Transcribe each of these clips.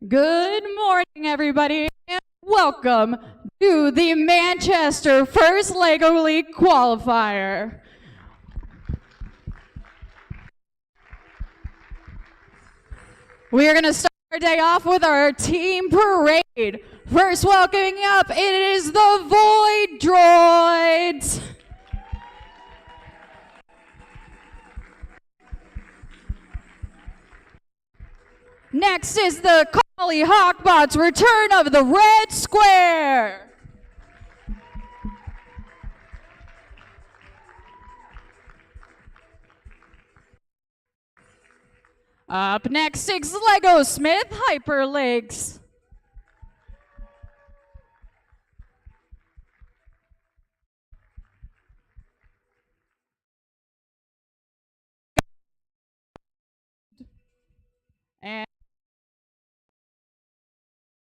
Good morning, everybody, and welcome to the Manchester First Lego League Qualifier. We are going to start our day off with our team parade. First welcoming up, it is the Void Droids. Next is the Collie Hawkbots, return of the Red Square. Up next, 6 Lego Smith Hyperlinks. And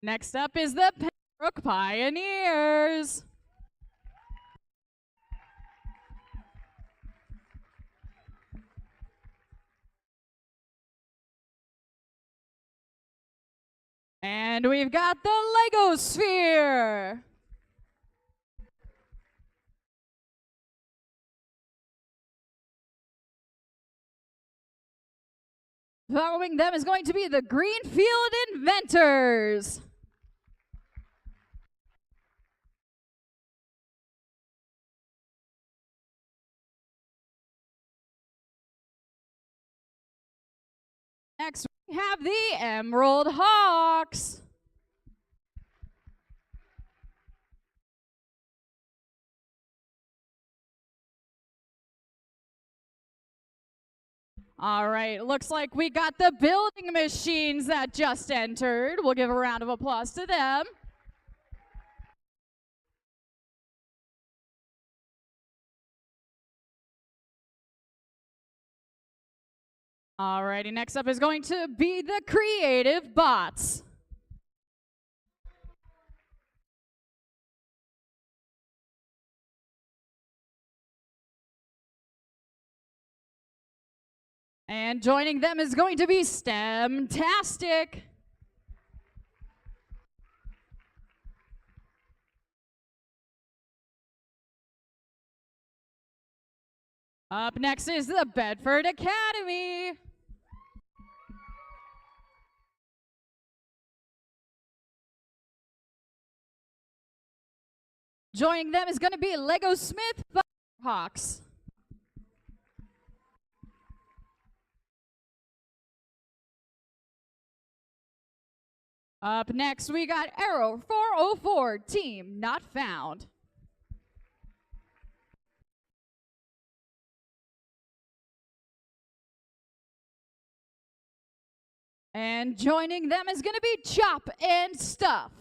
next up is the Pembroke Pioneers. And we've got the Lego Sphere. Following them is going to be the Greenfield Inventors. Next, we have the Emerald Hawks. All right, looks like we got the building machines that just entered. We'll give a round of applause to them. All righty, next up is going to be the Creative Bots. And joining them is going to be STEM-tastic. Up next is the Bedford Academy. Joining them is going to be Lego Smith Hawks. Up next, we got Arrow 404 Team Not Found. And joining them is going to be Chop and Stuff.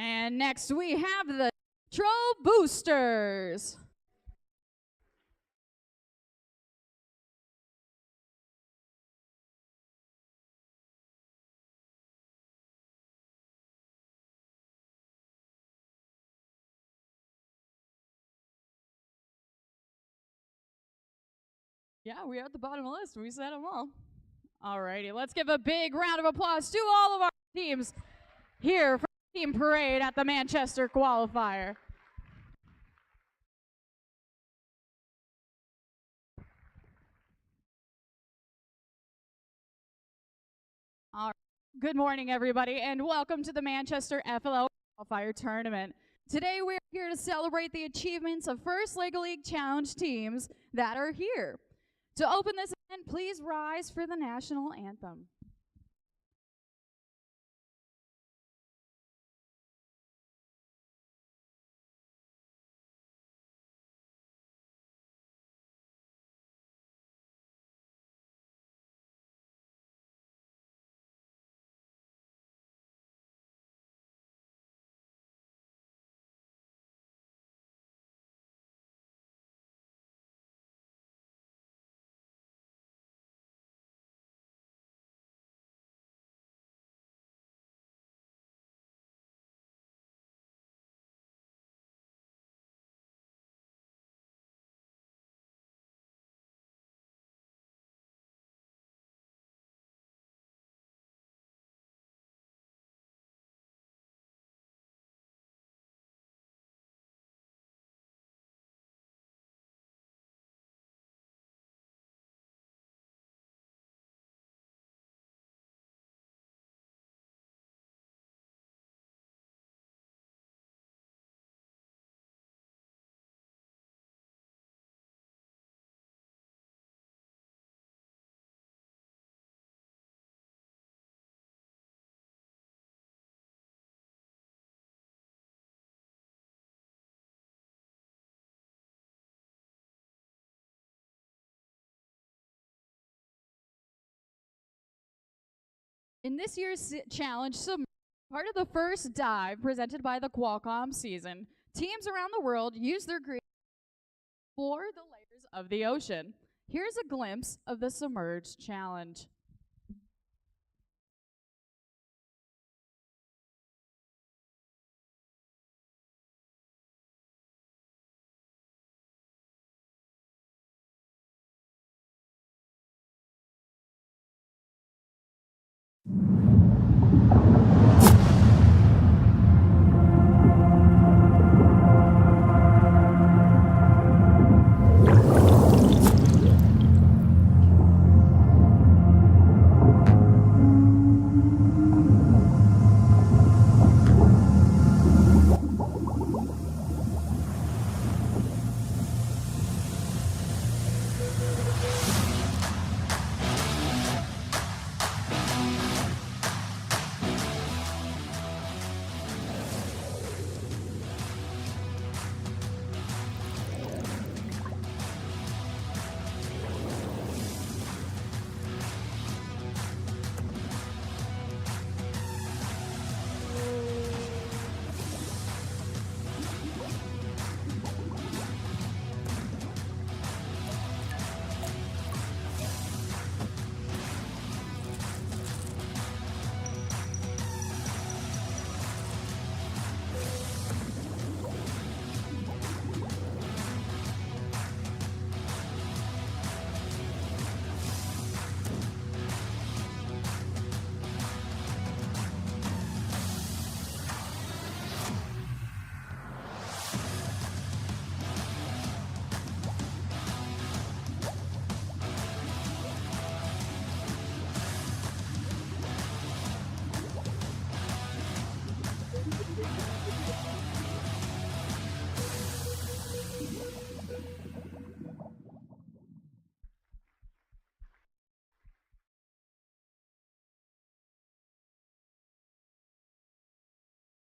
And next we have the Nitro Boosters. Yeah, we are at the bottom of the list. We said them all. All righty, let's give a big round of applause to all of our teams here for Team Parade at the Manchester Qualifier. All right. Good morning, everybody, and welcome to the Manchester FLL Qualifier Tournament. Today, we're here to celebrate the achievements of First Lego League Challenge teams that are here. To open this event, please rise for the national anthem. In this year's challenge, part of the first dive presented by the Qualcomm season, teams around the world use their creativity to explore the layers of the ocean. Here's a glimpse of the Submerge Challenge.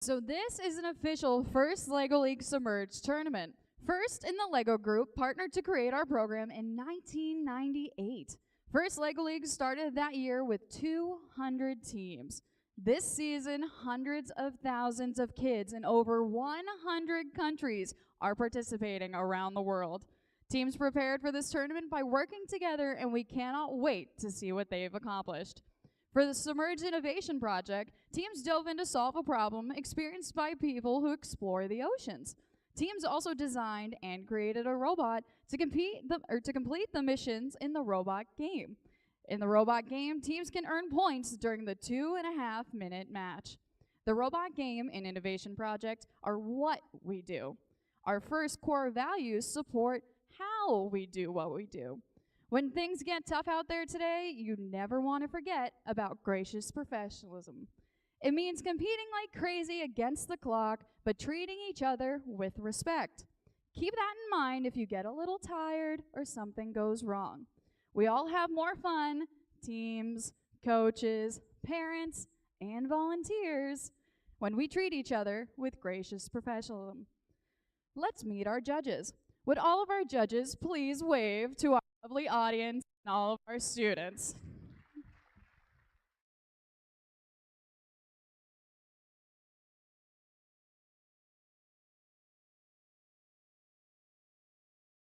So this is an official first LEGO League Submerged tournament. First in the LEGO Group partnered to create our program in 1998. First LEGO League started that year with 200 teams. This season, hundreds of thousands of kids in over 100 countries are participating around the world. Teams prepared for this tournament by working together, and we cannot wait to see what they've accomplished. For the Submerged Innovation Project, teams dove in to solve a problem experienced by people who explore the oceans. Teams also designed and created a robot to complete the missions in the robot game. In the robot game, teams can earn points during the 2.5-minute match. The robot game and innovation project are what we do. Our first core values support how we do what we do. When things get tough out there today, you never want to forget about gracious professionalism. It means competing like crazy against the clock, but treating each other with respect. Keep that in mind if you get a little tired or something goes wrong. We all have more fun, teams, coaches, parents, and volunteers, when we treat each other with gracious professionalism. Let's meet our judges. Would all of our judges please wave to our lovely audience and all of our students?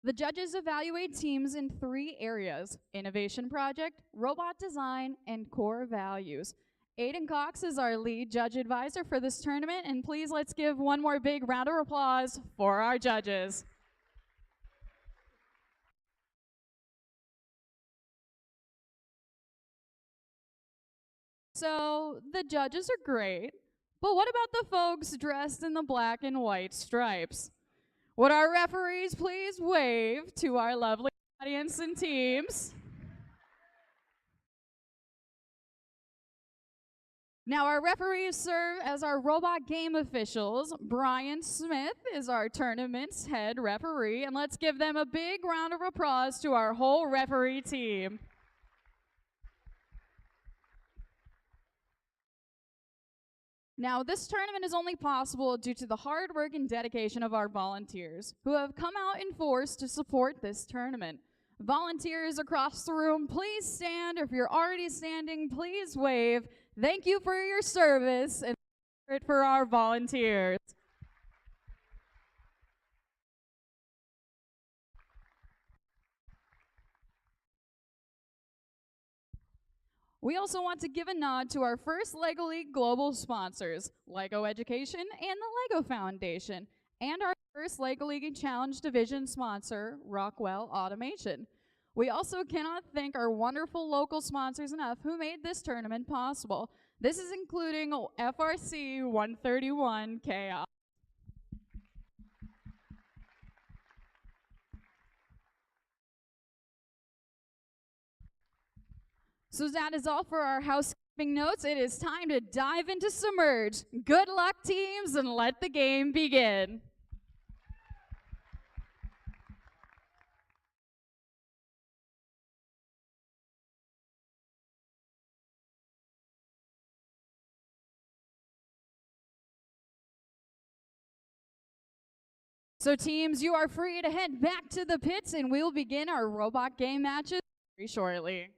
The judges evaluate teams in 3 areas: innovation project, robot design, and core values. Aiden Cox is our lead judge advisor for this tournament, and please let's give one more big round of applause for our judges. So the judges are great, but what about the folks dressed in the black and white stripes? Would our referees please wave to our lovely audience and teams? Now our referees serve as our robot game officials. Brian Smith is our tournament's head referee, and let's give them a big round of applause to our whole referee team. Now, this tournament is only possible due to the hard work and dedication of our volunteers, who have come out in force to support this tournament. Volunteers across the room, please stand. If you're already standing, please wave. Thank you for your service and for our volunteers. We also want to give a nod to our first LEGO League global sponsors, LEGO Education and the LEGO Foundation, and our first LEGO League Challenge Division sponsor, Rockwell Automation. We also cannot thank our wonderful local sponsors enough who made this tournament possible. This is including FRC 131 Chaos. So that is all for our housekeeping notes. It is time to dive into Submerge. Good luck, teams, and let the game begin. So teams, you are free to head back to the pits and we'll begin our robot game matches very shortly.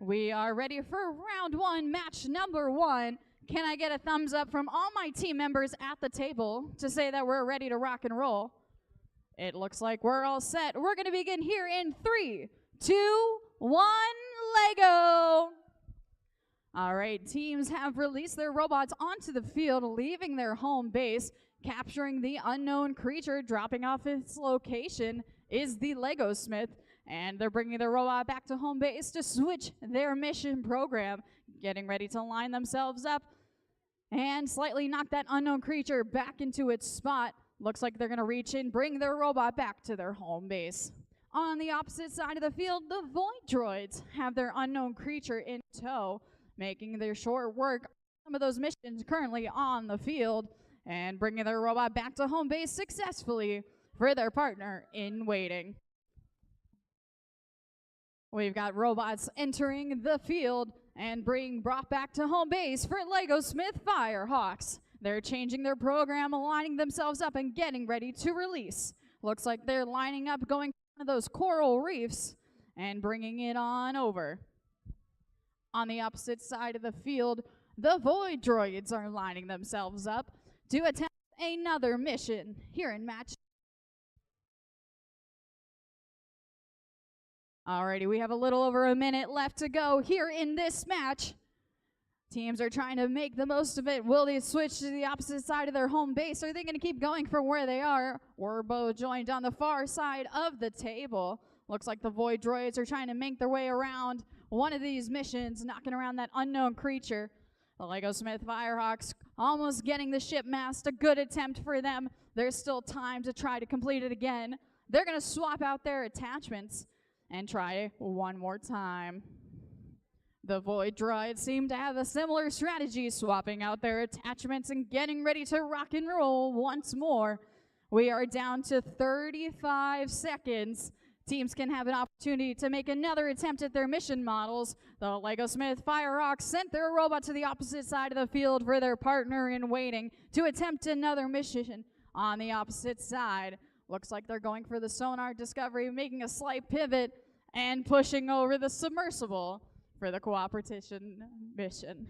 We are ready for round one, match number one. Can I get a thumbs up from all my team members at the table to say that we're ready to rock and roll? It looks like we're all set. We're going to begin here in 3, 2, 1, Lego! All right, teams have released their robots onto the field, leaving their home base. Capturing the unknown creature, dropping off its location, is the Lego Smith. And they're bringing their robot back to home base to switch their mission program, getting ready to line themselves up and slightly knock that unknown creature back into its spot. Looks like they're going to reach in, bring their robot back to their home base. On the opposite side of the field, the Void Droids have their unknown creature in tow, making their short work some of those missions currently on the field and bringing their robot back to home base successfully for their partner in waiting. We've got robots entering the field and being brought back to home base for Lego Smith Firehawks. They're changing their program, aligning themselves up and getting ready to release. Looks like they're lining up, going to those coral reefs and bringing it on over. On the opposite side of the field, the Void Droids are lining themselves up to attempt another mission here in match. Alrighty, we have a little over a minute left to go here in this match. Teams are trying to make the most of it. Will they switch to the opposite side of their home base? Are they going to keep going from where they are? We're both joined on the far side of the table. Looks like the Void Droids are trying to make their way around one of these missions, knocking around that unknown creature. The Lego Smith Firehawks almost getting the ship masked. A good attempt for them. There's still time to try to complete it again. They're going to swap out their attachments and try one more time. The Void Droids seem to have a similar strategy, swapping out their attachments and getting ready to rock and roll once more. We are down to 35 seconds. Teams can have an opportunity to make another attempt at their mission models. The Lego Smith Firehawks sent their robot to the opposite side of the field for their partner in waiting to attempt another mission on the opposite side. Looks like they're going for the sonar discovery, making a slight pivot and pushing over the submersible for the cooperation mission.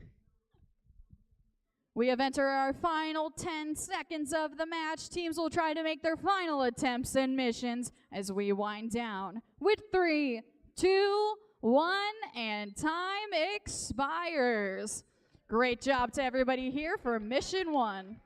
We have entered our final 10 seconds of the match. Teams will try to make their final attempts and missions as we wind down with 3, 2, 1, and time expires. Great job to everybody here for mission 1.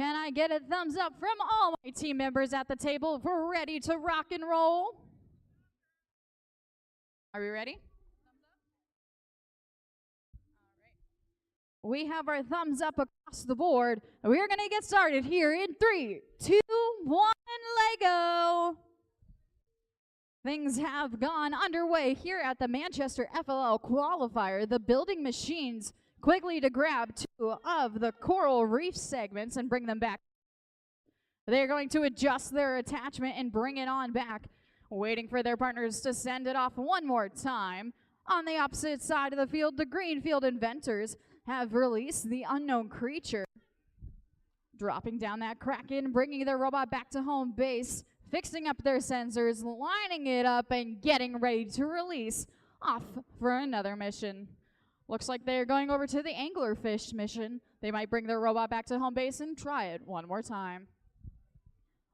Can I get a thumbs up from all my team members at the table if we're ready to rock and roll? Are we ready? We have our thumbs up across the board. We're going to get started here in 3, 2, 1, Lego. Things have gone underway here at the Manchester FLL Qualifier. The building machines quickly to grab 2 of the coral reef segments and bring them back. They're going to adjust their attachment and bring it on back, waiting for their partners to send it off one more time. On the opposite side of the field, the Greenfield inventors have released the unknown creature, dropping down that Kraken, bringing their robot back to home base, fixing up their sensors, lining it up, and getting ready to release off for another mission. Looks like they're going over to the anglerfish mission. They might bring their robot back to home base and try it one more time.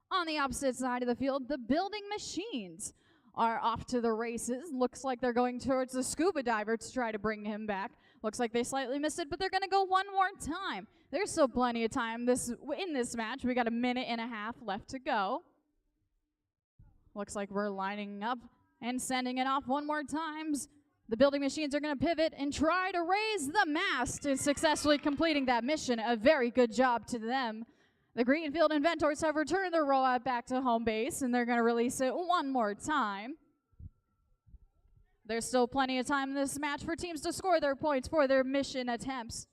On the opposite side of the field, the building machines are off to the races. Looks like they're going towards the scuba diver to try to bring him back. Looks like they slightly missed it, but they're going to go one more time. There's still plenty of time in this match. We got a minute and a half left to go. Looks like we're lining up and sending it off one more time. The building machines are going to pivot and try to raise the mast, and successfully completing that mission. A very good job to them. The Greenfield inventors have returned their robot back to home base, and they're going to release it one more time. There's still plenty of time in this match for teams to score their points for their mission attempts.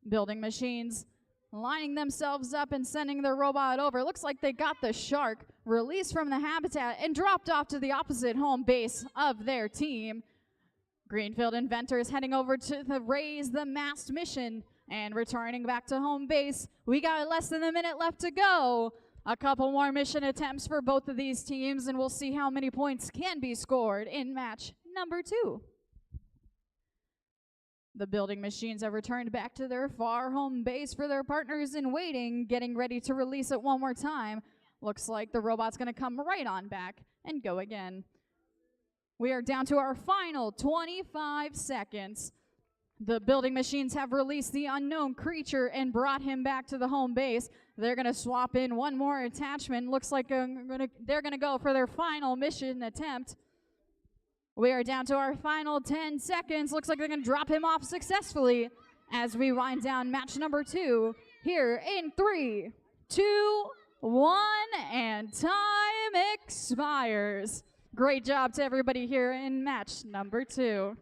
Building machines lining themselves up and sending their robot over. Looks like they got the shark released from the habitat and dropped off to the opposite home base of their team. Greenfield inventors heading over to the raise the mast mission and returning back to home base. We got less than a minute left to go. A couple more mission attempts for both of these teams, and we'll see how many points can be scored in match number 2. The building machines have returned back to their far home base for their partners in waiting, getting ready to release it one more time. Looks like the robot's going to come right on back and go again. We are down to our final 25 seconds. The building machines have released the unknown creature and brought him back to the home base. They're going to swap in one more attachment. Looks like they're going to go for their final mission attempt. We are down to our final 10 seconds. Looks like they're going to drop him off successfully as we wind down match number 2 here in 3, 2, 1, and time expires. Great job to everybody here in match number 2.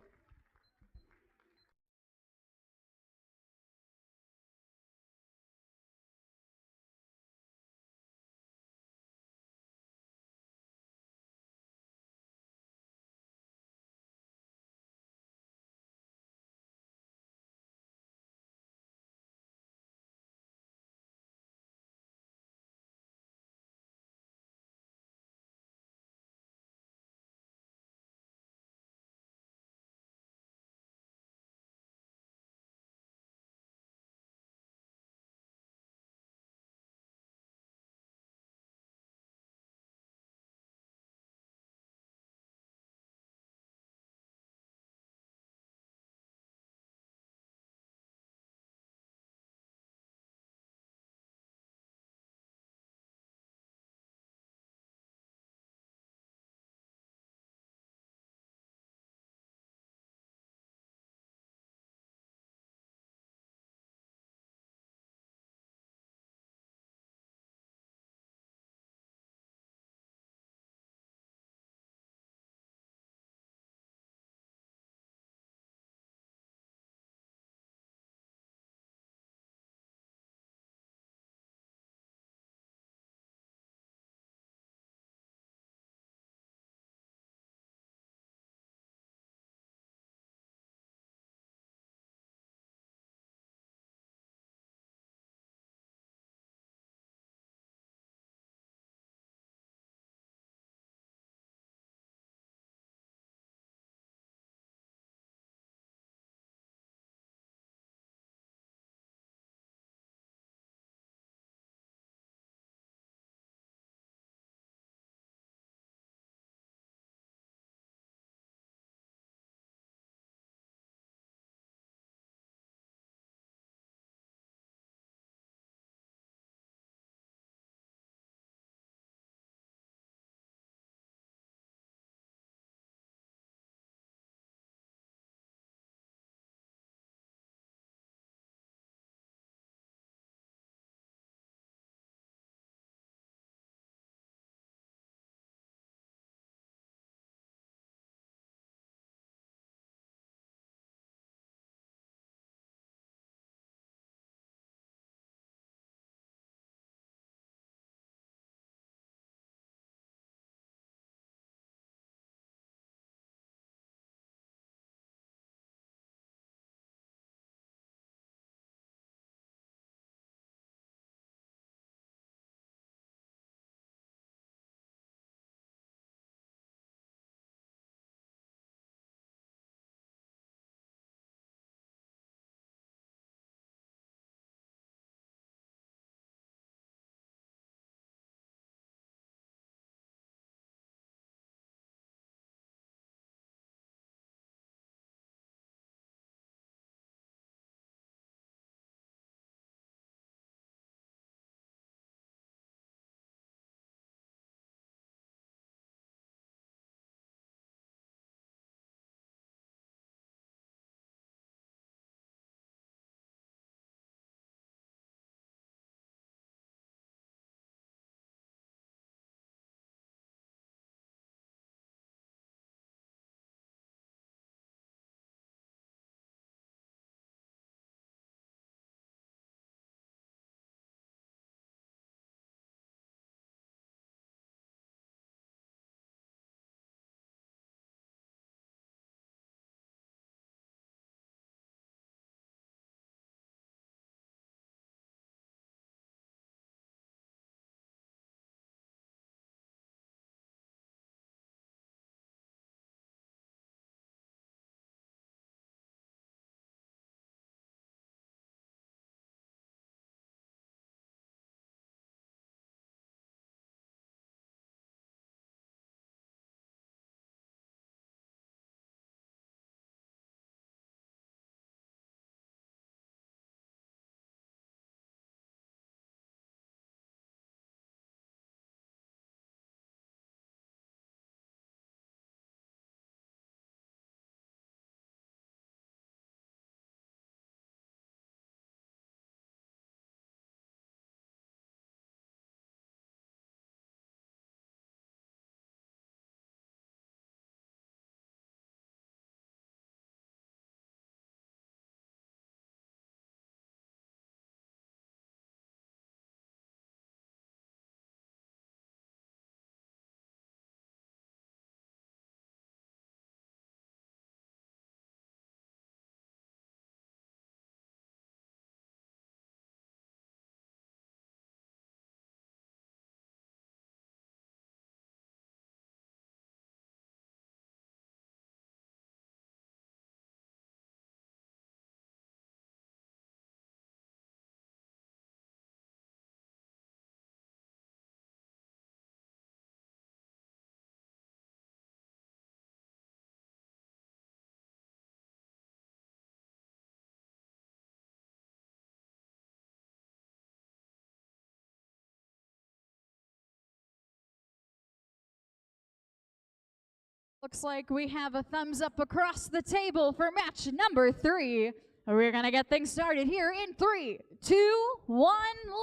Looks like we have a thumbs up across the table for match number 3. We're going to get things started here in 3, 2, 1,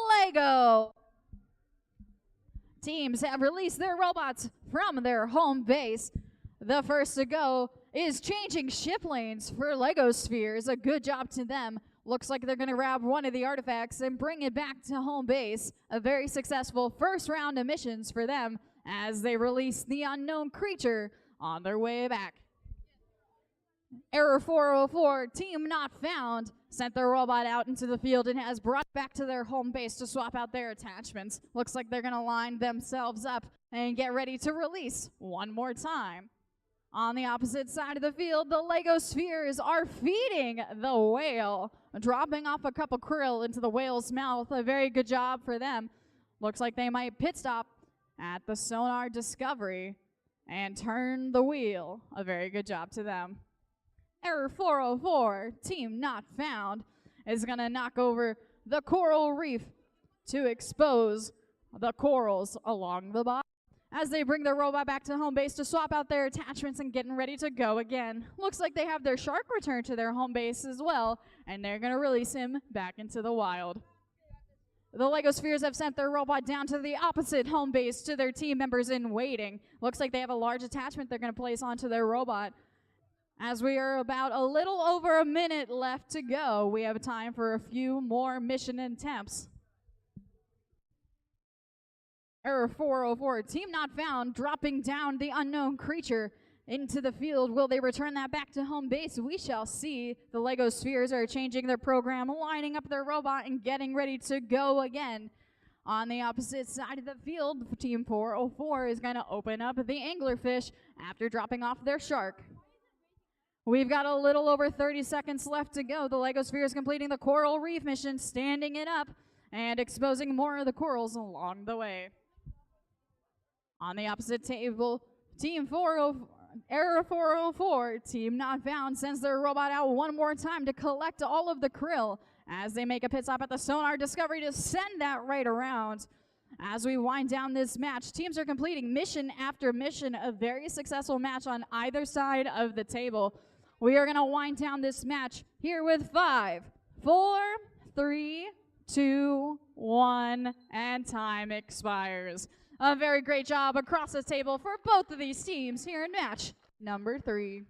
Lego. Teams have released their robots from their home base. The first to go is changing ship lanes for Lego spheres. A good job to them. Looks like they're going to grab one of the artifacts and bring it back to home base. A very successful first round of missions for them as they release the unknown creature on their way back. Error 404, team not found, sent their robot out into the field and has brought back to their home base to swap out their attachments. Looks like they're going to line themselves up and get ready to release one more time. On the opposite side of the field, the Lego spheres are feeding the whale, dropping off a couple krill into the whale's mouth. A very good job for them. Looks like they might pit stop at the sonar discovery and turn the wheel. A very good job to them. Error 404, team not found, is going to knock over the coral reef to expose the corals along the bottom as they bring their robot back to home base to swap out their attachments and getting ready to go again. Looks like they have their shark return to their home base as well, and they're going to release him back into the wild. The Lego spheres have sent their robot down to the opposite home base to their team members in waiting. Looks like they have a large attachment they're going to place onto their robot. As we are about a little over a minute left to go, we have time for a few more mission attempts. Error 404, team not found, dropping down the unknown creature into the field. Will they return that back to home base? We shall see. The Lego spheres are changing their program, lining up their robot and getting ready to go again. On the opposite side of the field, team 404 is going to open up the anglerfish after dropping off their shark. We've got a little over 30 seconds left to go. The Lego sphere is completing the coral reef mission, standing it up and exposing more of the corals along the way. On the opposite table, team 404, error 404, team not found, sends their robot out one more time to collect all of the krill as they make a pit stop at the sonar discovery to send that right around. As we wind down this match, teams are completing mission after mission, a very successful match on either side of the table. We are going to wind down this match here with 5, 4, 3, 2, 1, and time expires. A very great job across the table for both of these teams here in match number 3.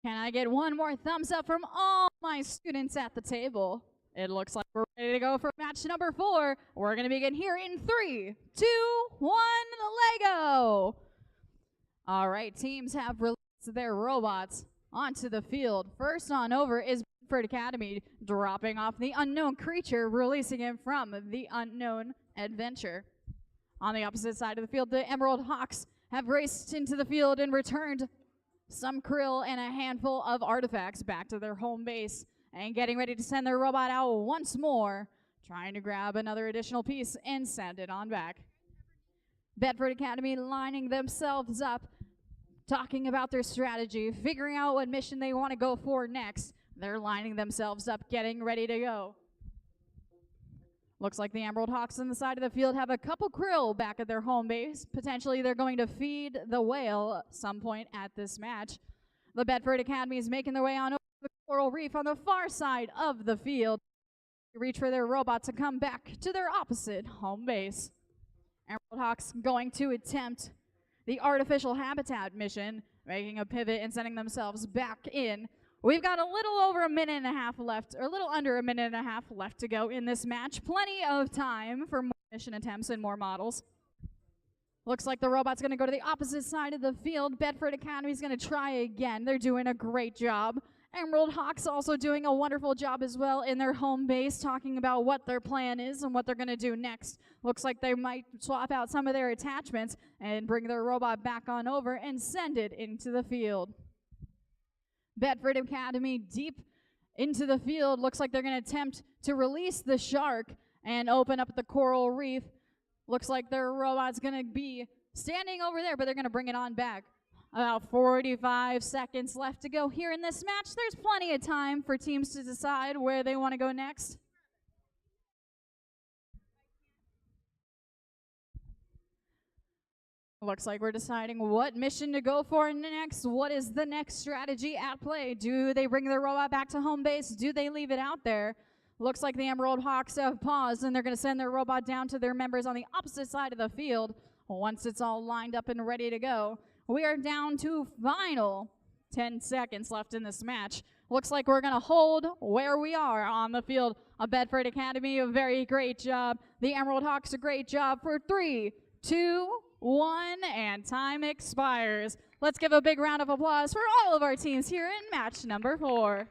Can I get one more thumbs up from all my students at the table? It looks like we're ready to go for match number 4. We're going to begin here in 3, 2, 1, Lego. All right, teams have released their robots onto the field. First on over is Bedford Academy, dropping off the unknown creature, releasing him from the unknown adventure. On the opposite side of the field, the Emerald Hawks have raced into the field and returned some krill and a handful of artifacts back to their home base and getting ready to send their robot out once more, trying to grab another additional piece and send it on back. Bedford Academy lining themselves up, talking about their strategy, figuring out what mission they want to go for next. They're lining themselves up, getting ready to go. Looks like the Emerald Hawks on the side of the field have a couple krill back at their home base. Potentially they're going to feed the whale at some point at this match. The Bedford Academy is making their way on over the coral reef on the far side of the field. They reach for their robot to come back to their opposite home base. Emerald Hawks going to attempt the artificial habitat mission, making a pivot and sending themselves back in. We've got a little over a minute and a half left, or a little under a minute and a half left to go in this match. Plenty of time for more mission attempts and more models. Looks like the robot's going to go to the opposite side of the field. Bedford Academy's going to try again. They're doing a great job. Emerald Hawks also doing a wonderful job as well in their home base, talking about what their plan is and what they're going to do next. Looks like they might swap out some of their attachments and bring their robot back on over and send it into the field. Bedford Academy deep into the field. Looks like they're going to attempt to release the shark and open up the coral reef. Looks like their robot's going to be standing over there, but they're going to bring it on back. About 45 seconds left to go here in this match. There's plenty of time for teams to decide where they want to go next. Looks like we're deciding what mission to go for next. What is the next strategy at play? Do they bring their robot back to home base? Do they leave it out there? Looks like the Emerald Hawks have paused and they're going to send their robot down to their members on the opposite side of the field once it's all lined up and ready to go. We are down to final 10 seconds left in this match. Looks like we're going to hold where we are on the field. A Bedford Academy, a very great job. The Emerald Hawks, a great job for 3, 2, 1, and time expires. Let's give a big round of applause for all of our teams here in match number 4.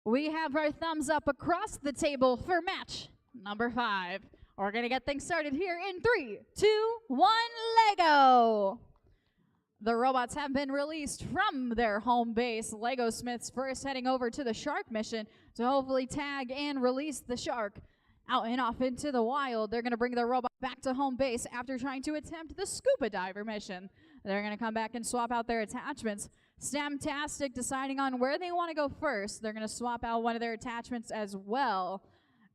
We have our thumbs up across the table for match number 5. We're going to get things started here in 3, 2, 1, Lego! The robots have been released from their home base. Lego Smiths first heading over to the shark mission to hopefully tag and release the shark out and off into the wild. They're going to bring their robot back to home base after trying to attempt the scuba diver mission. They're going to come back and swap out their attachments. Stamtastic deciding on where they want to go first. They're going to swap out one of their attachments as well,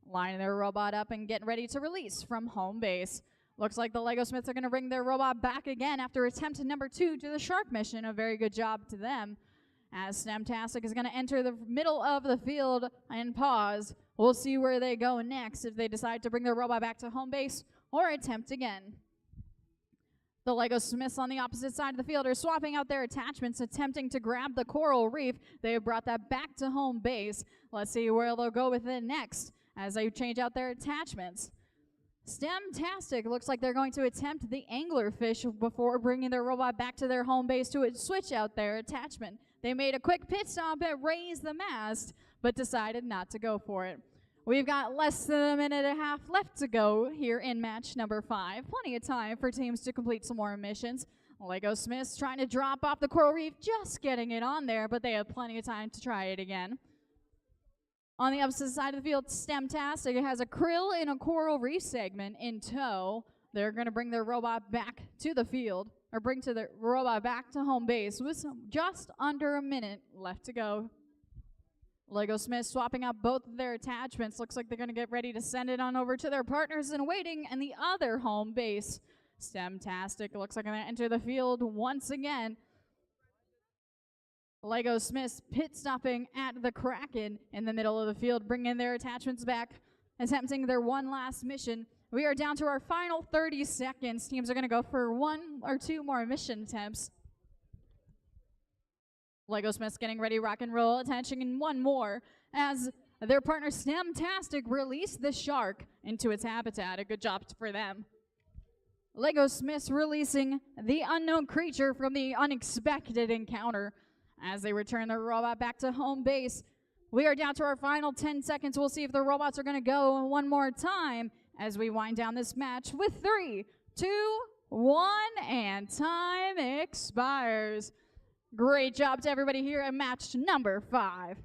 lining their robot up and getting ready to release from home base. Looks like the Lego Smiths are going to bring their robot back again after attempt number 2 to the shark mission. A very good job to them. As Stamtastic is going to enter the middle of the field and pause. We'll see where they go next, if they decide to bring their robot back to home base or attempt again. The Lego Smiths on the opposite side of the field are swapping out their attachments, attempting to grab the coral reef. They have brought that back to home base. Let's see where they'll go with it next as they change out their attachments. Stamtastic looks like they're going to attempt the anglerfish before bringing their robot back to their home base to switch out their attachment. They made a quick pit stop at Raise the Mast, but decided not to go for it. We've got less than a minute and a half left to go here in match number 5. Plenty of time for teams to complete some more missions. Lego Smiths trying to drop off the coral reef, just getting it on there, but they have plenty of time to try it again. On the opposite side of the field, Stamtastic has a krill and a coral reef segment in tow. They're going to bring their robot back to the field, or bring their robot back to home base with just under a minute left to go. Lego Smith swapping out both of their attachments. Looks like they're going to get ready to send it on over to their partners in waiting in the other home base. Stamtastic looks like they're going to enter the field once again. Lego Smiths pit stopping at the Kraken in the middle of the field, bringing their attachments back, attempting their one last mission. We are down to our final 30 seconds. Teams are going to go for 1 or 2 more mission attempts. Lego Smiths getting ready, rock and roll, attaching one more as their partner Stamtastic released the shark into its habitat. A good job for them. Lego Smiths releasing the unknown creature from the unexpected encounter as they return their robot back to home base. We are down to our final 10 seconds. We'll see if the robots are going to go one more time as we wind down this match with 3, 2, 1, and time expires. Great job to everybody here at match number 5.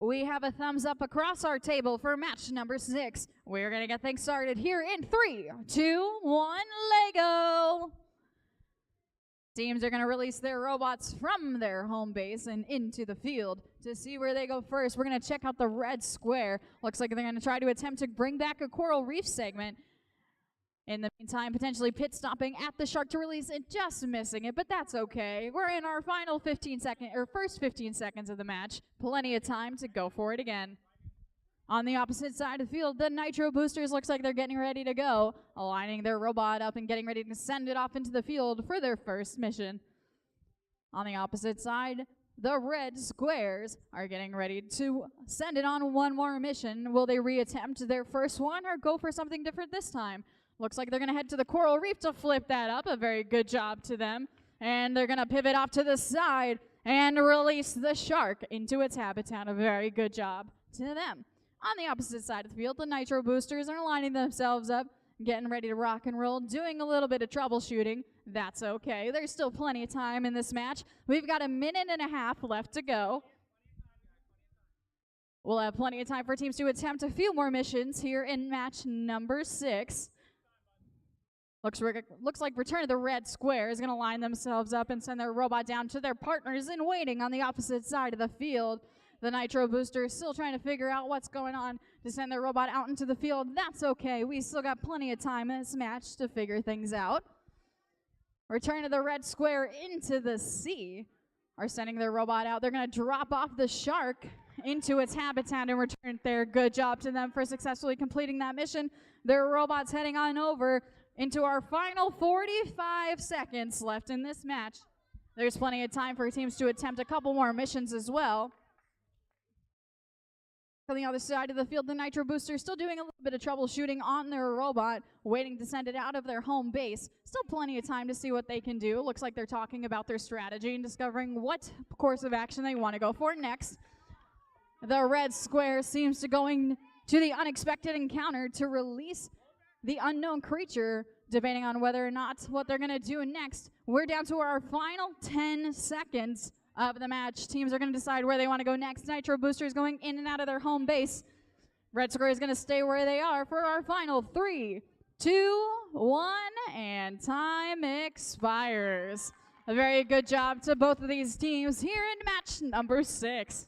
we have a thumbs up across our table for match number 6. We're going to get things started here in 3, 2, 1, Lego. Teams are going to release their robots from their home base and into the field. To see where they go first, we're going to check out the red square. Looks like they're going to try to attempt to bring back a coral reef segment. In the meantime, potentially pit stopping at the shark to release it, just missing it, but that's okay. We're in our final first 15 seconds of the match. Plenty of time to go for it again. On the opposite side of the field, the Nitro Boosters looks like they're getting ready to go, aligning their robot up and getting ready to send it off into the field for their first mission. On the opposite side, the red squares are getting ready to send it on one more mission. Will they reattempt their first one or go for something different this time? Looks like they're going to head to the coral reef to flip that up. A very good job to them. And they're going to pivot off to the side and release the shark into its habitat. A very good job to them. On the opposite side of the field, the Nitro Boosters are lining themselves up, getting ready to rock and roll, doing a little bit of troubleshooting. That's okay. There's still plenty of time in this match. We've got 1.5 minutes left to go. We'll have plenty of time for teams to attempt a few more missions here in match number 6. Looks like Return of the Red Square is going to line themselves up and send their robot down to their partners in waiting on the opposite side of the field. The Nitro Booster is still trying to figure out what's going on to send their robot out into the field. That's okay. We still got plenty of time in this match to figure things out. Return of the Red Square into the sea are sending their robot out. They're going to drop off the shark into its habitat and return there. Good job to them for successfully completing that mission. Their robot's heading on over into our final 45 seconds left in this match. There's plenty of time for teams to attempt a couple more missions as well. On the other side of the field, the Nitro Booster is still doing a little bit of troubleshooting on their robot, waiting to send it out of their home base. Still plenty of time to see what they can do. Looks like they're talking about their strategy and discovering what course of action they want to go for next. The red square seems to going to the unexpected encounter to release the unknown creature, debating on whether or not what they're going to do next. We're down to our final 10 seconds of the match. Teams are going to decide where they want to go next. Nitro Booster is going in and out of their home base. Red Square is going to stay where they are for our final 3, 2, 1, and time expires. A very good job to both of these teams here in match number 6.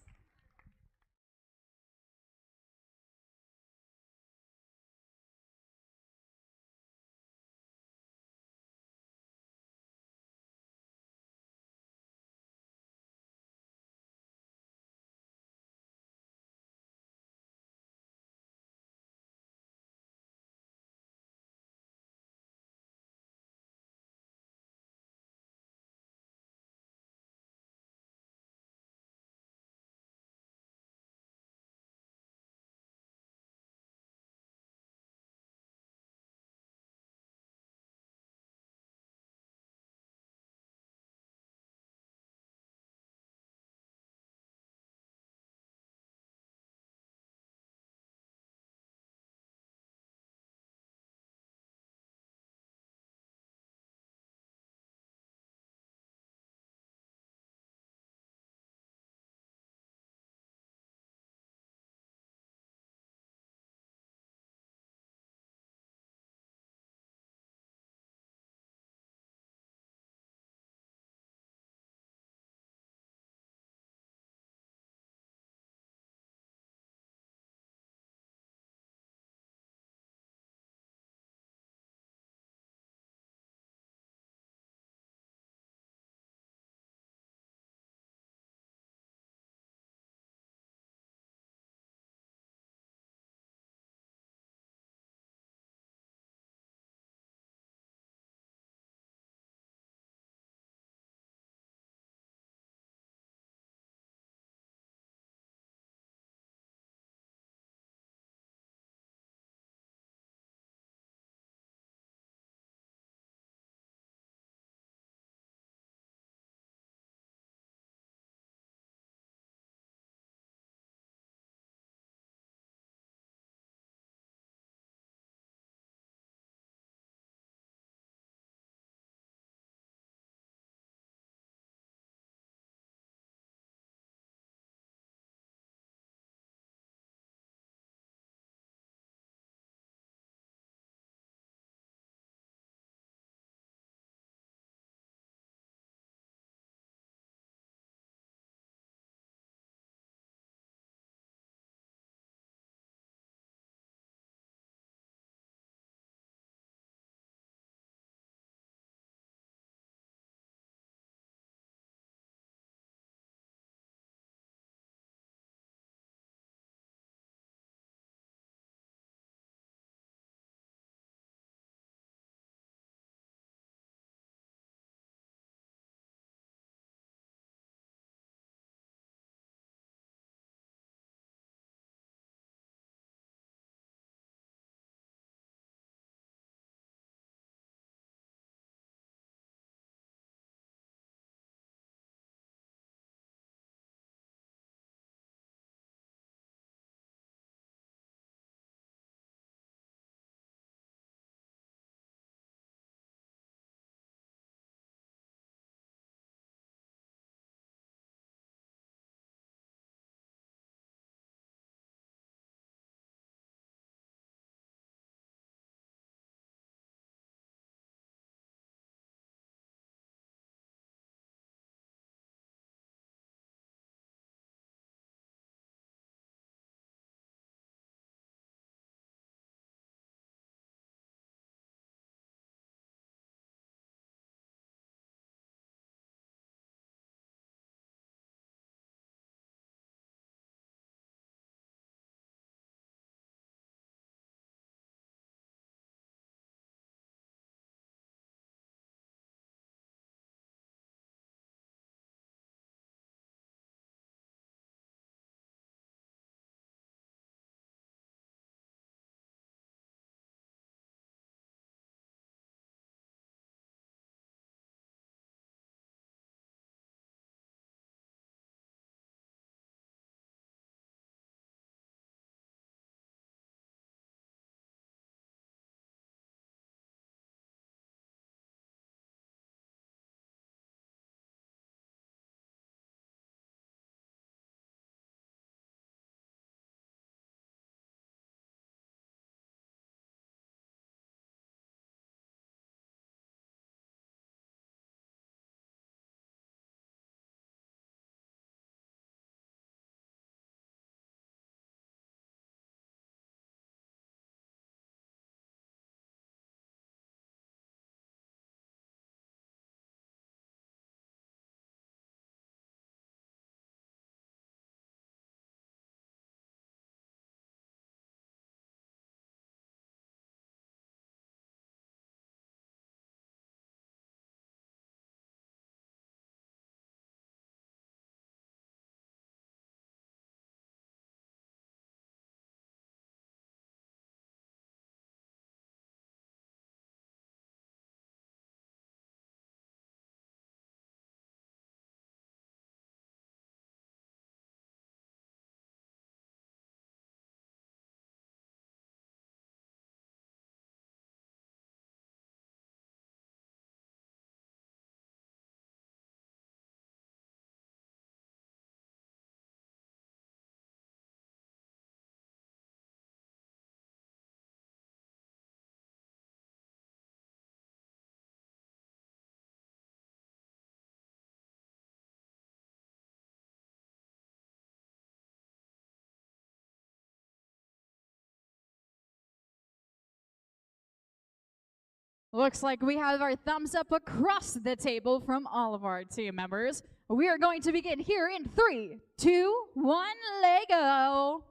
Looks like we have our thumbs up across the table from all of our team members. We are going to begin here in 3, 2, 1, Lego.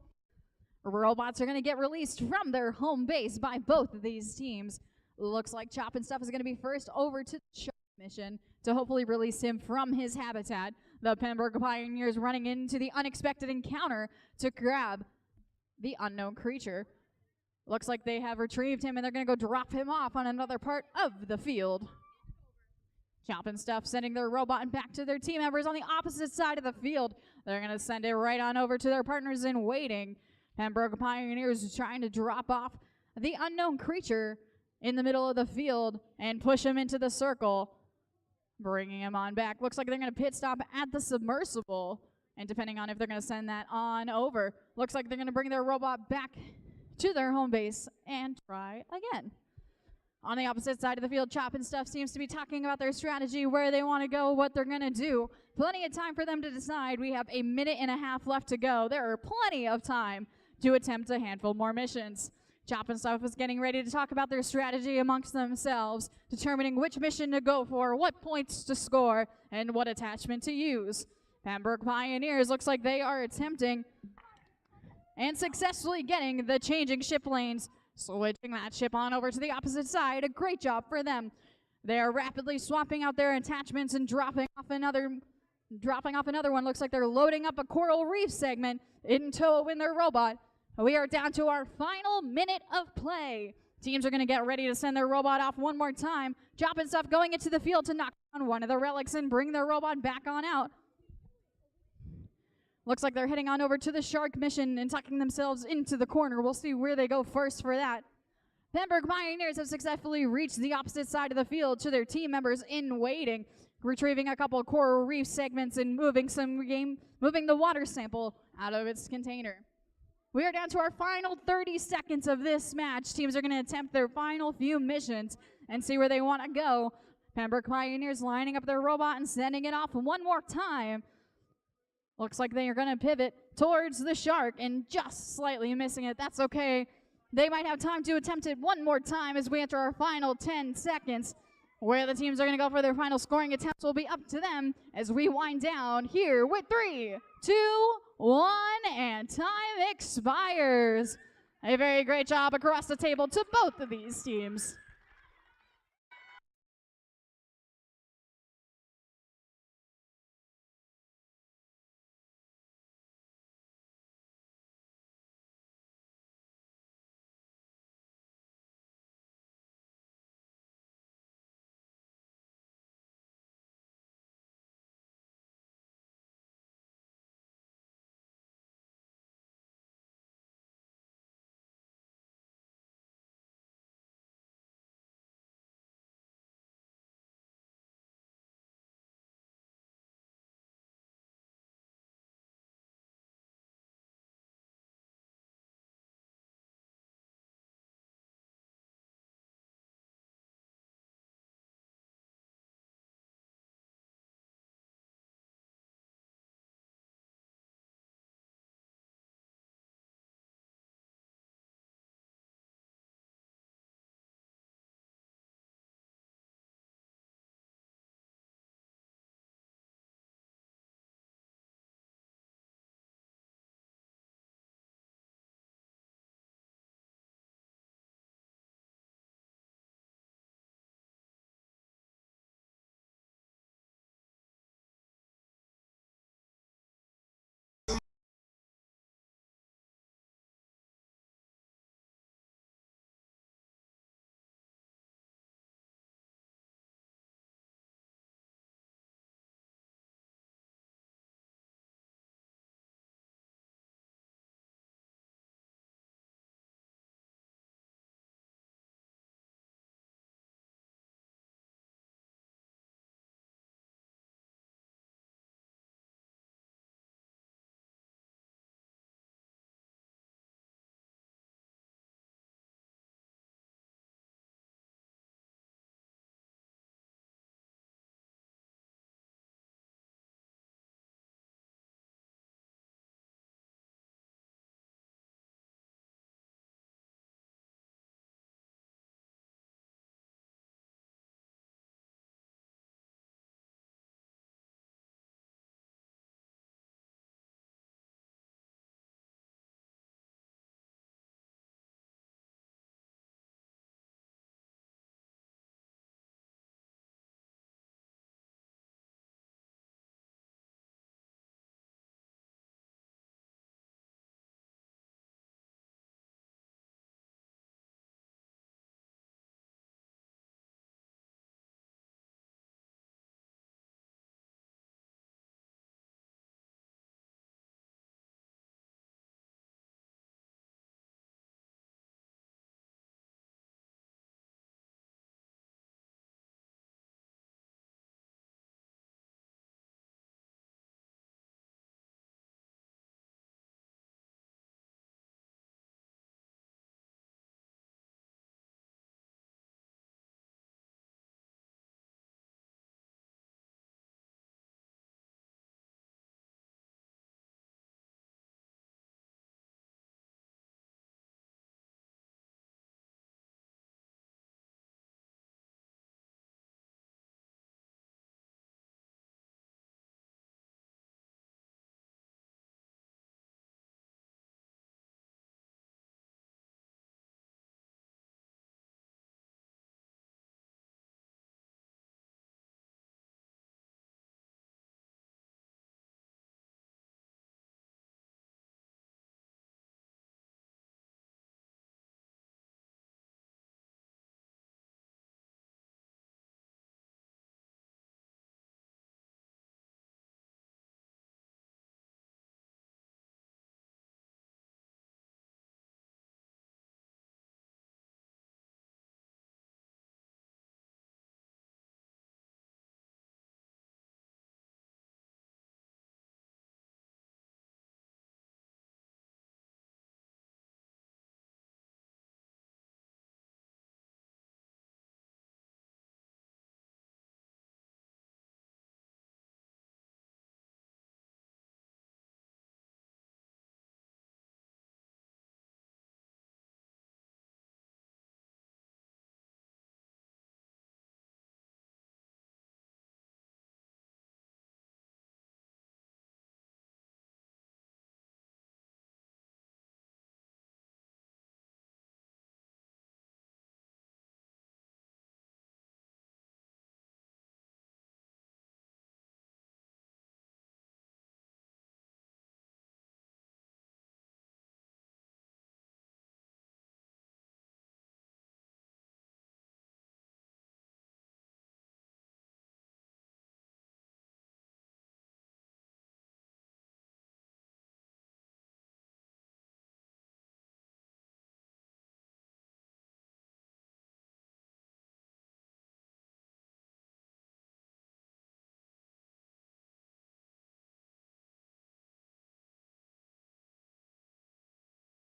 Robots are going to get released from their home base by both of these teams. Looks like Chop and Stuff is going to be first over to the Shark mission to hopefully release him from his habitat. The Pembroke Pioneers running into the unexpected encounter to grab the unknown creature. Looks like they have retrieved him and they're going to go drop him off on another part of the field. Chop and Stuff sending their robot back to their team members on the opposite side of the field. They're going to send it right on over to their partners in waiting. Pembroke Pioneers trying to drop off the unknown creature in the middle of the field and push him into the circle, bringing him on back. Looks like they're going to pit stop at the submersible, and depending on if they're going to send that on over, looks like they're going to bring their robot back to their home base and try again. On the opposite side of the field, Chop and Stuff seems to be talking about their strategy, where they want to go, what they're going to do. Plenty of time for them to decide. We have 1.5 minutes left to go. There are plenty of time to attempt a handful more missions. Chop and Stuff is getting ready to talk about their strategy amongst themselves, determining which mission to go for, what points to score, and what attachment to use. Pembroke Pioneers looks like they are attempting and successfully getting the changing ship lanes, switching that ship on over to the opposite side. A great job for them. They are rapidly swapping out their attachments and dropping off another one. Looks like they're loading up a coral reef segment in tow in their robot. We are down to our final minute of play. Teams are going to get ready to send their robot off one more time. Chop and Stuff going into the field to knock down one of the relics and bring their robot back on out. Looks like they're heading on over to the Shark mission and tucking themselves into the corner. We'll see where they go first for that. Pembroke Pioneers have successfully reached the opposite side of the field to their team members in waiting, retrieving a couple of coral reef segments and moving the water sample out of its container. We are down to our final 30 seconds of this match. Teams are going to attempt their final few missions and see where they want to go. Pembroke Pioneers lining up their robot and sending it off one more time. Looks like they are going to pivot towards the Shark and just slightly missing it. That's okay. They might have time to attempt it one more time as we enter our final 10 seconds. Where the teams are going to go for their final scoring attempts will be up to them as we wind down here with 3, 2, 1, and time expires. A very great job across the table to both of these teams.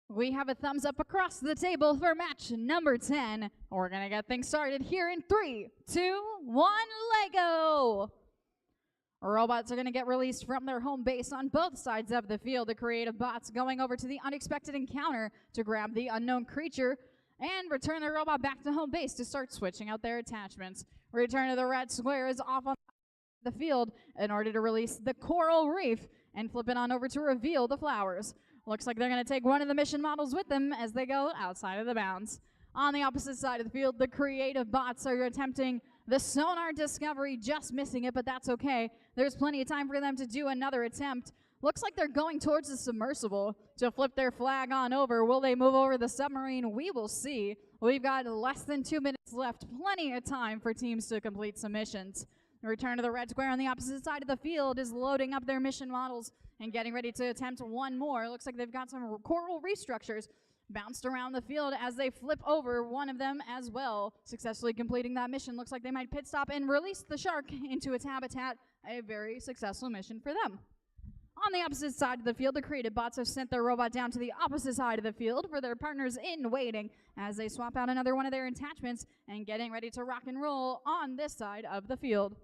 We have a thumbs up across the table for match number 10. We're going to get things started here in 3, 2, 1, Lego! Robots are going to get released from their home base on both sides of the field. The creative bots going over to the unexpected encounter to grab the unknown creature and return the robot back to home base to start switching out their attachments. Return to the red square is off on the field in order to release the coral reef and flip it on over to reveal the flowers. Looks like they're going to take one of the mission models with them as they go outside of the bounds. On the opposite side of the field, the creative bots are attempting the sonar discovery, just missing it, but that's okay. There's plenty of time for them to do another attempt. Looks like they're going towards the submersible to flip their flag on over. Will they move over the submarine? We will see. We've got less than 2 minutes left. Plenty of time for teams to complete some missions. The return to the red square on the opposite side of the field is loading up their mission models and getting ready to attempt one more. Looks like they've got some coral restructures bounced around the field as they flip over one of them as well, successfully completing that mission. Looks like they might pit stop and release the shark into its habitat. A very successful mission for them. On the opposite side of the field, the creative bots have sent their robot down to the opposite side of the field for their partners in waiting as they swap out another one of their attachments and getting ready to rock and roll on this side of the field.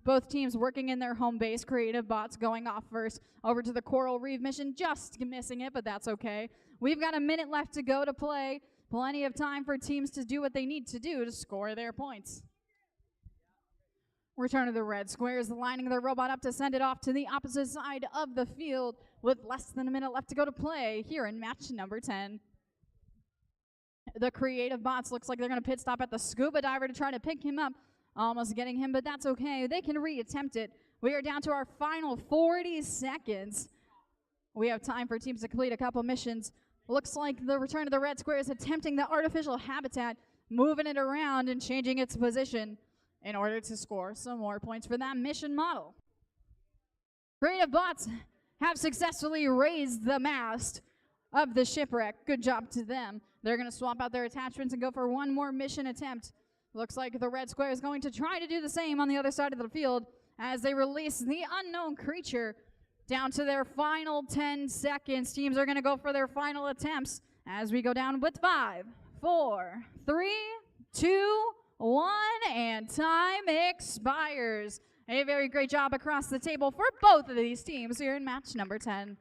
Both teams working in their home base, creative bots going off first over to the coral reef mission, just missing it, but that's okay. We've got a minute left to go to play. Plenty of time for teams to do what they need to do to score their points. Return to the red squares, lining their robot up to send it off to the opposite side of the field with less than a minute left to go to play here in match number 10. The creative bots looks like they're going to pit stop at the scuba diver to try to pick him up. Almost getting him, but that's okay. They can re-attempt it. We are down to our final 40 seconds. We have time for teams to complete a couple missions. Looks like the return of the red square is attempting the artificial habitat, moving it around and changing its position in order to score some more points for that mission model. Creative bots have successfully raised the mast of the shipwreck. Good job to them. They're going to swap out their attachments and go for one more mission attempt. Looks like the red square is going to try to do the same on the other side of the field as they release the unknown creature down to their final 10 seconds. Teams are going to go for their final attempts as we go down with 5, 4, 3, 2, 1, and time expires. A very great job across the table for both of these teams here in match number 10.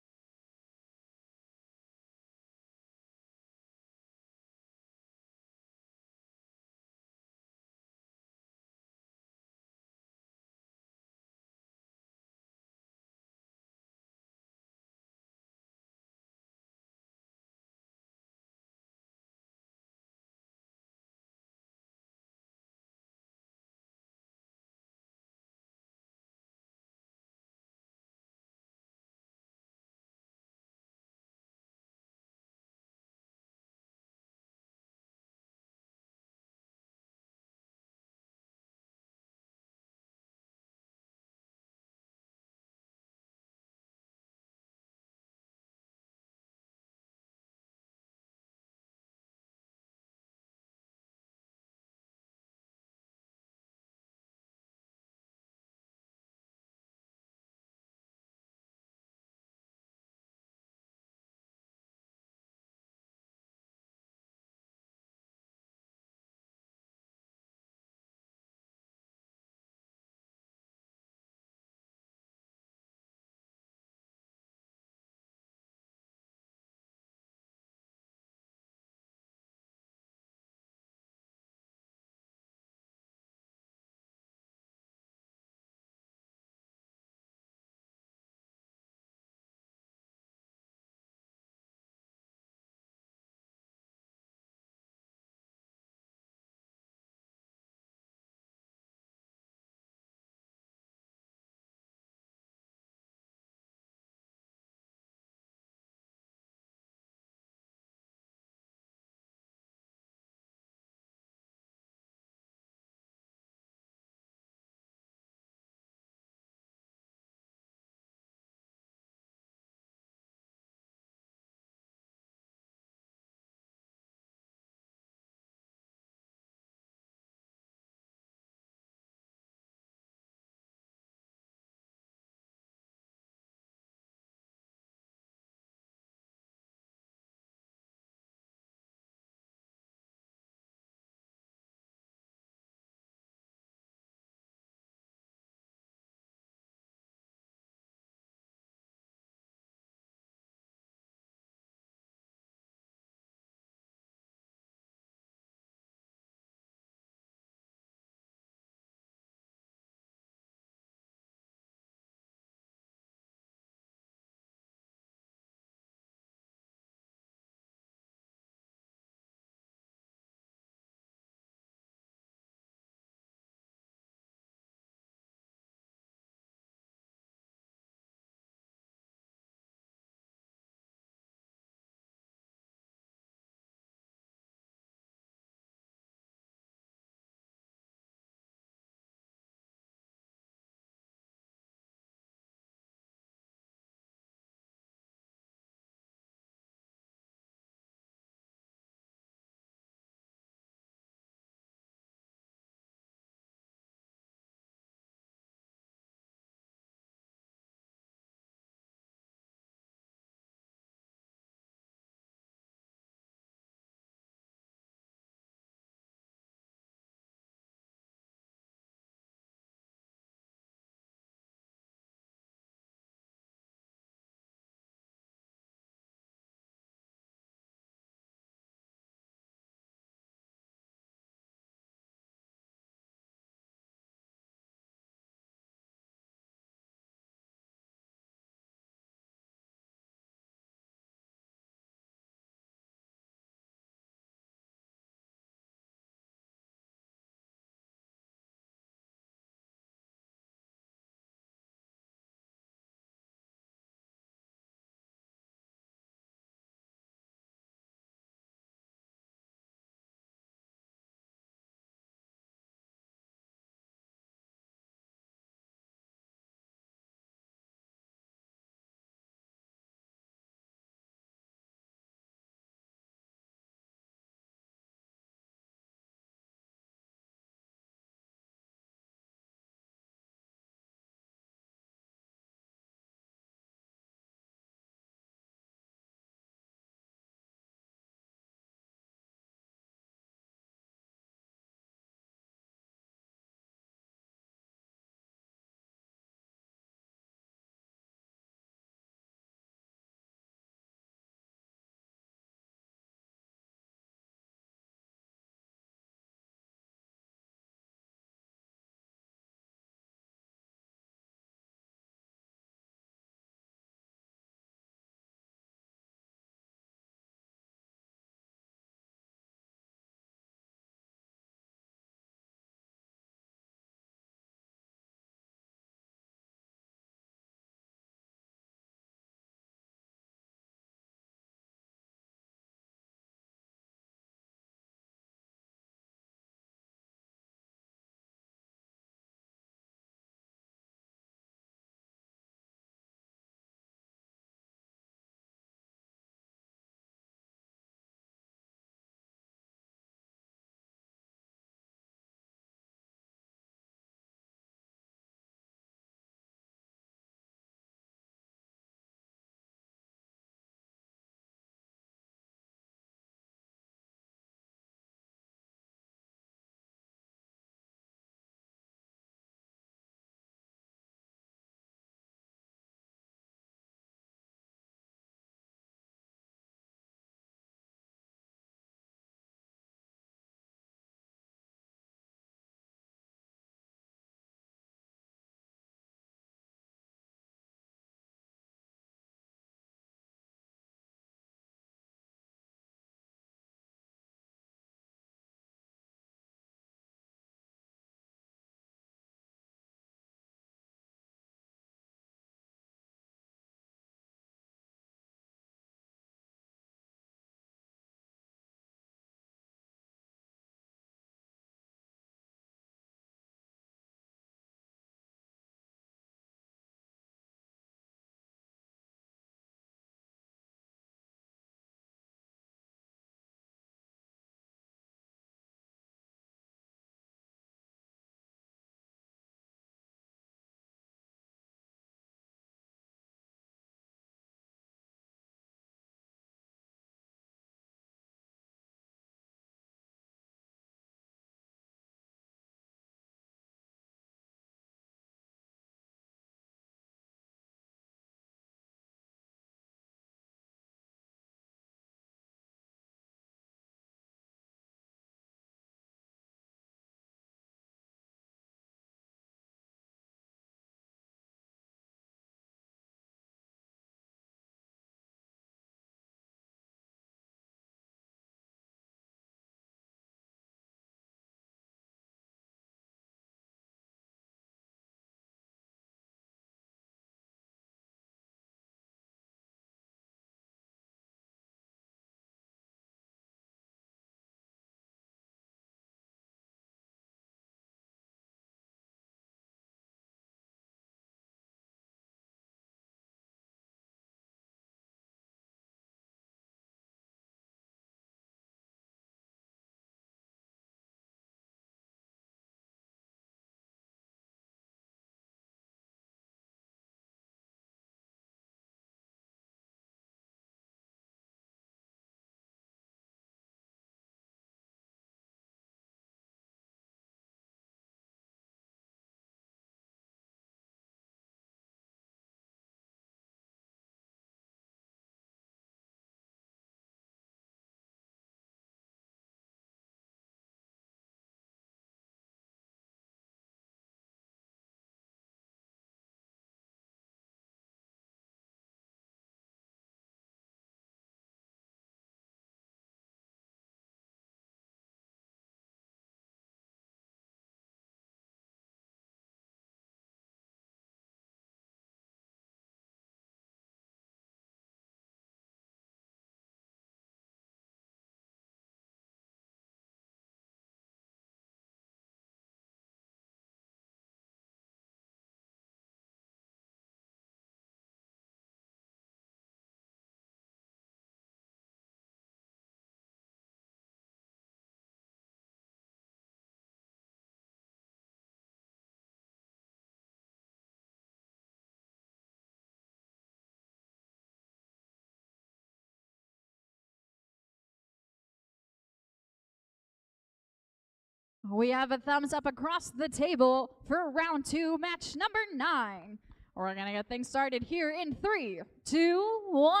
We have a thumbs up across the table for round 2, match number 9. We're gonna get things started here in 3, 2, 1,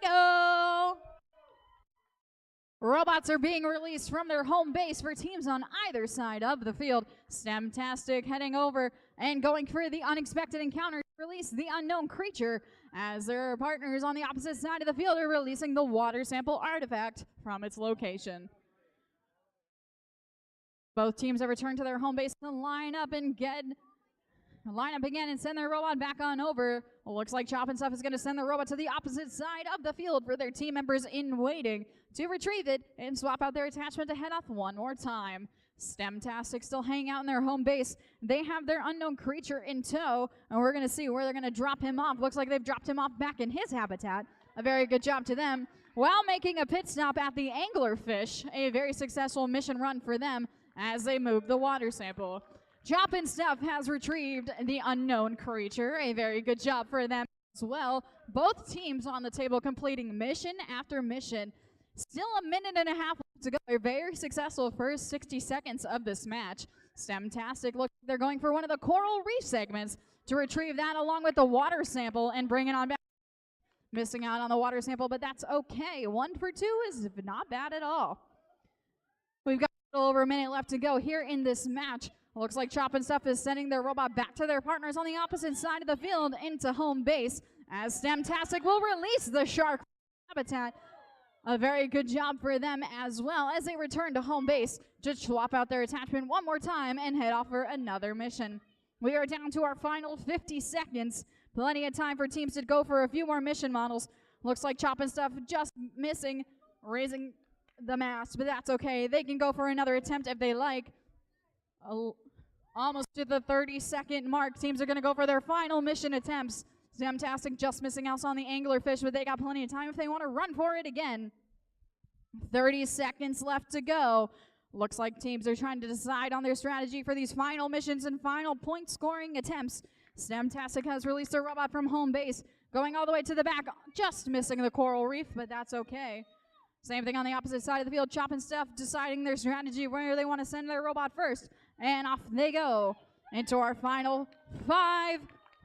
Lego! Robots are being released from their home base for teams on either side of the field. Stemtastic heading over and going for the unexpected encounter to release the unknown creature, as their partners on the opposite side of the field are releasing the water sample artifact from its location. Both teams have returned to their home base to line up again and send their robot back on over. Looks like Chop and Stuff is going to send the robot to the opposite side of the field for their team members in waiting to retrieve it and swap out their attachment to head off one more time. Stemtastic still hanging out in their home base. They have their unknown creature in tow, and we're going to see where they're going to drop him off. Looks like they've dropped him off back in his habitat. A very good job to them. While making a pit stop at the anglerfish, a very successful mission run for them as they move the water sample. Chop and Stuff has retrieved the unknown creature. A very good job for them as well. Both teams on the table completing mission after mission. Still a minute and a half to go. A very successful first 60 seconds of this match. Stemtastic looks like they're going for one of the coral reef segments to retrieve that along with the water sample and bring it on back. Missing out on the water sample, but that's okay. 1 for 2 is not bad at all. We've got a little over a minute left to go here in this match. Looks like Chop and Stuff is sending their robot back to their partners on the opposite side of the field into home base, as Stemtastic will release the shark habitat. A very good job for them as well as they return to home base to swap out their attachment one more time and head off for another mission. We are down to our final 50 seconds. Plenty of time for teams to go for a few more mission models. Looks like Chop and Stuff just missing raising the mast, but that's okay. They can go for another attempt if they like. Almost to the 30-second mark. Teams are going to go for their final mission attempts. Stemtastic just missing out on the anglerfish, but they got plenty of time if they want to run for it again. 30 seconds left to go. Looks like teams are trying to decide on their strategy for these final missions and final point scoring attempts. Stemtastic has released their robot from home base, going all the way to the back, just missing the coral reef, but that's okay. Same thing on the opposite side of the field. Chop and Stuff deciding their strategy, where they want to send their robot first. And off they go into our final 5,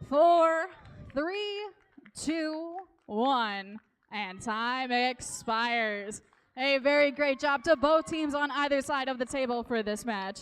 4, 3, 2, 1. And time expires. A very great job to both teams on either side of the table for this match.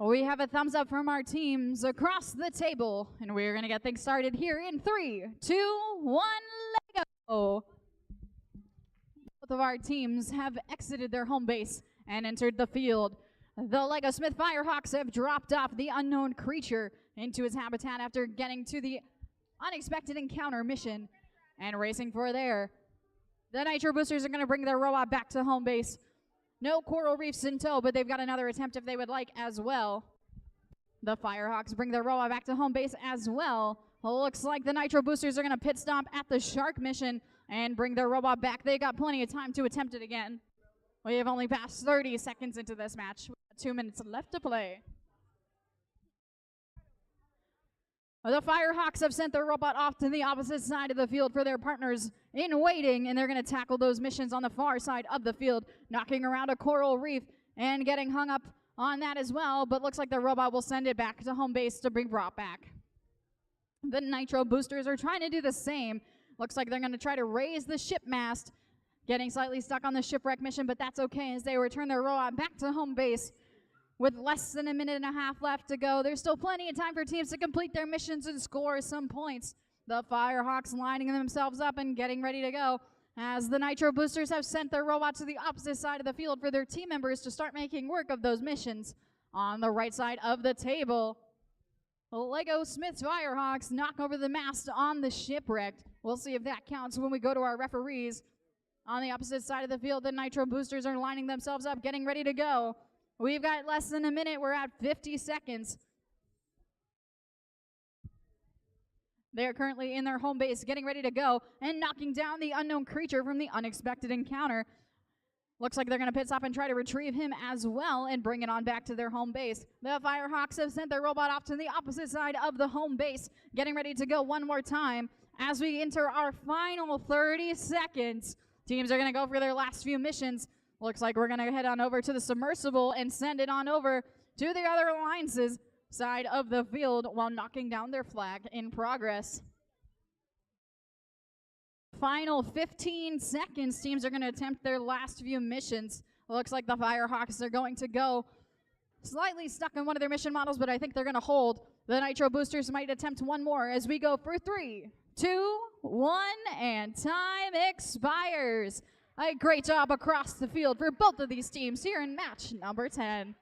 We have a thumbs up from our teams across the table, and we're going to get things started here in 3, 2, 1, let go. Both of our teams have exited their home base and entered the field. The Lego Smith Firehawks have dropped off the unknown creature into his habitat after getting to the unexpected encounter mission and racing for there. The Nitro Boosters are going to bring their robot back to home base. No coral reefs in tow, but they've got another attempt if they would like as well. The Firehawks bring their robot back to home base as well. Looks like the Nitro Boosters are going to pit stop at the Shark mission and bring their robot back. They got plenty of time to attempt it again. We have only passed 30 seconds into this match. We've got 2 minutes left to play. The Firehawks have sent their robot off to the opposite side of the field for their partners in waiting, and they're going to tackle those missions on the far side of the field, knocking around a coral reef and getting hung up on that as well, but looks like the robot will send it back to home base to be brought back. The Nitro Boosters are trying to do the same. Looks like they're going to try to raise the ship mast, getting slightly stuck on the shipwreck mission, but that's okay as they return their robot back to home base. With less than a minute and a half left to go, there's still plenty of time for teams to complete their missions and score some points. The Firehawks lining themselves up and getting ready to go as the Nitro Boosters have sent their robot to the opposite side of the field for their team members to start making work of those missions. On the right side of the table, Lego Smith's Firehawks knock over the mast on the shipwreck. We'll see if that counts when we go to our referees. On the opposite side of the field, the Nitro Boosters are lining themselves up, getting ready to go. We've got less than a minute. We're at 50 seconds. They're currently in their home base, getting ready to go and knocking down the unknown creature from the unexpected encounter. Looks like they're going to pit stop and try to retrieve him as well and bring it on back to their home base. The Firehawks have sent their robot off to the opposite side of the home base, getting ready to go one more time. As we enter our final 30 seconds, teams are going to go for their last few missions. Looks like we're going to head on over to the submersible and send it on over to the other alliances side of the field while knocking down their flag in progress. Final 15 seconds, teams are going to attempt their last few missions. Looks like the Firehawks are going to go slightly stuck in one of their mission models, but I think they're going to hold. The Nitro Boosters might attempt one more as we go for 3, 2, 1, and time expires. A great job across the field for both of these teams here in match number 10.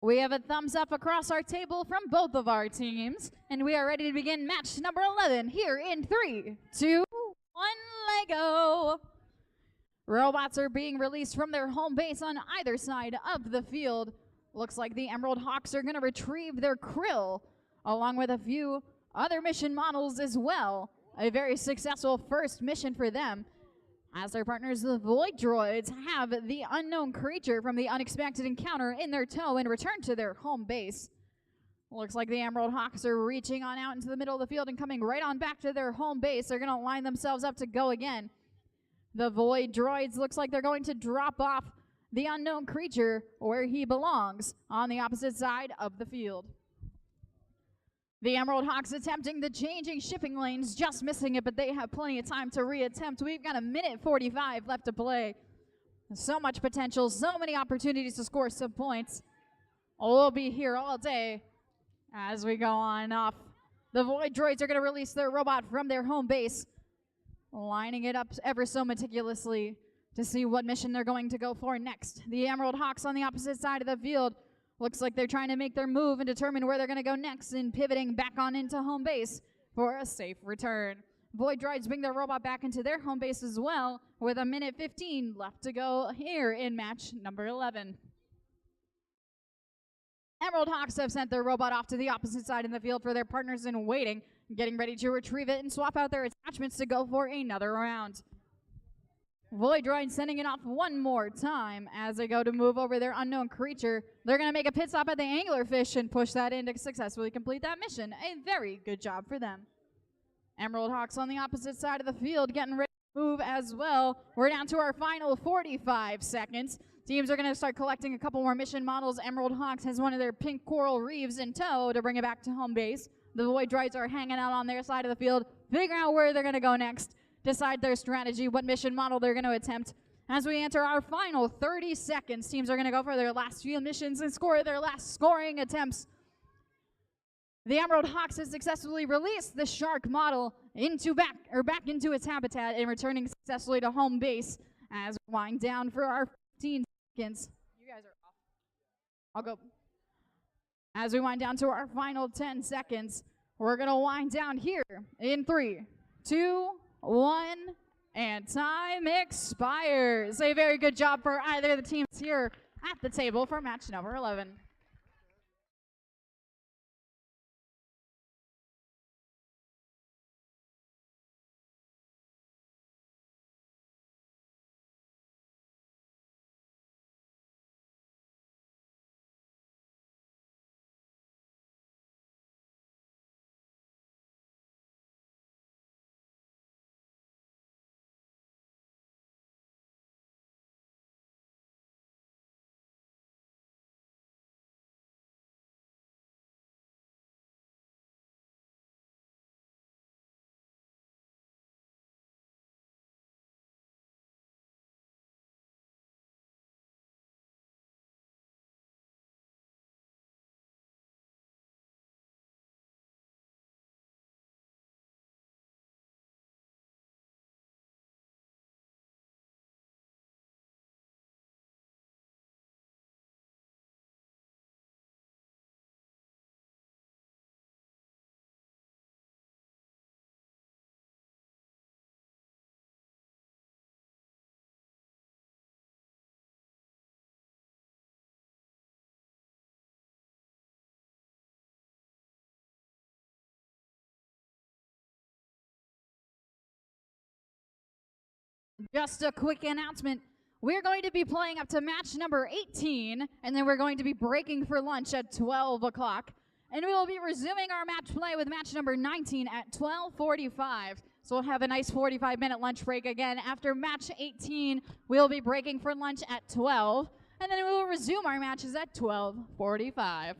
We have a thumbs up across our table from both of our teams, and we are ready to begin match number 11 here in 3, 2, 1, Lego. Robots are being released from their home base on either side of the field. Looks like the Emerald Hawks are going to retrieve their krill, along with a few other mission models as well. A very successful first mission for them, as their partners, the Void Droids, have the unknown creature from the unexpected encounter in their tow and return to their home base. Looks like the Emerald Hawks are reaching on out into the middle of the field and coming right on back to their home base. They're going to line themselves up to go again. The Void Droids looks like they're going to drop off the unknown creature where he belongs on the opposite side of the field. The Emerald Hawks attempting the changing shipping lanes, just missing it, but they have plenty of time to reattempt. We've got 1:45 left to play. So much potential, so many opportunities to score some points. We'll be here all day as we go on off. The Void Droids are going to release their robot from their home base, lining it up ever so meticulously to see what mission they're going to go for next. The Emerald Hawks on the opposite side of the field. Looks like they're trying to make their move and determine where they're going to go next and pivoting back on into home base for a safe return. Void Droids bring their robot back into their home base as well, with 1:15 left to go here in match number 11. Emerald Hawks have sent their robot off to the opposite side of the field for their partners in waiting, getting ready to retrieve it and swap out their attachments to go for another round. Void Droid sending it off one more time as they go to move over their unknown creature. They're going to make a pit stop at the anglerfish and push that in to successfully complete that mission. A very good job for them. Emerald Hawks on the opposite side of the field getting ready to move as well. We're down to our final 45 seconds. Teams are going to start collecting a couple more mission models. Emerald Hawks has one of their pink coral reefs in tow to bring it back to home base. The Void Droids are hanging out on their side of the field, figuring out where they're going to go next, decide their strategy, what mission model they're going to attempt. As we enter our final 30 seconds, teams are going to go for their last few missions and score their last scoring attempts. The Emerald Hawks has successfully released the shark model back into its habitat and returning successfully to home base. As we wind down for our 15 seconds. You guys are off. I'll go. As we wind down to our final 10 seconds, we're going to wind down here in 3, 2, 1, and time expires. A very good job for either of the teams here at the table for match number 11. Just a quick announcement. We're going to be playing up to match number 18, and then we're going to be breaking for lunch at 12 o'clock. And we will be resuming our match play with match number 19 at 12:45. So we'll have a nice 45-minute lunch break again. After match 18, we'll be breaking for lunch at 12, and then we will resume our matches at 12:45.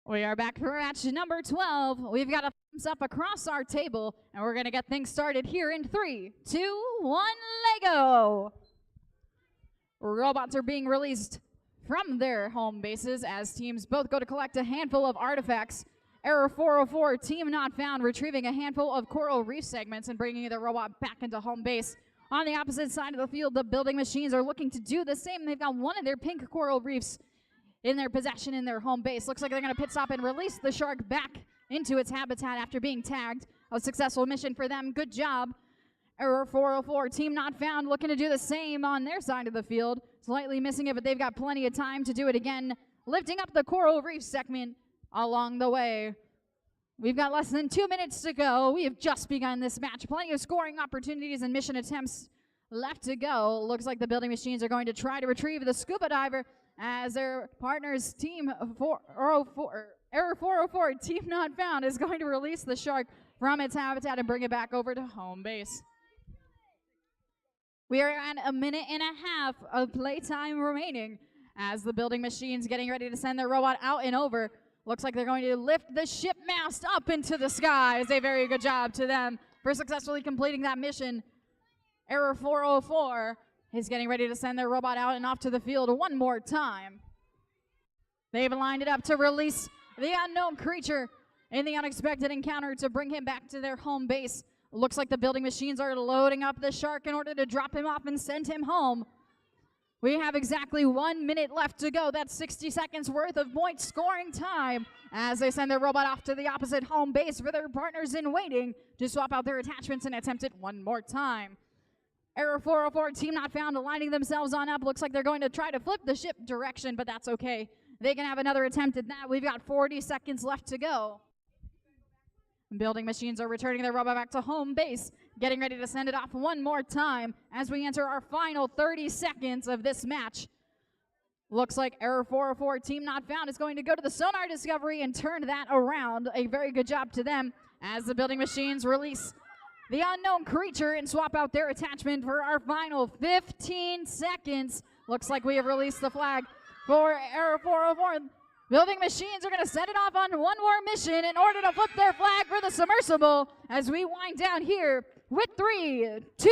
We are back for match number 12. We've got a thumbs up across our table, and we're going to get things started here in 3, 2, 1, Lego. Robots are being released from their home bases as teams both go to collect a handful of artifacts. Error 404, team not found, retrieving a handful of coral reef segments and bringing the robot back into home base. On the opposite side of the field, the building machines are looking to do the same. They've got one of their pink coral reefs in their possession in their home base. Looks like they're going to pit stop and release the shark back into its habitat after being tagged. A successful mission for them. Good job. Error 404, team not found, looking to do the same on their side of the field. Slightly missing it, but they've got plenty of time to do it again, lifting up the coral reef segment along the way. We've got less than 2 minutes to go. We have just begun this match. Plenty of scoring opportunities and mission attempts left to go. Looks like the building machines are going to try to retrieve the scuba diver as their partners, team 404, error 404, team not found, is going to release the shark from its habitat and bring it back over to home base. We are at a minute and a half of playtime remaining as the building machines getting ready to send their robot out and over. Looks like they're going to lift the ship mast up into the skies. A very good job to them for successfully completing that mission. Error 404 is getting ready to send their robot out and off to the field one more time. They've lined it up to release the unknown creature in the unexpected encounter to bring him back to their home base. Looks like the building machines are loading up the shark in order to drop him off and send him home. We have exactly 1 minute left to go. That's 60 seconds worth of point scoring time as they send their robot off to the opposite home base for their partners in waiting to swap out their attachments and attempt it one more time. Error 404, team not found, lining themselves on up. Looks like they're going to try to flip the ship direction, but that's okay. They can have another attempt at that. We've got 40 seconds left to go. Building machines are returning their robot back to home base, getting ready to send it off one more time as we enter our final 30 seconds of this match. Looks like error 404, team not found, is going to go to the sonar discovery and turn that around. A very good job to them as the building machines release the unknown creature and swap out their attachment for our final 15 seconds. Looks like we have released the flag for error 404. Building machines are going to set it off on one more mission in order to flip their flag for the submersible as we wind down here with 3, 2,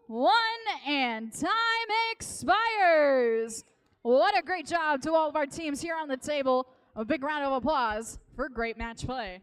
1, and time expires. What a great job to all of our teams here on the table. A big round of applause for great match play.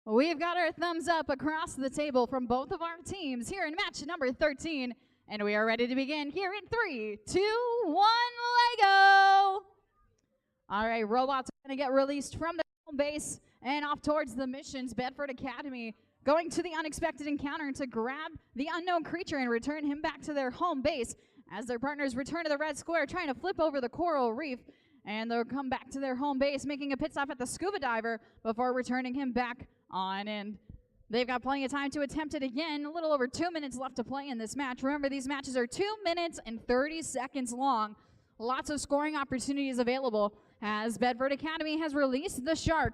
We've got our thumbs up across the table from both of our teams here in match number 13. And we are ready to begin here in 3, 2, 1, Lego! All right, robots are going to get released from the home base and off towards the missions. Bedford Academy going to the unexpected encounter to grab the unknown creature and return him back to their home base as their partners return to the red square, trying to flip over the coral reef. And they'll come back to their home base, making a pit stop at the scuba diver before returning him back on in. They've got plenty of time to attempt it again. A little over 2 minutes left to play in this match. Remember, these matches are 2 minutes and 30 seconds long. Lots of scoring opportunities available as Bedford Academy has released the shark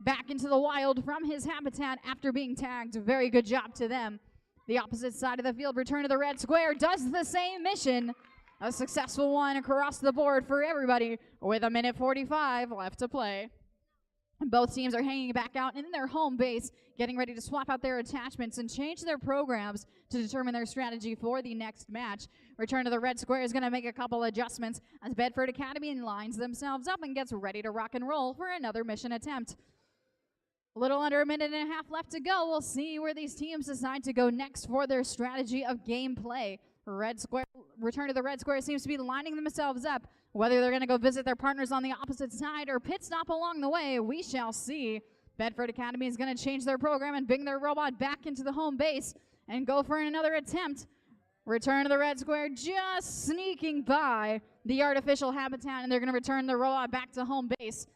back into the wild from his habitat after being tagged. Very good job to them. The opposite side of the field, return to the red square, does the same mission. A successful one across the board for everybody with 1:45 left to play. Both teams are hanging back out in their home base, getting ready to swap out their attachments and change their programs to determine their strategy for the next match. Return to the red square is going to make a couple adjustments as Bedford Academy lines themselves up and gets ready to rock and roll for another mission attempt. A little under a minute and a half left to go. We'll see where these teams decide to go next for their strategy of gameplay. Red square, return to the red square seems to be lining themselves up. Whether they're going to go visit their partners on the opposite side or pit stop along the way, we shall see. Bedford Academy is going to change their program and bring their robot back into the home base and go for another attempt. Return to the red square, just sneaking by the artificial habitat, and they're going to return the robot back to home base.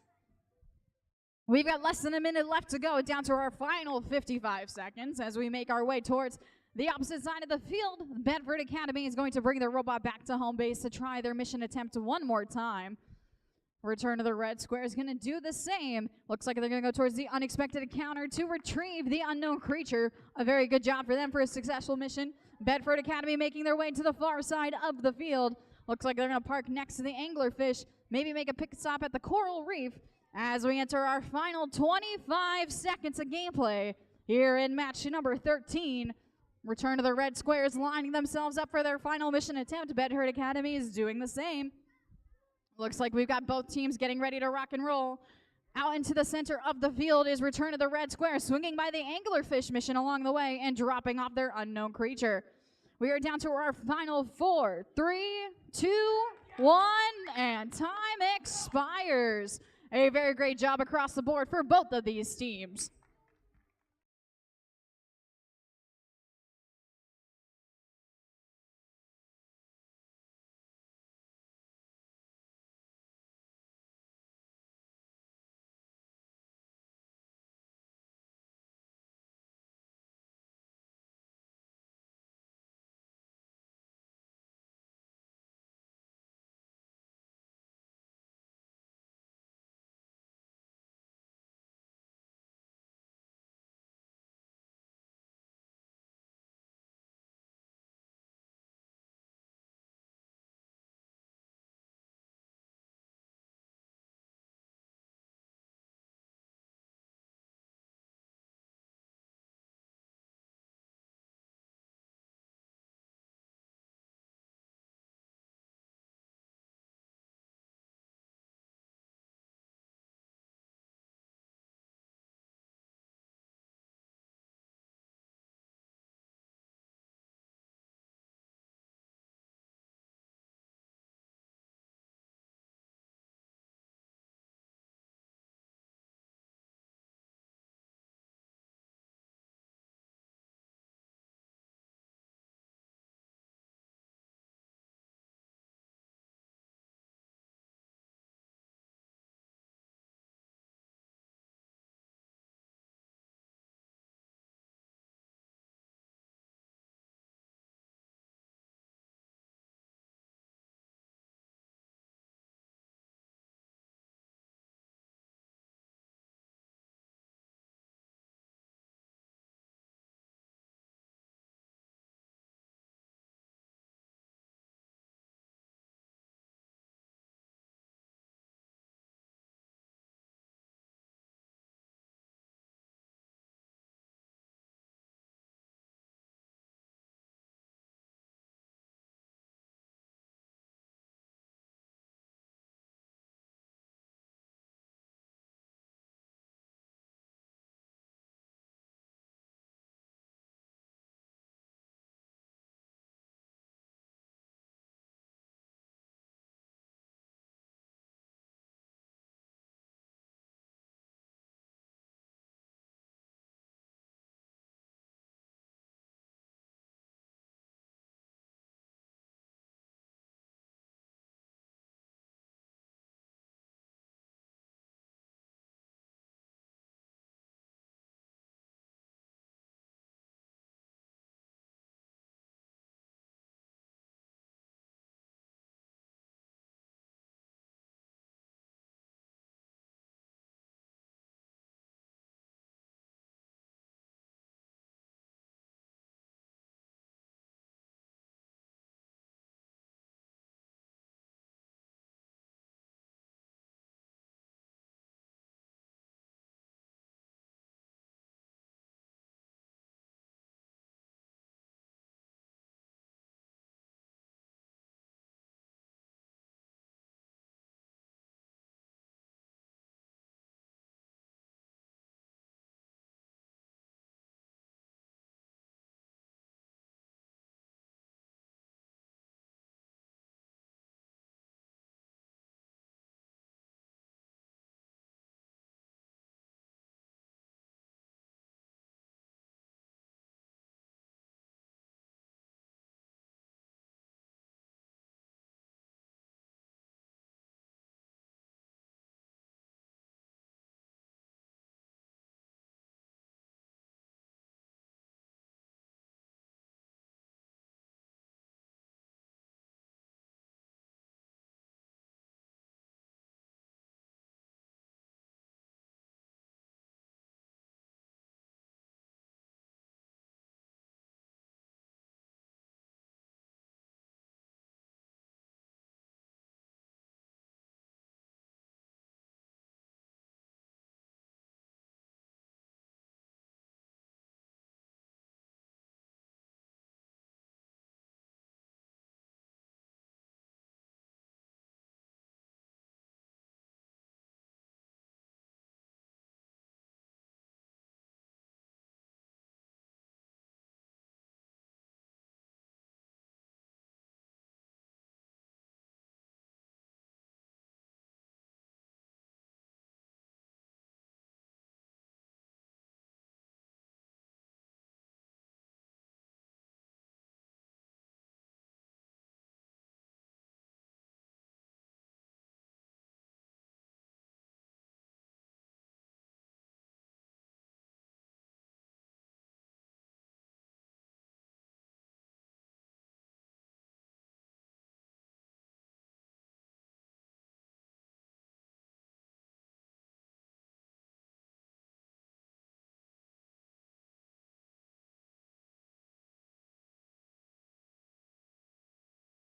We've got less than a minute left to go, down to our final 55 seconds as we make our way towards the opposite side of the field. Bedford Academy is going to bring their robot back to home base to try their mission attempt one more time. Return to the red square is going to do the same. Looks like they're going to go towards the unexpected encounter to retrieve the unknown creature. A very good job for them for a successful mission. Bedford Academy making their way to the far side of the field. Looks like they're going to park next to the anglerfish, maybe make a pit stop at the coral reef as we enter our final 25 seconds of gameplay here in match number 13. Return to the red squares lining themselves up for their final mission attempt. Bedford Academy is doing the same. Looks like we've got both teams getting ready to rock and roll. Out into the center of the field is return to the red square, swinging by the anglerfish mission along the way and dropping off their unknown creature. We are down to our final 4, 3, 2, 1, and time expires. A very great job across the board for both of these teams.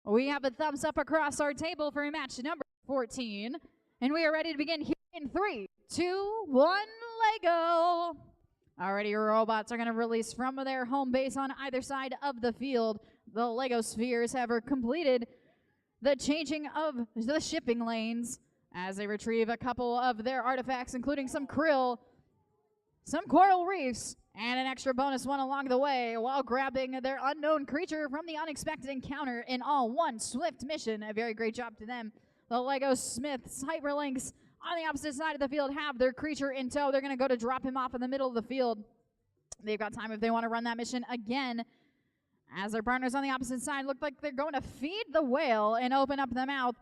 We have a thumbs up across our table for match number 14. And we are ready to begin here in 3, 2, 1, Lego. Alrighty, your robots are going to release from their home base on either side of the field. The Lego spheres have completed the changing of the shipping lanes as they retrieve a couple of their artifacts, including some krill, some coral reefs, and an extra bonus one along the way, while grabbing their unknown creature from the unexpected encounter in all one swift mission. A very great job to them. The Lego Smiths hyperlinks on the opposite side of the field have their creature in tow. They're going to go to drop him off in the middle of the field. They've got time if they want to run that mission again, as their partners on the opposite side look like they're going to feed the whale and open up the mouth.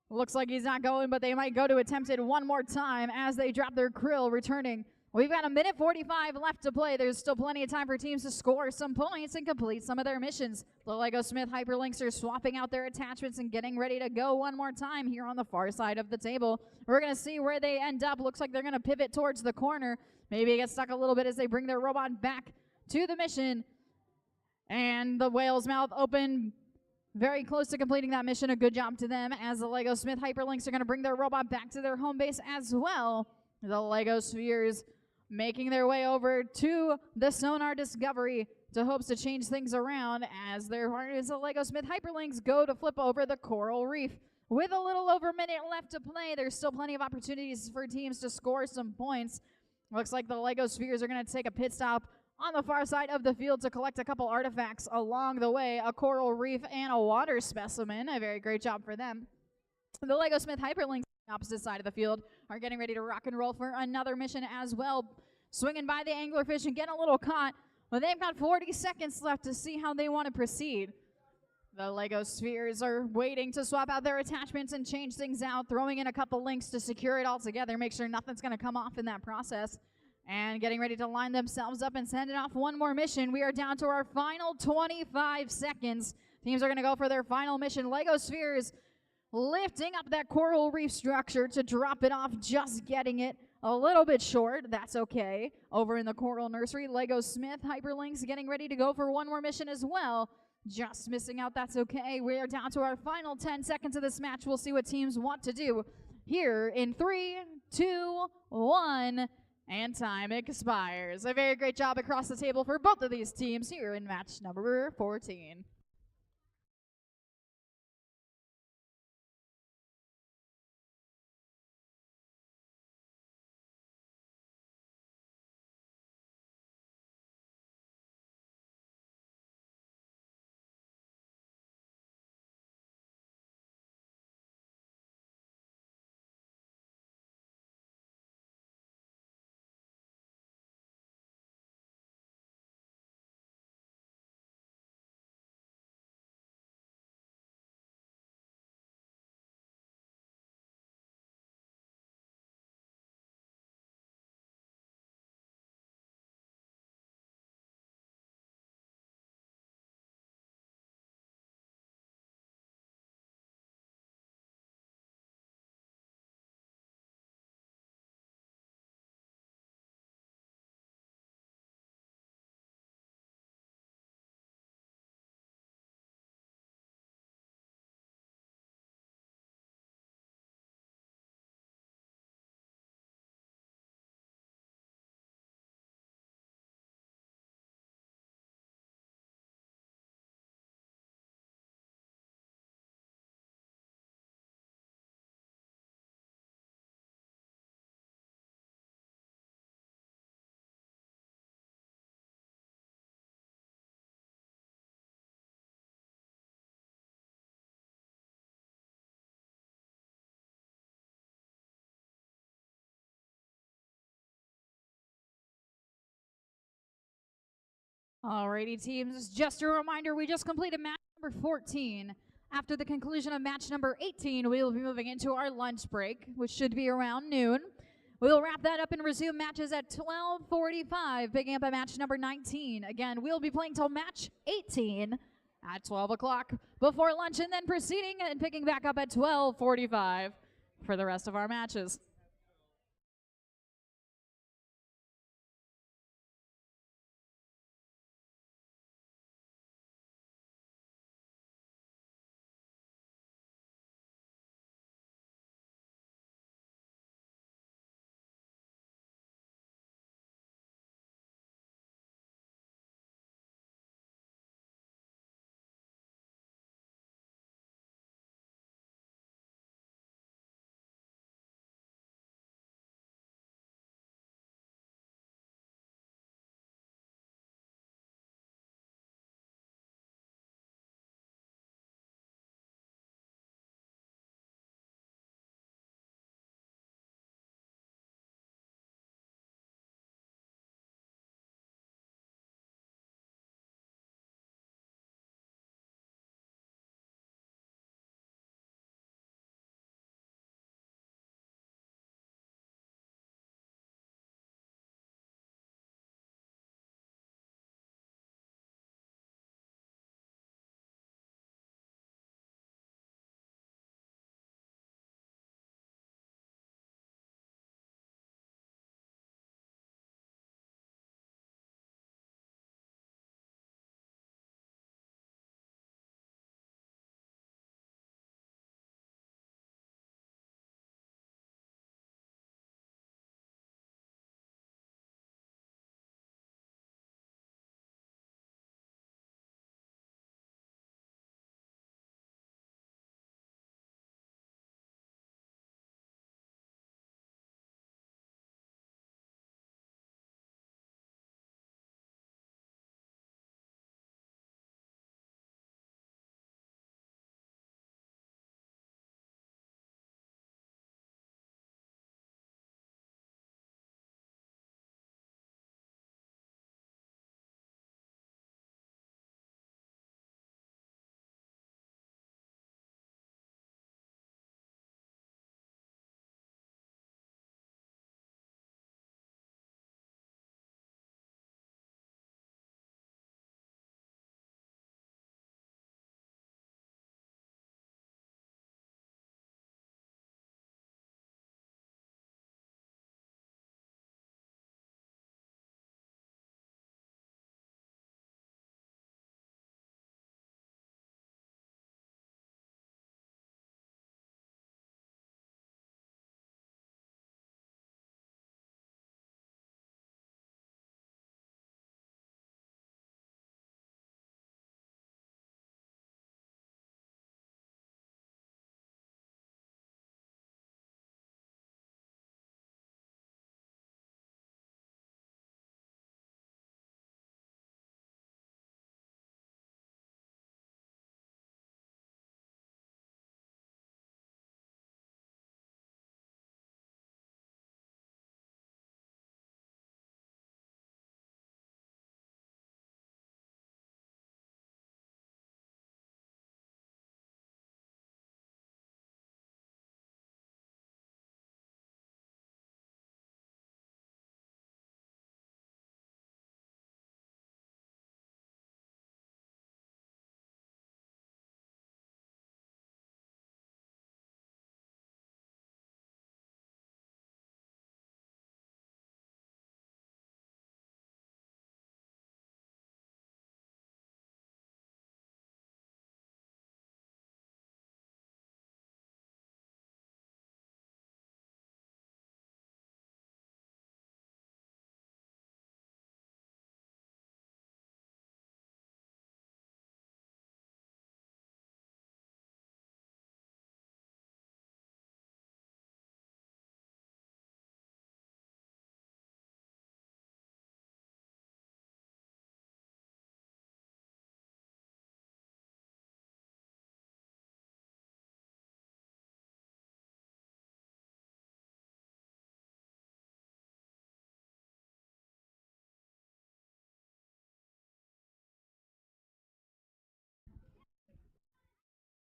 Looks like he's not going, but they might go to attempt it one more time as they drop their krill, returning. We've got 1:45 left to play. There's still plenty of time for teams to score some points and complete some of their missions. The Lego Smith hyperlinks are swapping out their attachments and getting ready to go one more time here on the far side of the table. We're going to see where they end up. Looks like they're going to pivot towards the corner. Maybe get stuck a little bit as they bring their robot back to the mission. And the whale's mouth open, very close to completing that mission. A good job to them, as the Lego Smith hyperlinks are going to bring their robot back to their home base as well. The Lego spheres making their way over to the sonar discovery to hopes to change things around, as their partners, the Lego Smith hyperlinks, go to flip over the coral reef. With a little over a minute left to play, there's still plenty of opportunities for teams to score some points. Looks like the Lego spheres are going to take a pit stop on the far side of the field to collect a couple artifacts along the way, a coral reef and a water specimen. A very great job for them. The Lego Smith hyperlinks on the opposite side of the field are getting ready to rock and roll for another mission as well. Swinging by the anglerfish and getting a little caught, but they've got 40 seconds left to see how they want to proceed. The Lego spheres are waiting to swap out their attachments and change things out, throwing in a couple links to secure it all together, make sure nothing's going to come off in that process, and getting ready to line themselves up and send it off one more mission. We are down to our final 25 seconds. Teams are going to go for their final mission. Lego spheres lifting up that coral reef structure to drop it off, just getting it a little bit short. That's okay. Over in the coral nursery, Lego Smith hyperlinks getting ready to go for one more mission as well. Just missing out. That's okay. We are down to our final 10 seconds of this match. We'll see what teams want to do here in 3, 2, 1, and time expires. A very great job across the table for both of these teams here in match number 14. Alrighty, teams, just a reminder, we just completed match number 14. After the conclusion of match number 18, we will be moving into our lunch break, which should be around noon. We'll wrap that up and resume matches at 12:45, picking up at match number 19. Again, we'll be playing till match 18 at 12 o'clock before lunch, and then proceeding and picking back up at 12:45 for the rest of our matches.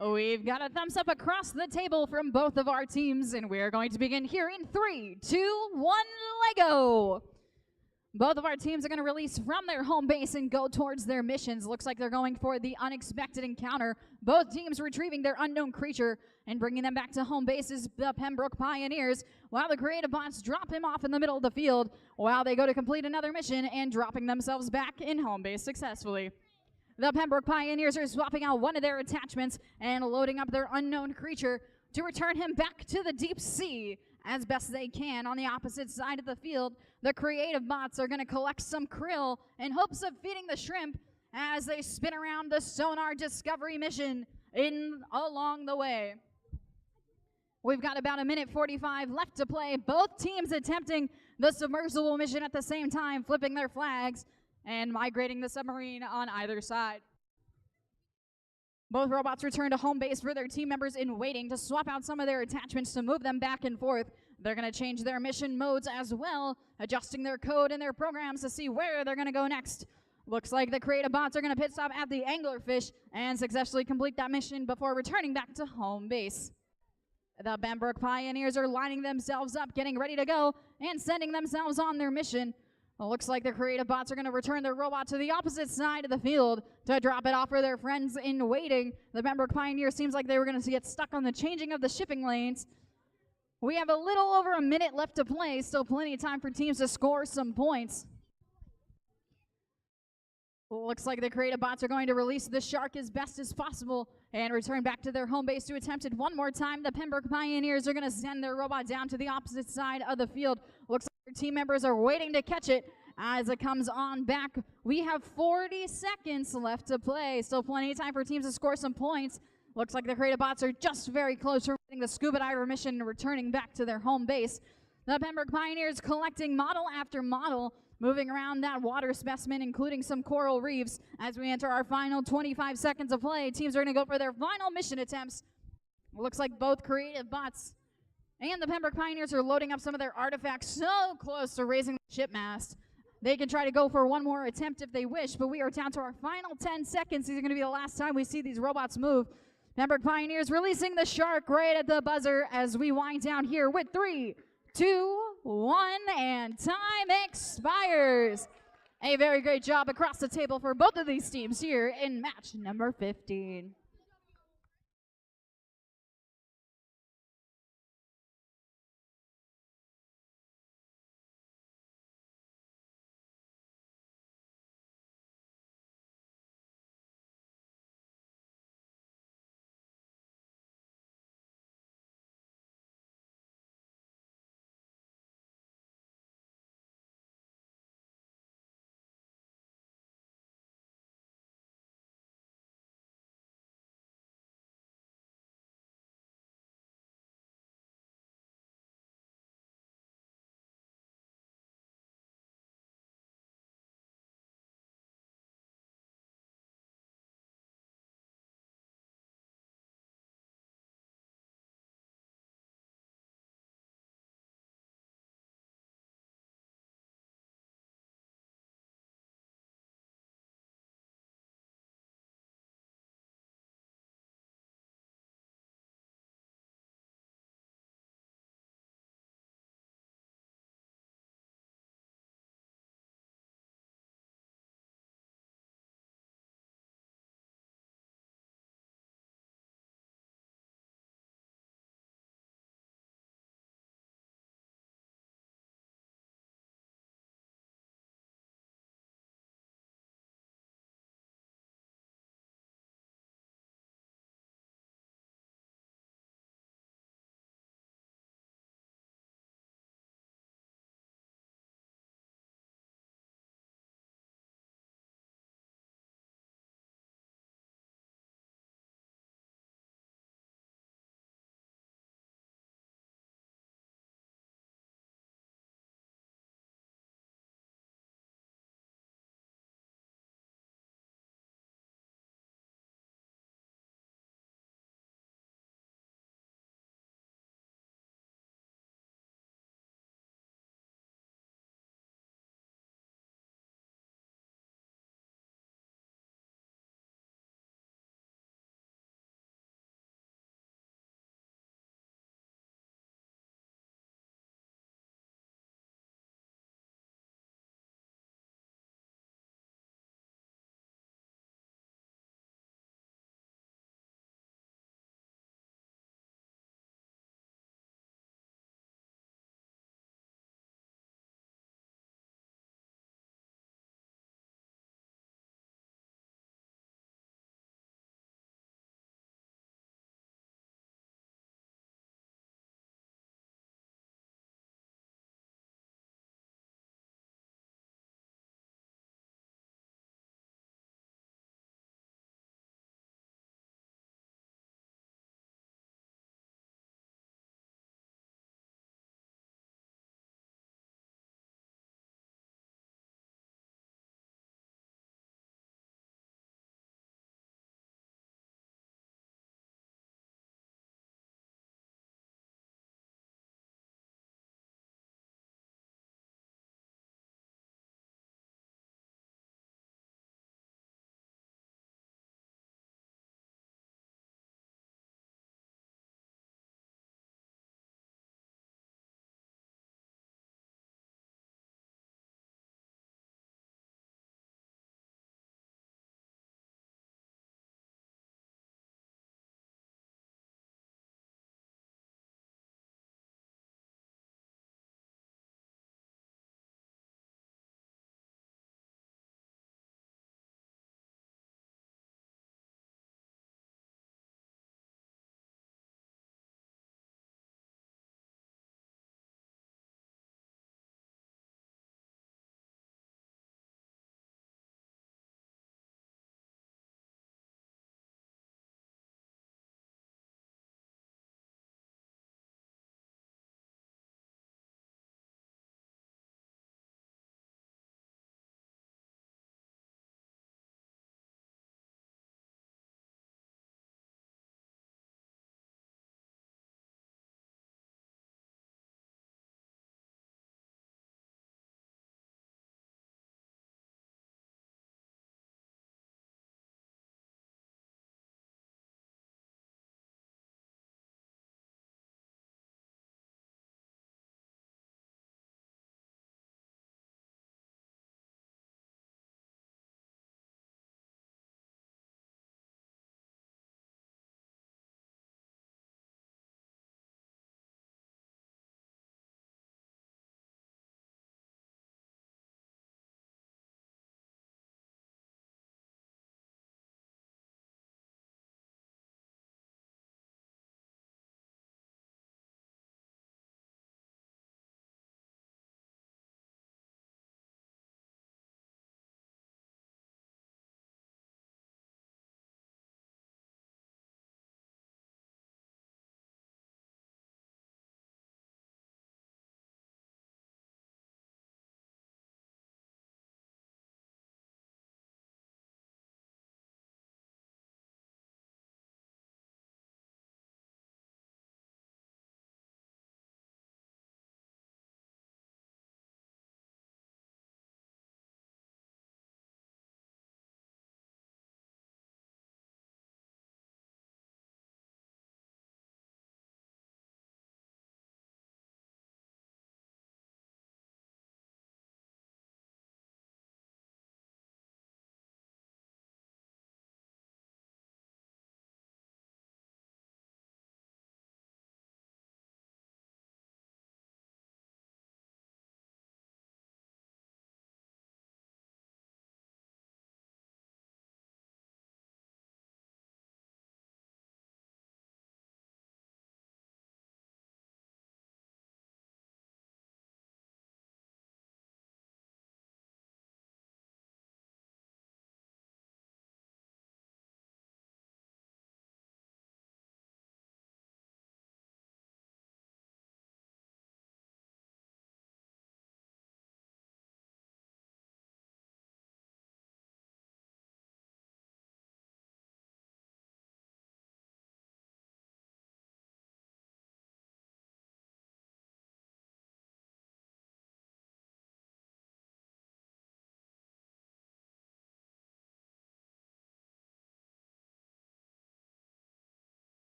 We've got a thumbs up across the table from both of our teams, and we're going to begin here in 3, 2, 1, Lego! Both of our teams are going to release from their home base and go towards their missions. Looks like they're going for the unexpected encounter. Both teams retrieving their unknown creature and bringing them back to home base is the Pembroke Pioneers, while the creative bots drop him off in the middle of the field while they go to complete another mission and dropping themselves back in home base successfully. The Pembroke Pioneers are swapping out one of their attachments and loading up their unknown creature to return him back to the deep sea as best they can. On the opposite side of the field, the creative bots are going to collect some krill in hopes of feeding the shrimp as they spin around the sonar discovery mission along the way. We've got about 1:45 left to play. Both teams attempting the submersible mission at the same time, flipping their flags and migrating the submarine on either side. Both robots return to home base for their team members in waiting to swap out some of their attachments to move them back and forth. They're going to change their mission modes as well, adjusting their code and their programs to see where they're going to go next. Looks like the creative bots are going to pit stop at the anglerfish and successfully complete that mission before returning back to home base. The Pembroke Pioneers are lining themselves up, getting ready to go, and sending themselves on their mission. It looks like the creative bots are going to return their robot to the opposite side of the field to drop it off for their friends in waiting. The Pembroke Pioneers seems like they were going to get stuck on the changing of the shipping lanes. We have a little over a minute left to play, still plenty of time for teams to score some points. Looks like the creative bots are going to release the shark as best as possible and return back to their home base to attempt it one more time. The Pembroke Pioneers are going to send their robot down to the opposite side of the field. Looks like their team members are waiting to catch it as it comes on back. We have 40 seconds left to play. Still plenty of time for teams to score some points. Looks like the creative bots are just very close to getting the scuba diver mission and returning back to their home base. The Pembroke Pioneers collecting model after model, moving around that water specimen, including some coral reefs. As we enter our final 25 seconds of play, teams are going to go for their final mission attempts. Looks like both creative bots and the Pembroke Pioneers are loading up some of their artifacts so close to raising the ship mast. They can try to go for one more attempt if they wish, but we are down to our final 10 seconds. These are going to be the last time we see these robots move. Pembroke Pioneers releasing the shark right at the buzzer as we wind down here with 3, 2, 1, and time expires. A very great job across the table for both of these teams here in match number 15.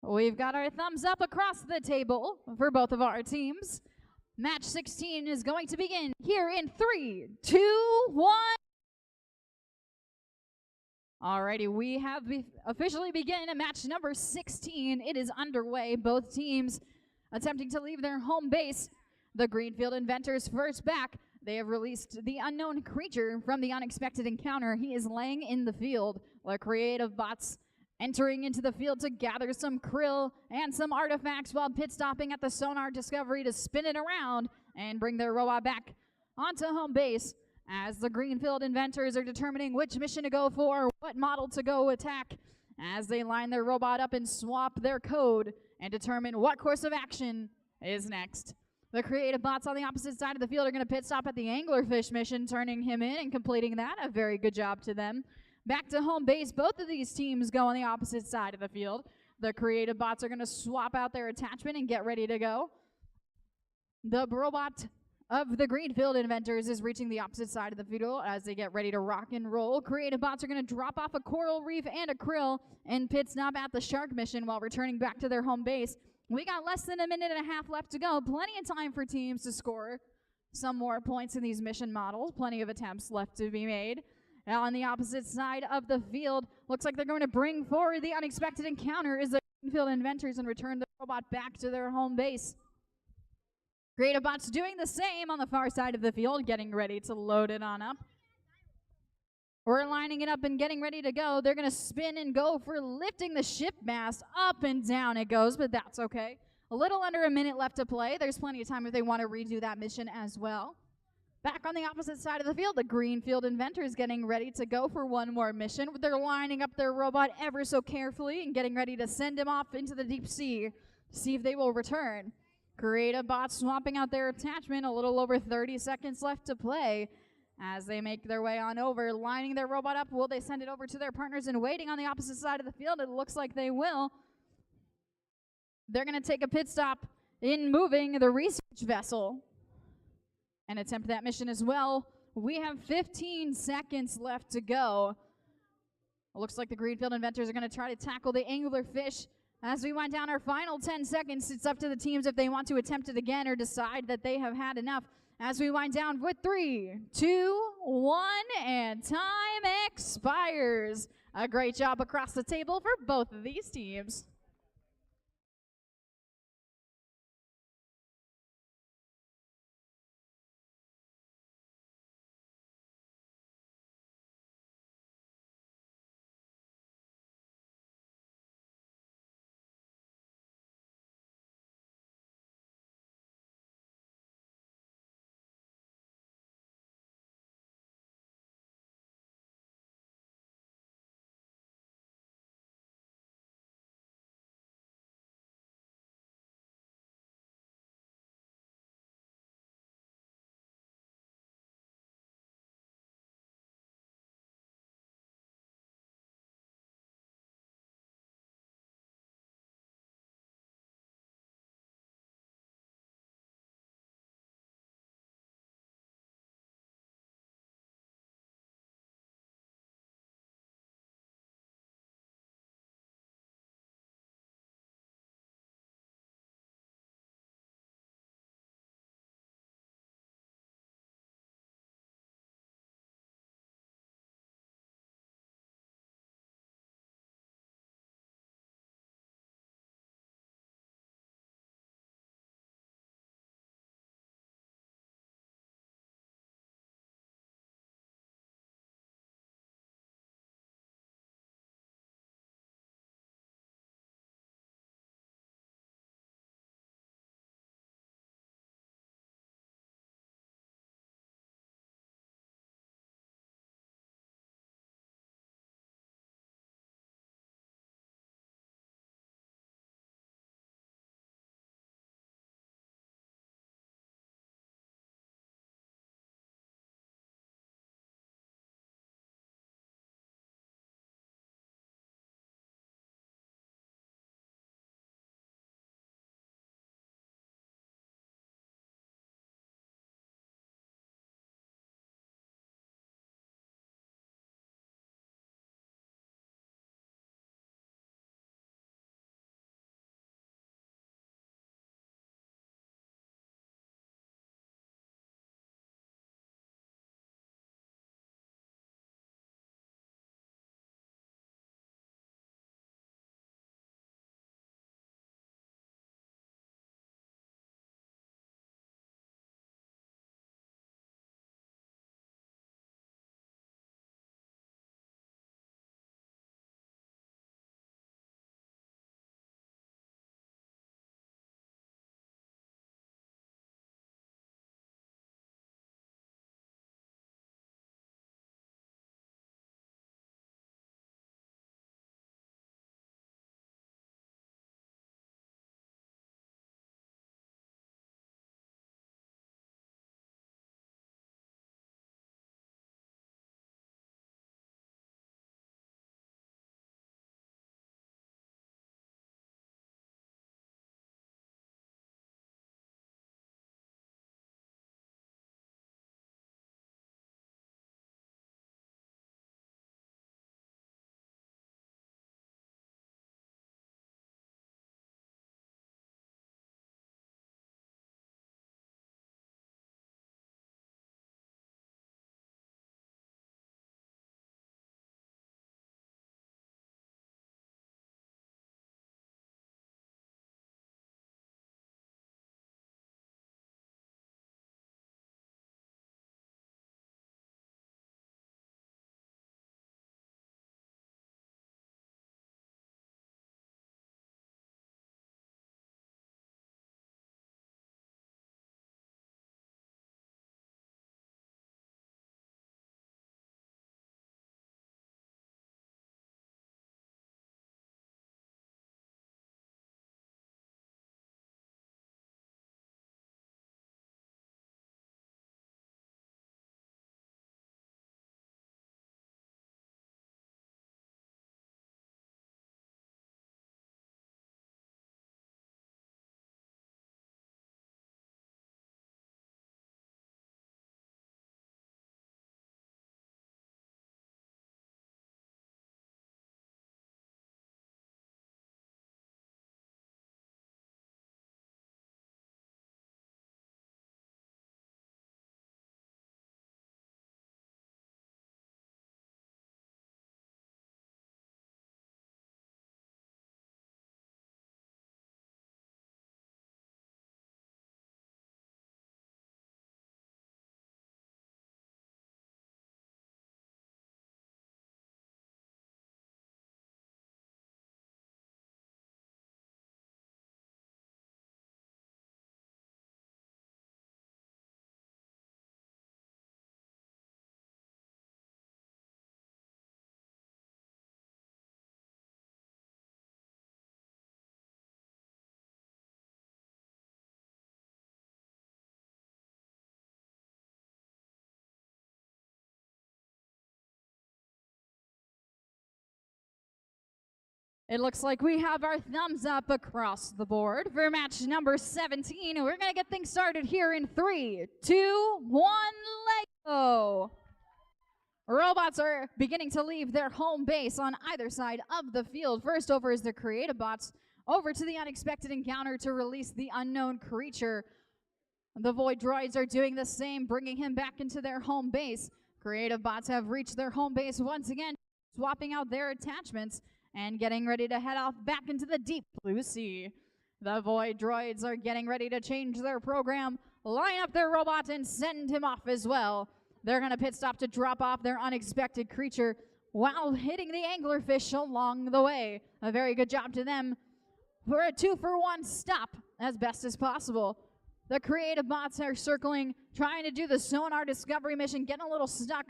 We've got our thumbs up across the table for both of our teams. Match 16 is going to begin here in 3, 2, 1. Alrighty, we have officially begun match number 16. It is underway. Both teams attempting to leave their home base. The Greenfield Inventors first back. They have released the unknown creature from the unexpected encounter. He is laying in the field. The creative bots entering into the field to gather some krill and some artifacts while pit stopping at the sonar discovery to spin it around and bring their robot back onto home base as the Greenfield Inventors are determining which mission to go for, what model to go attack, as they line their robot up and swap their code and determine what course of action is next. The creative bots on the opposite side of the field are going to pit stop at the anglerfish mission, turning him in and completing that. A very good job to them. Back to home base, both of these teams go on the opposite side of the field. The creative bots are going to swap out their attachment and get ready to go. The robot of the Greenfield Inventors is reaching the opposite side of the field as they get ready to rock and roll. Creative bots are going to drop off a coral reef and a krill and pit stop at the shark mission while returning back to their home base. We got less than a minute and a half left to go. Plenty of time for teams to score some more points in these mission models. Plenty of attempts left to be made. Now on the opposite side of the field, looks like they're going to bring forward the unexpected encounter as the Greenfield Inventors and return the robot back to their home base. Creative bots doing the same on the far side of the field, getting ready to load it on up. We're lining it up and getting ready to go. They're going to spin and go for lifting the ship mast. Up and down it goes, but that's okay. A little under a minute left to play. There's plenty of time if they want to redo that mission as well. Back on the opposite side of the field, the Greenfield Inventors getting ready to go for one more mission. They're lining up their robot ever so carefully and getting ready to send him off into the deep sea to see if they will return. Creative bots swapping out their attachment. A little over 30 seconds left to play as they make their way on over, lining their robot up. Will they send it over to their partners and waiting on the opposite side of the field? It looks like they will. They're going to take a pit stop in moving the research vessel and attempt that mission as well. We have 15 seconds left to go. It looks like the Greenfield Inventors are going to try to tackle the anglerfish. As we wind down our final 10 seconds, it's up to the teams if they want to attempt it again or decide that they have had enough. As we wind down with 3, 2, 1, and time expires. A great job across the table for both of these teams. It looks like we have our thumbs up across the board for match number 17. We're going to get things started here in 3, 2, 1, let go. Robots are beginning to leave their home base on either side of the field. First over is the Creative Bots, over to the Unexpected Encounter to release the unknown creature. The Void Droids are doing the same, bringing him back into their home base. Creative Bots have reached their home base once again, swapping out their attachments and getting ready to head off back into the deep blue sea. The Void Droids are getting ready to change their program, line up their robot, and send him off as well. They're going to pit stop to drop off their unexpected creature while hitting the anglerfish along the way. A very good job to them for a 2-for-1 stop as best as possible. The Creative Bots are circling, trying to do the sonar discovery mission, getting a little stuck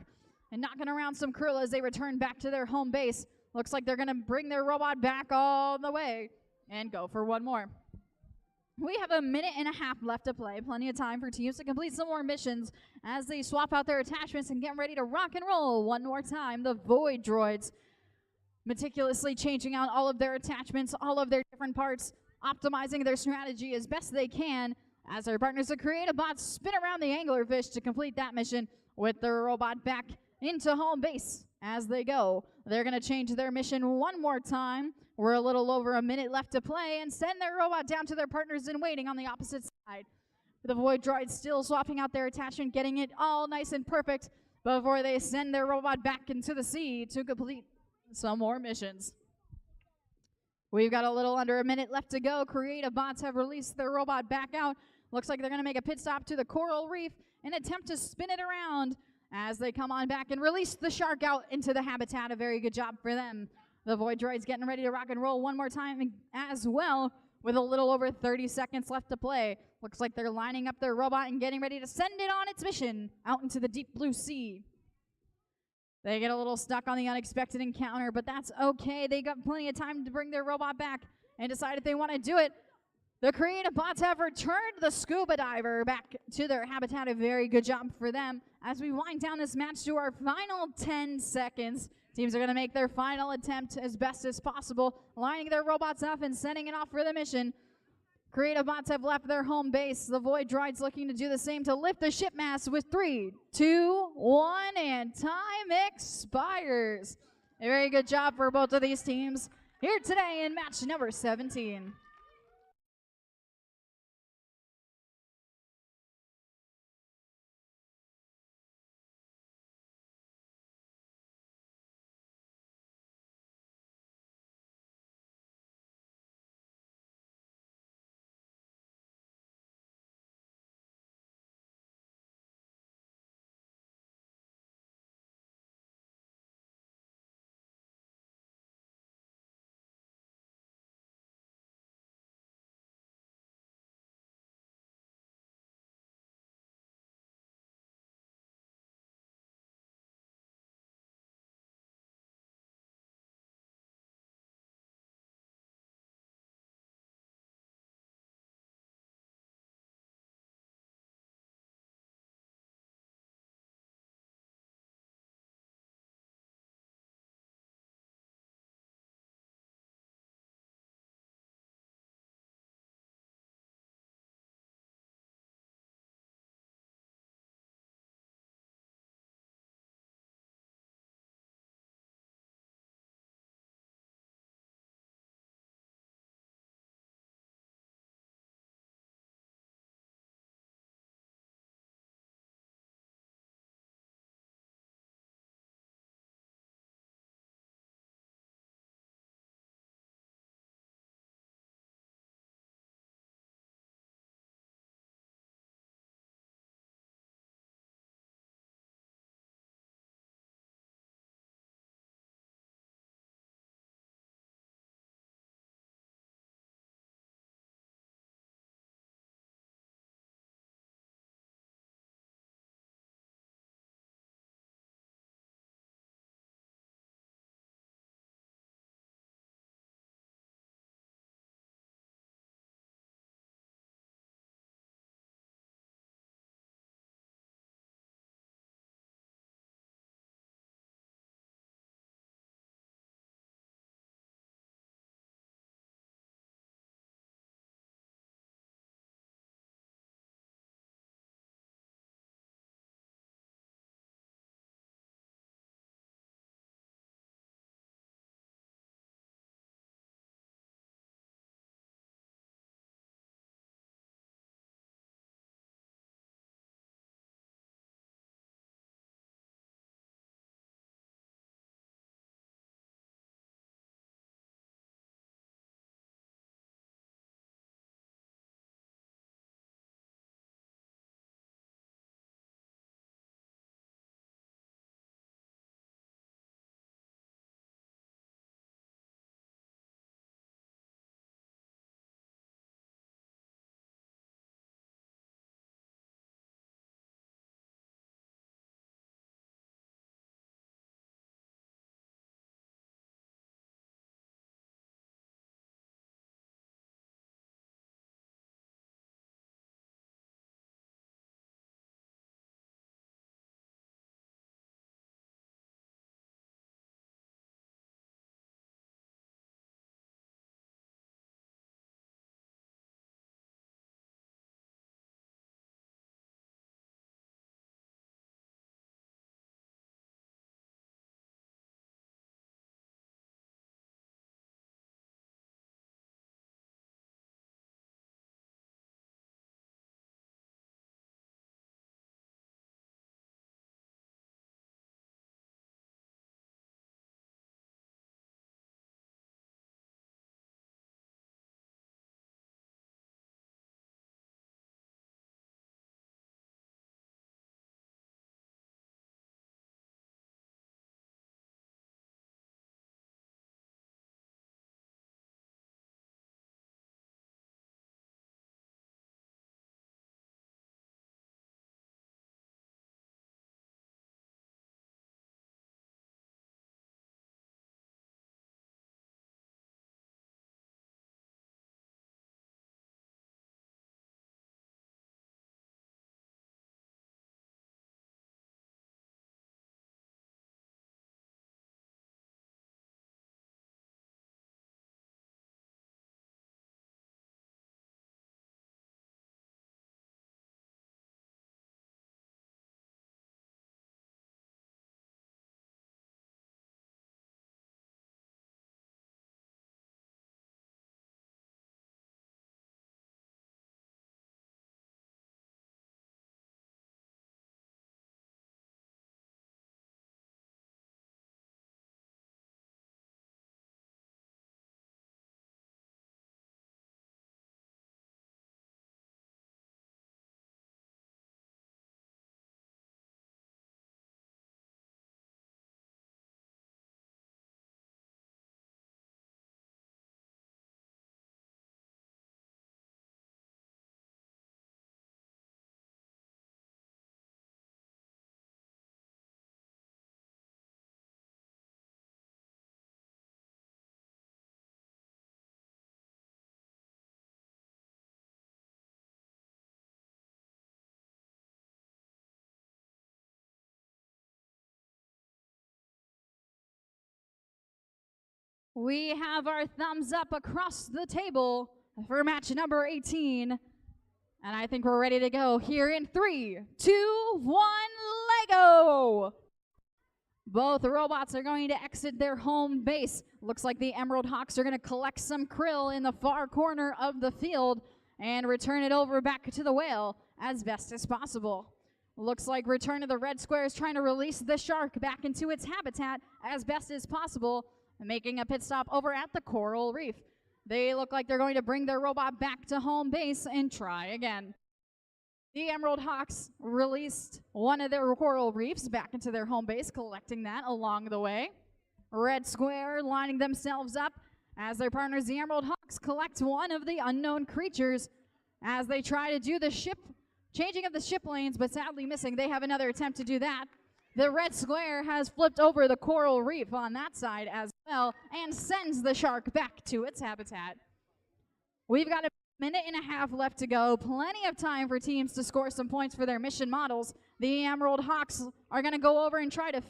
and knocking around some krill as they return back to their home base. Looks like they're going to bring their robot back all the way and go for one more. We have a minute and a half left to play. Plenty of time for teams to complete some more missions as they swap out their attachments and get ready to rock and roll one more time. The Void Droids meticulously changing out all of their attachments, all of their different parts, optimizing their strategy as best they can as their partners, the Creative Bots, spin around the anglerfish to complete that mission with their robot back into home base as they go. They're going to change their mission one more time. We're a little over a minute left to play and send their robot down to their partners in waiting on the opposite side. The Void Droids still swapping out their attachment, getting it all nice and perfect before they send their robot back into the sea to complete some more missions. We've got a little under a minute left to go. Creative Bots have released their robot back out. Looks like they're going to make a pit stop to the coral reef and attempt to spin it around as they come on back and release the shark out into the habitat. A very good job for them. The Void Droid's getting ready to rock and roll one more time as well with a little over 30 seconds left to play. Looks like they're lining up their robot and getting ready to send it on its mission out into the deep blue sea. They get a little stuck on the Unexpected Encounter, but that's okay. They got plenty of time to bring their robot back and decide if they want to do it. The Creative Bots have returned the scuba diver back to their habitat. A very good job for them. As we wind down this match to our final 10 seconds, teams are going to make their final attempt as best as possible, lining their robots up and sending it off for the mission. Creative Bots have left their home base. The Void Droids looking to do the same to lift the ship mast with 3, 2, 1, and time expires. A very good job for both of these teams here today in match number 17. We have our thumbs up across the table for match number 18. And I think we're ready to go here in 3, 2, 1, Lego! Both robots are going to exit their home base. Looks like the Emerald Hawks are going to collect some krill in the far corner of the field and return it over back to the whale as best as possible. Looks like Return of the Red Square is trying to release the shark back into its habitat as best as possible, making a pit stop over at the coral reef. They look like they're going to bring their robot back to home base and try again. The Emerald Hawks released one of their coral reefs back into their home base, collecting that along the way. Red Square lining themselves up as their partners, the Emerald Hawks, collect one of the unknown creatures as they try to do the changing of the ship lanes, but sadly missing. They have another attempt to do that. The Red Square has flipped over the coral reef on that side as well and sends the shark back to its habitat. We've got a minute and a half left to go. Plenty of time for teams to score some points for their mission models. The Emerald Hawks are going to go over and try to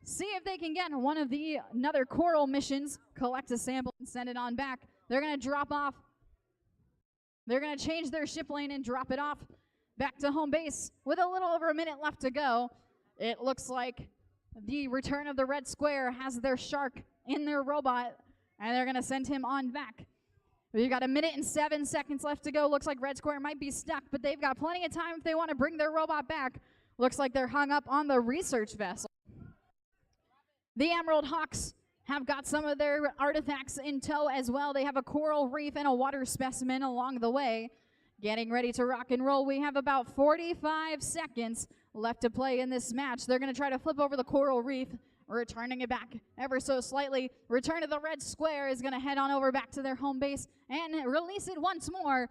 see if they can get one of the another coral missions, collect a sample and send it on back. They're going to drop off. They're going to change their ship lane and drop it off back to home base with a little over a minute left to go. It looks like the Return of the Red Square has their shark in their robot, and they're going to send him on back. We've got a minute and 7 seconds left to go. Looks like Red Square might be stuck, but they've got plenty of time if they want to bring their robot back. Looks like they're hung up on the research vessel. The Emerald Hawks have got some of their artifacts in tow as well. They have a coral reef and a water specimen along the way. Getting ready to rock and roll. We have about 45 seconds left to play in this match. They're going to try to flip over the coral reef, returning it back ever so slightly. Return of the Red Square is going to head on over back to their home base and release it once more,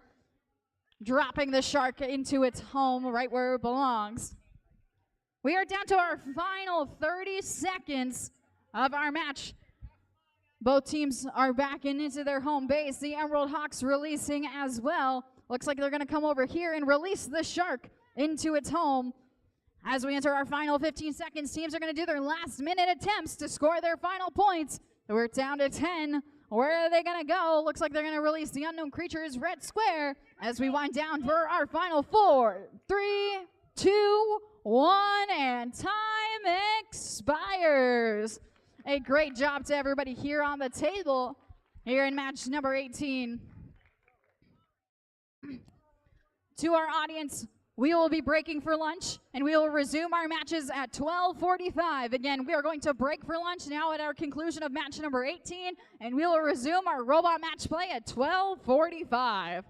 dropping the shark into its home right where it belongs. We are down to our final 30 seconds of our match. Both teams are back into their home base. The Emerald Hawks releasing as well. Looks like they're going to come over here and release the shark into its home. As we enter our final 15 seconds, teams are going to do their last minute attempts to score their final points. We're down to 10. Where are they going to go? Looks like they're going to release the unknown creature's Red Square as we wind down for our final 4, 3, 2, 1, and time expires. A great job to everybody here on the table here in match number 18. To our audience, we will be breaking for lunch, and we will resume our matches at 12:45. Again, we are going to break for lunch now at our conclusion of match number 18, and we will resume our robot match play at 12:45.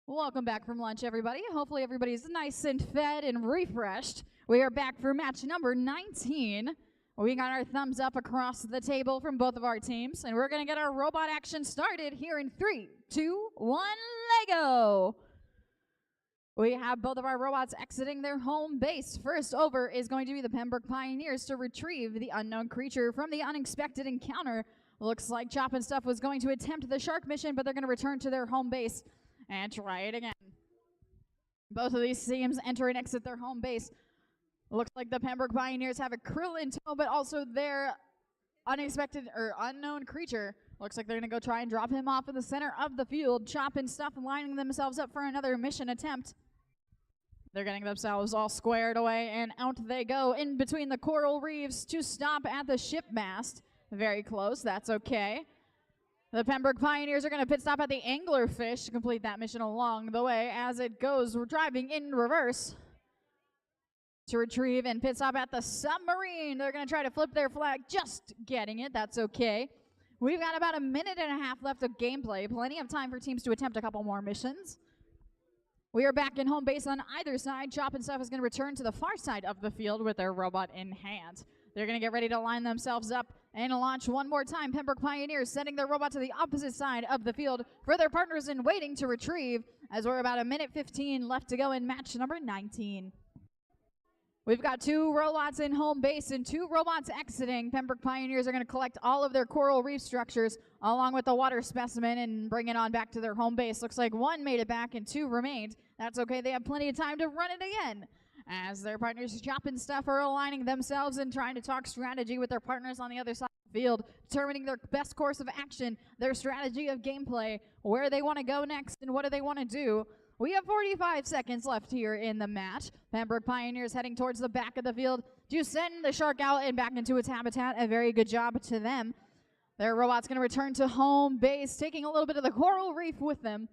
Welcome back from lunch, everybody. Hopefully everybody's nice and fed and refreshed. We are back for match number 19. We got our thumbs up across the table from both of our teams, and we're going to get our robot action started here in 3, 2, 1, Lego! We have both of our robots exiting their home base. First over is going to be the Pembroke Pioneers to retrieve the unknown creature from the unexpected encounter. Looks like Chop and Stuff was going to attempt the shark mission, but they're going to return to their home base and try it again. Both of these teams enter and exit their home base. Looks like the Pembroke Pioneers have a krill in tow, but also their unexpected or unknown creature. Looks like they're going to go try and drop him off in the center of the field. Chop and Stuff lining themselves up for another mission attempt. They're getting themselves all squared away, and out they go in between the coral reefs to stop at the ship mast. Very close. That's okay. The Pembroke Pioneers are going to pit stop at the anglerfish to complete that mission along the way as it goes. We're driving in reverse to retrieve and pit stop at the submarine. They're going to try to flip their flag, just getting it. That's okay. We've got about a minute and a half left of gameplay. Plenty of time for teams to attempt a couple more missions. We are back in home base on either side. Chop and Stuff is going to return to the far side of the field with their robot in hand. They're going to get ready to line themselves up and launch one more time. Pembroke Pioneers sending their robot to the opposite side of the field for their partners in waiting to retrieve, as we're about a minute 15 left to go in match number 19. We've got 2 robots in home base and 2 robots exiting. Pembroke Pioneers are going to collect all of their coral reef structures along with the water specimen and bring it on back to their home base. Looks like 1 made it back and 2 remained. That's okay. They have plenty of time to run it again, as their partners Chop and Stuff are aligning themselves and trying to talk strategy with their partners on the other side of the field, determining their best course of action, their strategy of gameplay, where they want to go next, and what do they want to do. We have 45 seconds left here in the match. Pembroke Pioneers heading towards the back of the field to send the shark out and back into its habitat. A very good job to them. Their robot's going to return to home base, taking a little bit of the coral reef with them,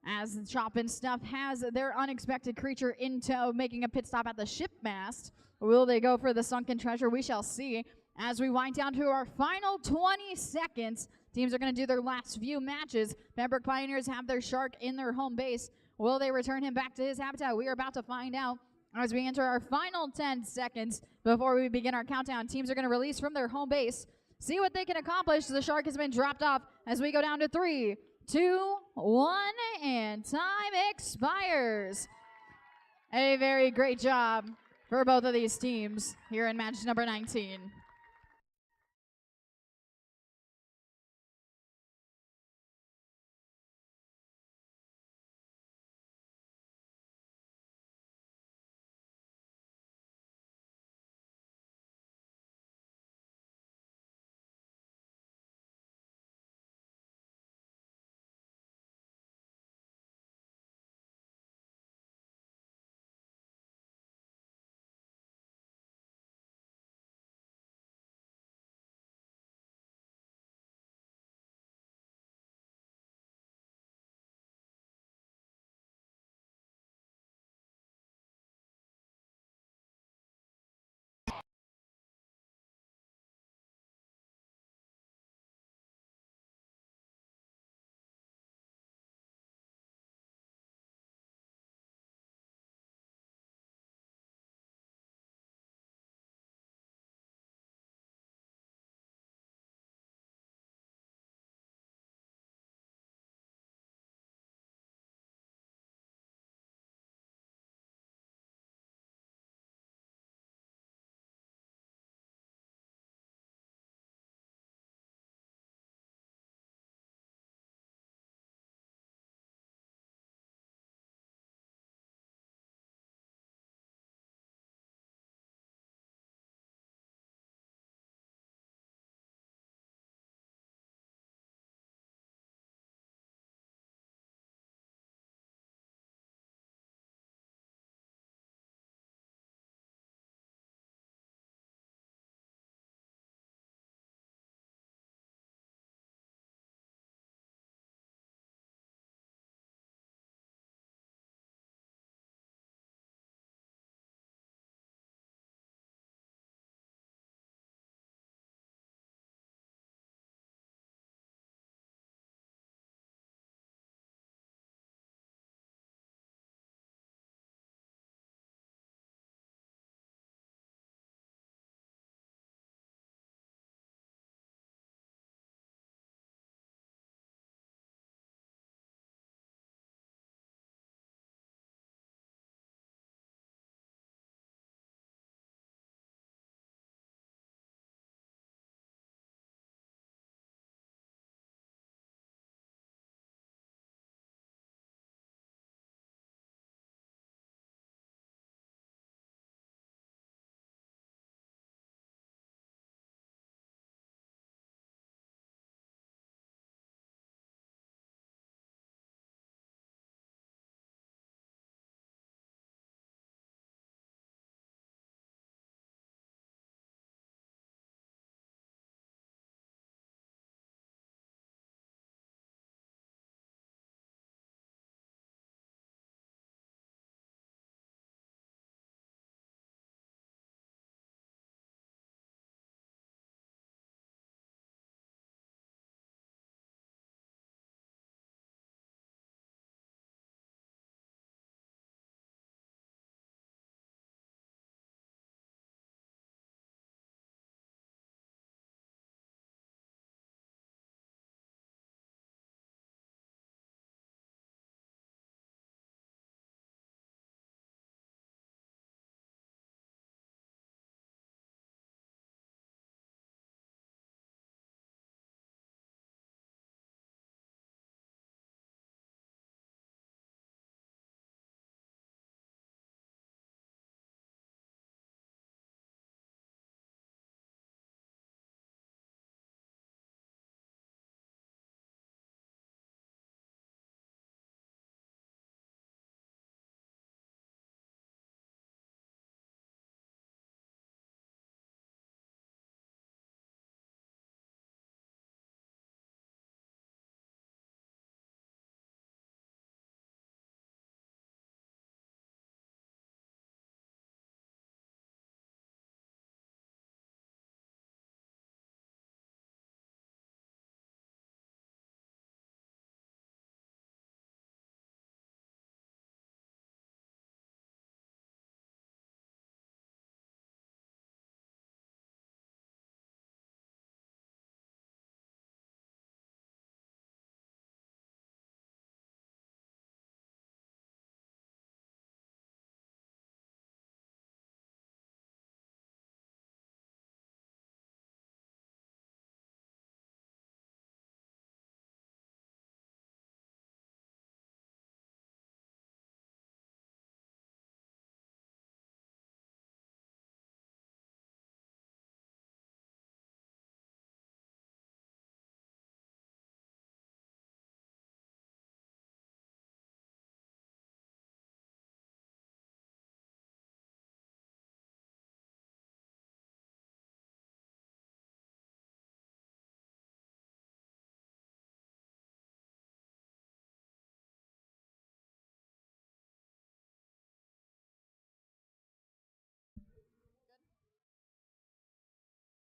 as Chop and Stuff has their unexpected creature in tow, making a pit stop at the ship mast. Will they go for the sunken treasure? We shall see. As we wind down to our final 20 seconds, teams are going to do their last few matches. Pembroke Pioneers have their shark in their home base. Will they return him back to his habitat? We are about to find out as we enter our final 10 seconds before we begin our countdown. Teams are going to release from their home base, see what they can accomplish. The shark has been dropped off as we go down to 3, 2, 1, and time expires. A very great job for both of these teams here in match number 19.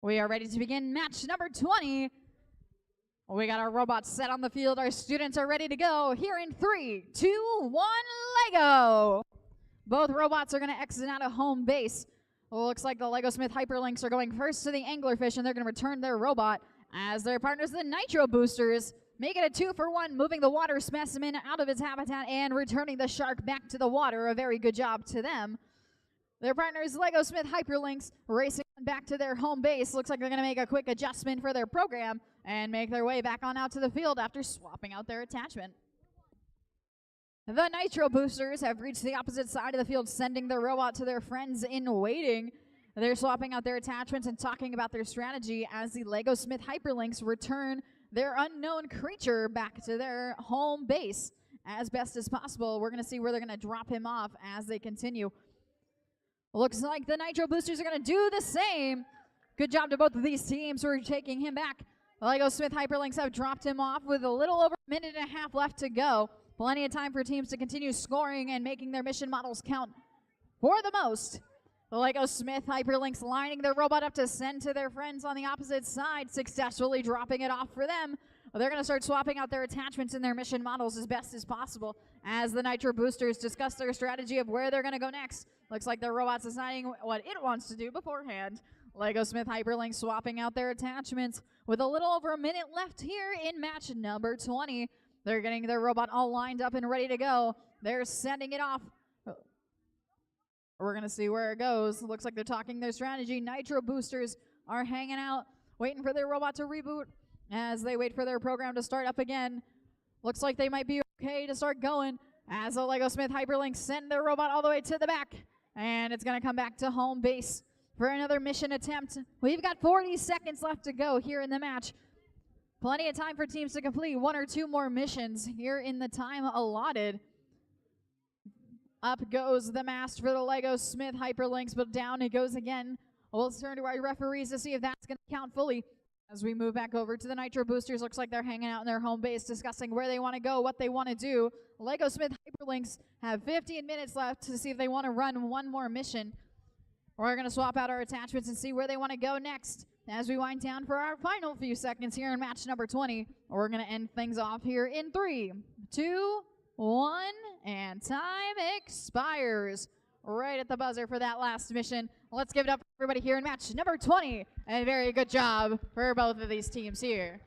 We are ready to begin match number 20. We got our robots set on the field. Our students are ready to go. Here in 3, 2, 1, Lego. Both robots are going to exit out of home base. Well, looks like the Lego Smith Hyperlinks are going first to the anglerfish, and they're going to return their robot as their partners, the Nitro Boosters, make it a 2-for-1, moving the water specimen out of its habitat and returning the shark back to the water. A very good job to them. Their partners, Lego Smith Hyperlinks, racing back to their home base. Looks like they're going to make a quick adjustment for their program and make their way back on out to the field after swapping out their attachment. The Nitro Boosters have reached the opposite side of the field, sending their robot to their friends in waiting. They're swapping out their attachments and talking about their strategy as the Lego Smith Hyperlinks return their unknown creature back to their home base as best as possible. We're going to see where they're going to drop him off as they continue. Looks like the Nitro Boosters are going to do the same. Good job to both of these teams for taking him back. The Lego Smith Hyperlinks have dropped him off with a little over a minute and a half left to go. Plenty of time for teams to continue scoring and making their mission models count for the most. The Lego Smith Hyperlinks lining their robot up to send to their friends on the opposite side, successfully dropping it off for them. They're going to start swapping out their attachments in their mission models as best as possible as the Nitro Boosters discuss their strategy of where they're going to go next. Looks like their robot's deciding what it wants to do beforehand. Lego Smith Hyperlinks swapping out their attachments with a little over a minute left here in match number 20. They're getting their robot all lined up and ready to go. They're sending it off. We're going to see where it goes. Looks like they're talking their strategy. Nitro Boosters are hanging out, waiting for their robot to reboot as they wait for their program to start up again. Looks like they might be okay to start going as the Lego Smith Hyperlinks send their robot all the way to the back. And it's going to come back to home base for another mission attempt. We've got 40 seconds left to go here in the match. Plenty of time for teams to complete 1 or 2 more missions here in the time allotted. Up goes the mast for the Lego Smith Hyperlinks, but down it goes again. We'll turn to our referees to see if that's going to count fully. As we move back over to the Nitro Boosters, looks like they're hanging out in their home base, discussing where they want to go, what they want to do. Lego Smith Hyperlinks have 15 minutes left to see if they want to run 1 more mission. We're going to swap out our attachments and see where they want to go next. As we wind down for our final few seconds here in match number 20, we're going to end things off here in 3, 2, 1, and time expires right at the buzzer for that last mission. Let's give it up for everybody here in match number 20. And very good job for both of these teams here.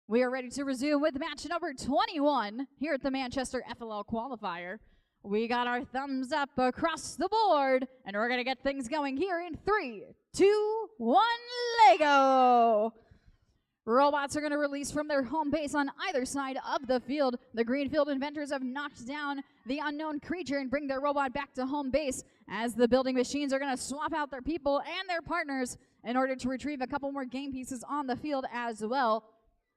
We are ready to resume with match number 21 here at the Manchester FLL Qualifier. We got our thumbs up across the board, and we're going to get things going here in 3, 2, 1, Lego! Robots are going to release from their home base on either side of the field. The Greenfield inventors have knocked down the unknown creature and bring their robot back to home base, as the building machines are going to swap out their people and their partners in order to retrieve a couple more game pieces on the field as well.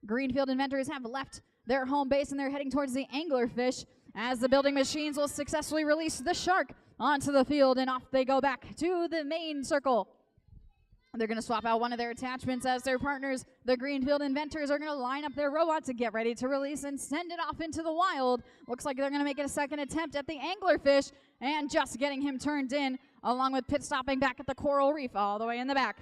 Greenfield inventors have left their home base and they're heading towards the anglerfish, as the building machines will successfully release the shark onto the field, and off they go back to the main circle. They're going to swap out one of their attachments as their partners, the Greenfield inventors, are going to line up their robot to get ready to release and send it off into the wild. Looks like they're going to make it a second attempt at the anglerfish, and just getting him turned in, along with pit stopping back at the coral reef all the way in the back.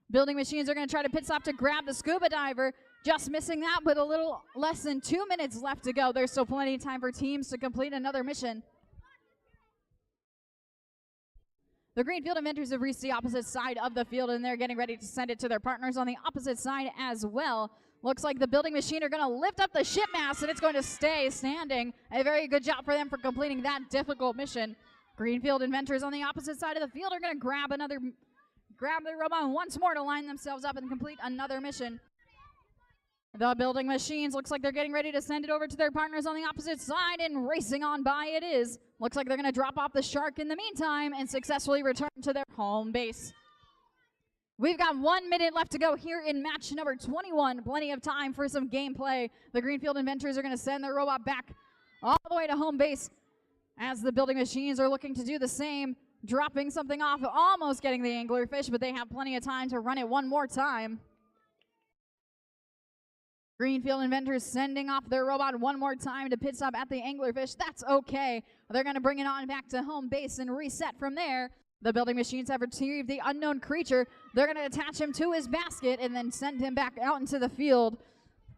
Building machines are going to try to pit stop to grab the scuba diver, just missing that with a little less than 2 minutes left to go. There's still plenty of time for teams to complete another mission. The Greenfield inventors have reached the opposite side of the field, and they're getting ready to send it to their partners on the opposite side as well. Looks like the building machine are going to lift up the ship mast, and it's going to stay standing. A very good job for them for completing that difficult mission. Greenfield inventors on the opposite side of the field are going to grab their robot once more to line themselves up and complete another mission. The building machines looks like they're getting ready to send it over to their partners on the opposite side, and racing on by it is. Looks like they're going to drop off the shark in the meantime and successfully return to their home base. We've got 1 minute left to go here in match number 21. Plenty of time for some gameplay. The Greenfield inventors are going to send their robot back all the way to home base, as the building machines are looking to do the same, dropping something off, almost getting the anglerfish, but they have plenty of time to run it one more time. Greenfield inventors sending off their robot one more time to pit stop at the anglerfish. That's okay. They're going to bring it on back to home base and reset from there. The building machines have retrieved the unknown creature. They're going to attach him to his basket and then send him back out into the field.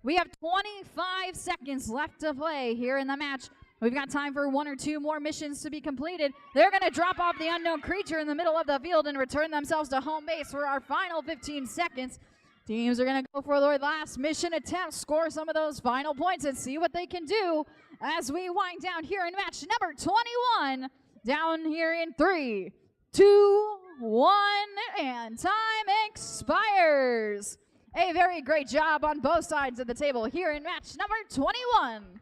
We have 25 seconds left to play here in the match. We've got time for 1 or 2 more missions to be completed. They're going to drop off the unknown creature in the middle of the field and return themselves to home base for our final 15 seconds. Teams are going to go for their last mission attempt, score some of those final points, and see what they can do as we wind down here in match number 21. Down here in 3, 2, 1, and time expires. A very great job on both sides of the table here in match number 21.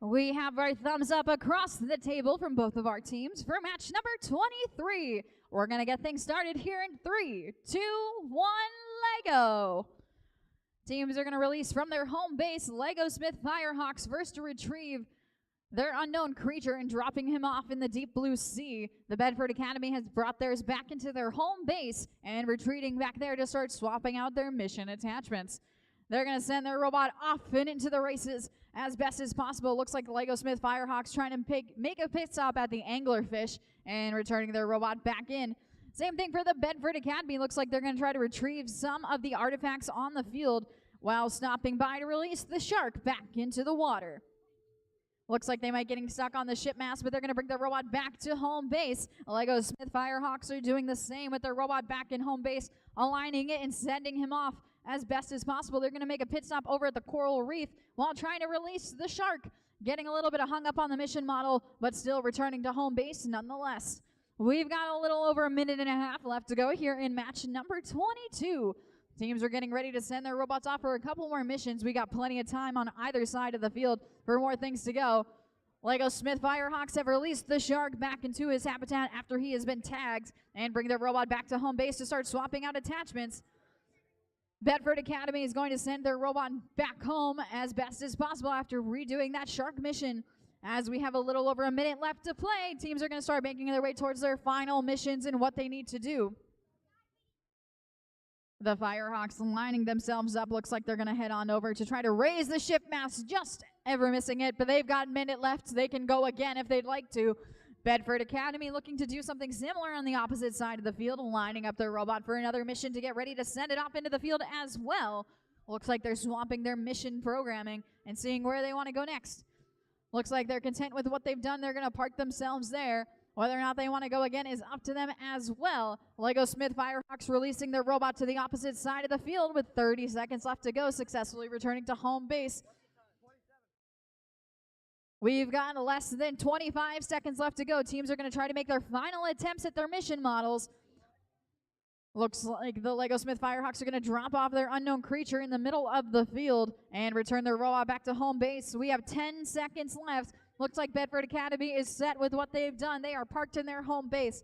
We have our thumbs up across the table from both of our teams for match number 23. We're going to get things started here in 3, 2, 1, Lego. Teams are going to release from their home base. Lego Smith Firehawks first to retrieve their unknown creature and dropping him off in the deep blue sea. The Bedford Academy has brought theirs back into their home base and retreating back there to start swapping out their mission attachments. They're going to send their robot off and into the races as best as possible. Looks like the Lego Smith Firehawks trying to make a pit stop at the anglerfish and returning their robot back in. Same thing for the Bedford Academy. Looks like they're going to try to retrieve some of the artifacts on the field while stopping by to release the shark back into the water. Looks like they might getting stuck on the ship mast, but they're going to bring their robot back to home base. Lego Smith Firehawks are doing the same with their robot back in home base, aligning it and sending him off as best as possible. They're going to make a pit stop over at the coral reef while trying to release the shark, getting a little bit hung up on the mission model, but still returning to home base nonetheless. We've got a little over a minute and a half left to go here in match number 22. Teams are getting ready to send their robots off for a couple more missions. We got plenty of time on either side of the field for more things to go. Lego Smith Firehawks have released the shark back into his habitat after he has been tagged and bring their robot back to home base to start swapping out attachments. Bedford Academy is going to send their robot back home as best as possible after redoing that shark mission. As we have a little over a minute left to play, teams are going to start making their way towards their final missions and what they need to do. The Firehawks lining themselves up. Looks like they're going to head on over to try to raise the ship mast, just ever missing it, but they've got a minute left. They can go again if they'd like to. Bedford Academy looking to do something similar on the opposite side of the field, lining up their robot for another mission to get ready to send it off into the field as well. Looks like they're swapping their mission programming and seeing where they want to go next. Looks like they're content with what they've done. They're going to park themselves there. Whether or not they want to go again is up to them as well. Lego Smith Firehawks releasing their robot to the opposite side of the field with 30 seconds left to go, successfully returning to home base. We've got less than 25 seconds left to go. Teams are going to try to make their final attempts at their mission models. Looks like the Lego Smith Firehawks are going to drop off their unknown creature in the middle of the field and return their robot back to home base. We have 10 seconds left. Looks like Bedford Academy is set with what they've done. They are parked in their home base.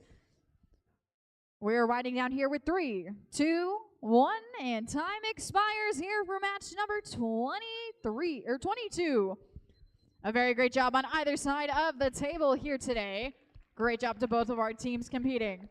We're winding down here with 3, 2, 1, and time expires here for match number 22. A very great job on either side of the table here today. Great job to both of our teams competing.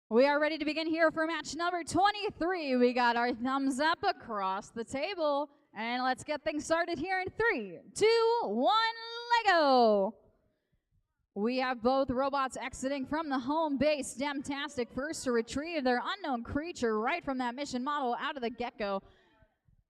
We are ready to begin here for match number 23. We got our thumbs up across the table. And let's get things started here in 3, 2, 1, Lego! We have both robots exiting from the home base. Stemtastic first to retrieve their unknown creature right from that mission model out of the get-go.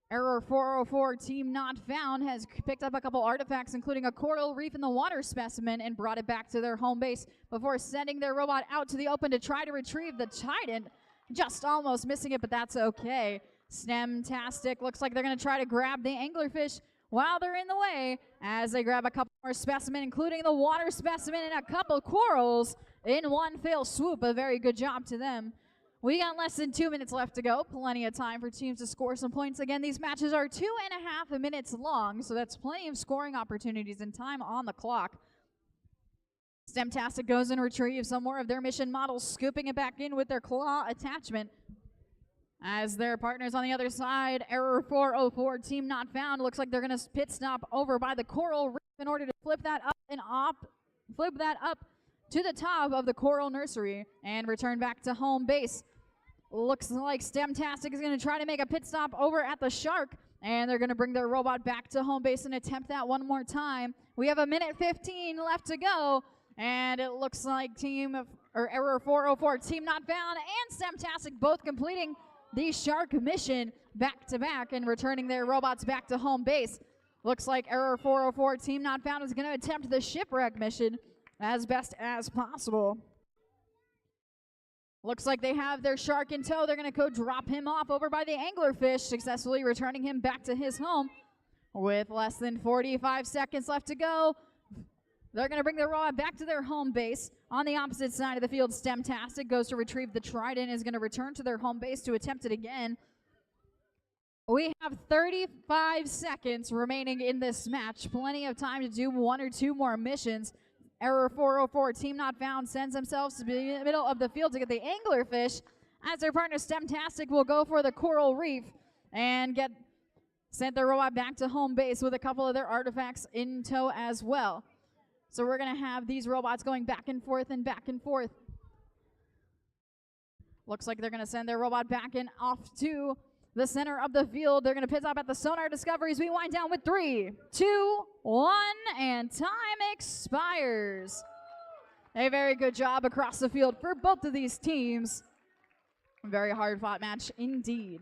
Error 404, team not found, has picked up a couple artifacts, including a coral reef in the water specimen, and brought it back to their home base before sending their robot out to the open to try to retrieve the Titan. Just almost missing it, but that's okay. Stemtastic looks like they're going to try to grab the anglerfish while they're in the way, as they grab a couple more specimen, including the water specimen and a couple corals in one fell swoop. A very good job to them. We got less than 2 minutes left to go. Plenty of time for teams to score some points. Again, these matches are 2.5 minutes long, so that's plenty of scoring opportunities and time on the clock. Stemtastic goes and retrieves some more of their mission models, scooping it back in with their claw attachment. As their partners on the other side, Error 404, team not found, looks like they're going to pit stop over by the coral reef in order to flip that up to the top of the coral nursery and return back to home base. Looks like Stemtastic is going to try to make a pit stop over at the shark, and they're going to bring their robot back to home base and attempt that one more time. We have 1:15 left to go, and it looks like Error 404, team not found, and Stemtastic both completing the shark mission back to back and returning their robots back to home base. Looks like Error 404, team not found, is going to attempt the shipwreck mission as best as possible. Looks like they have their shark in tow. They're going to go drop him off over by the anglerfish, successfully returning him back to his home. With less than 45 seconds left to go, they're going to bring their robot back to their home base. On the opposite side of the field, Stemtastic goes to retrieve the Trident, is going to return to their home base to attempt it again. We have 35 seconds remaining in this match. Plenty of time to do 1 or 2 more missions. Error 404, team not found, sends themselves to the middle of the field to get the anglerfish, as their partner Stemtastic will go for the coral reef and sent their robot back to home base with a couple of their artifacts in tow as well. So we're going to have these robots going back and forth and back and forth. Looks like they're going to send their robot back and off to the center of the field. They're going to pit stop at the sonar discoveries. We wind down with 3, 2, 1, and time expires. A very good job across the field for both of these teams. A very hard fought match indeed.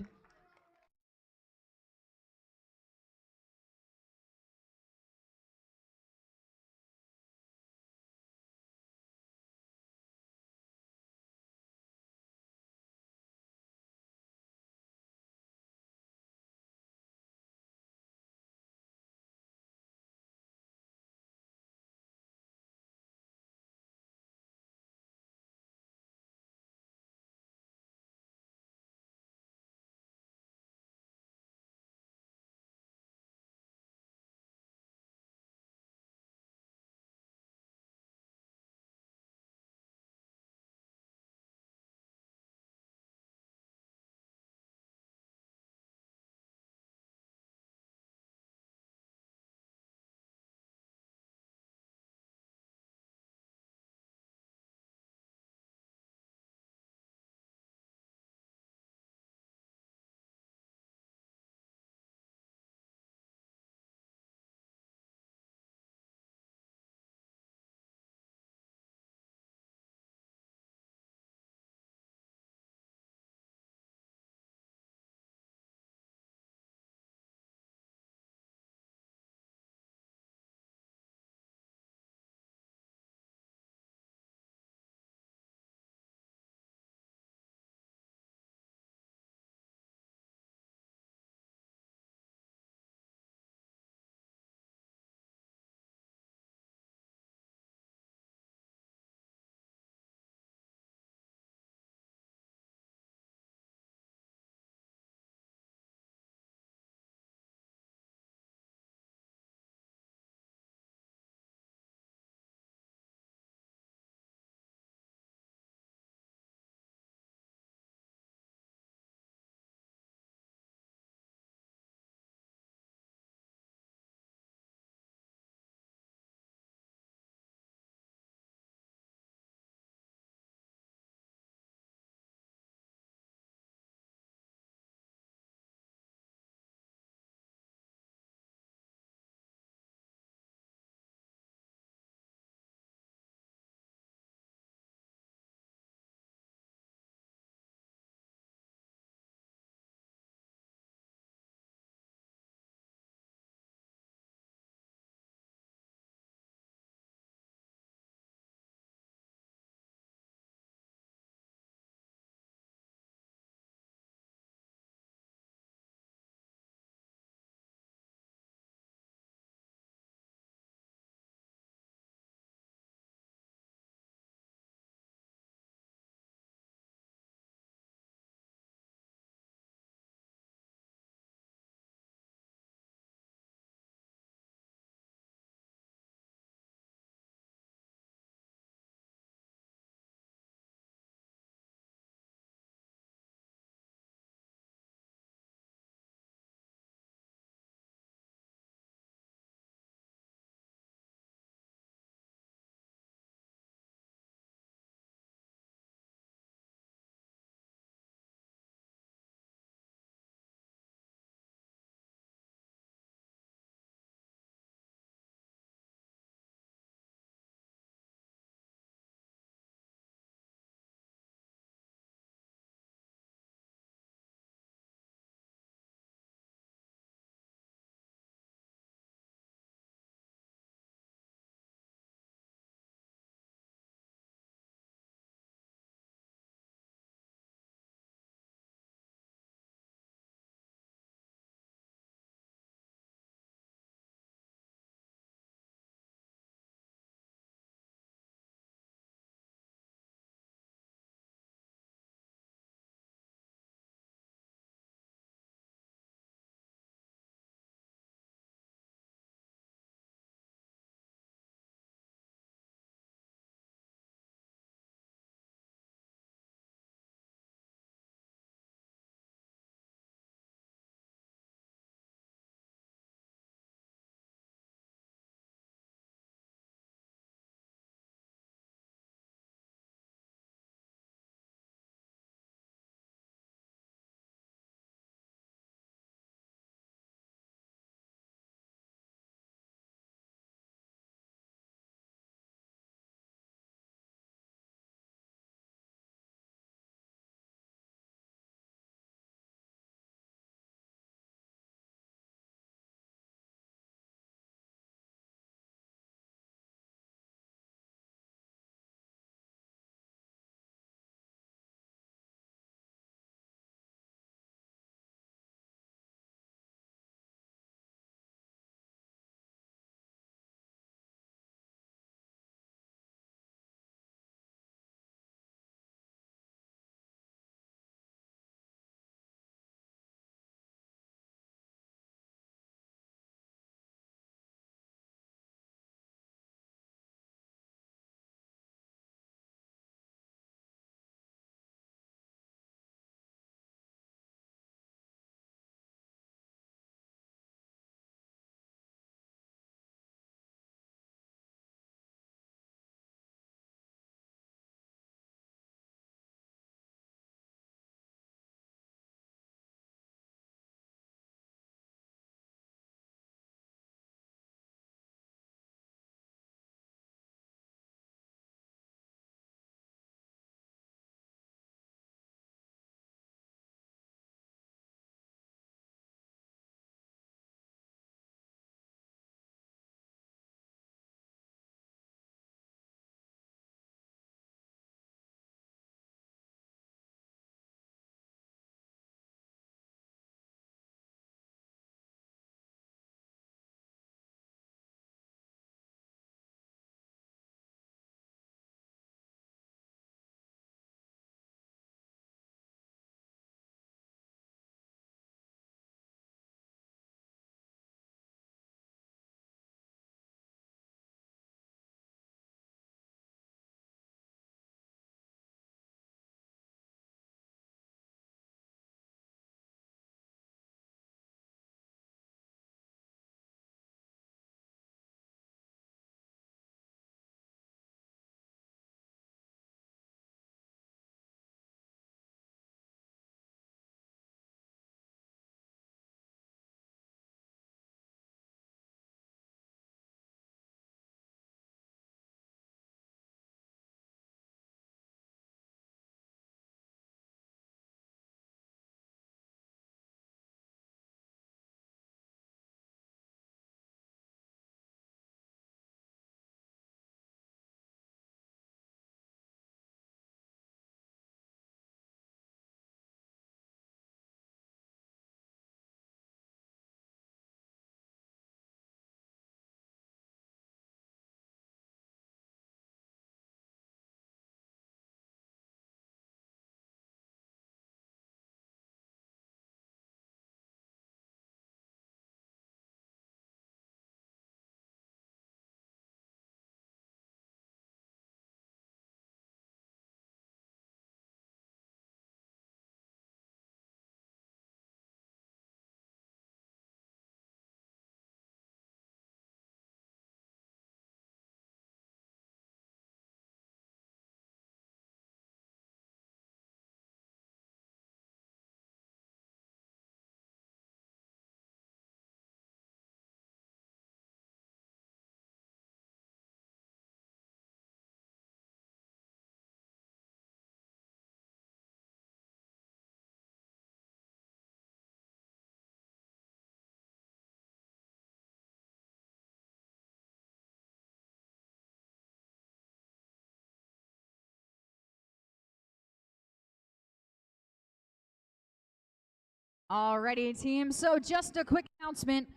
Alrighty, team. So just a quick announcement.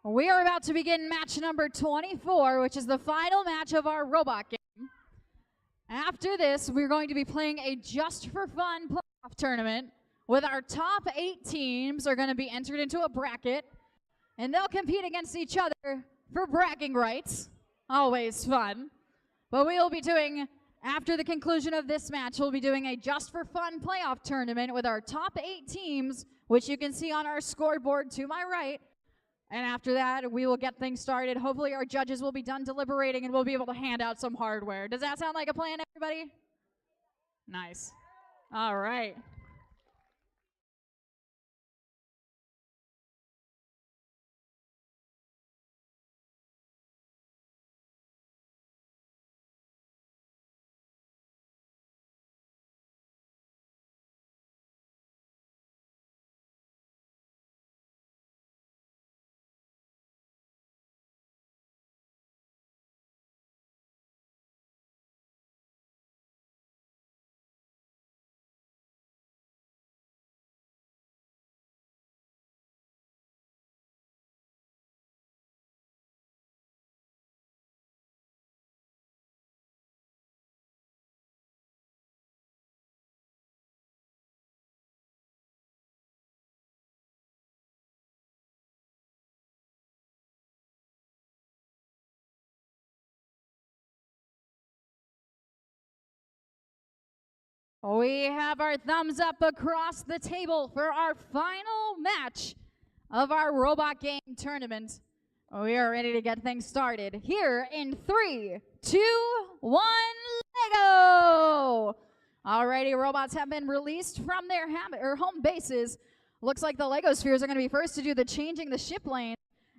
We are about to begin match number 24, which is the final match of our robot game. After this, we're going to be playing a just for fun playoff tournament with our top 8 teams are going to be entered into a bracket, and they'll compete against each other for bragging rights. Always fun. But we will be doing, after the conclusion of this match, we'll be doing a just for fun playoff tournament with our top 8 teams, which you can see on our scoreboard to my right. And after that, we will get things started. Hopefully our judges will be done deliberating and we'll be able to hand out some hardware. Does that sound like a plan, everybody? Nice. All right. We have our thumbs up across the table for our final match of our robot game tournament. We are ready to get things started. Here in 3, 2, 1, Lego! Alrighty, robots have been released from their home bases. Looks like the Lego spheres are going to be first to do the changing the ship lane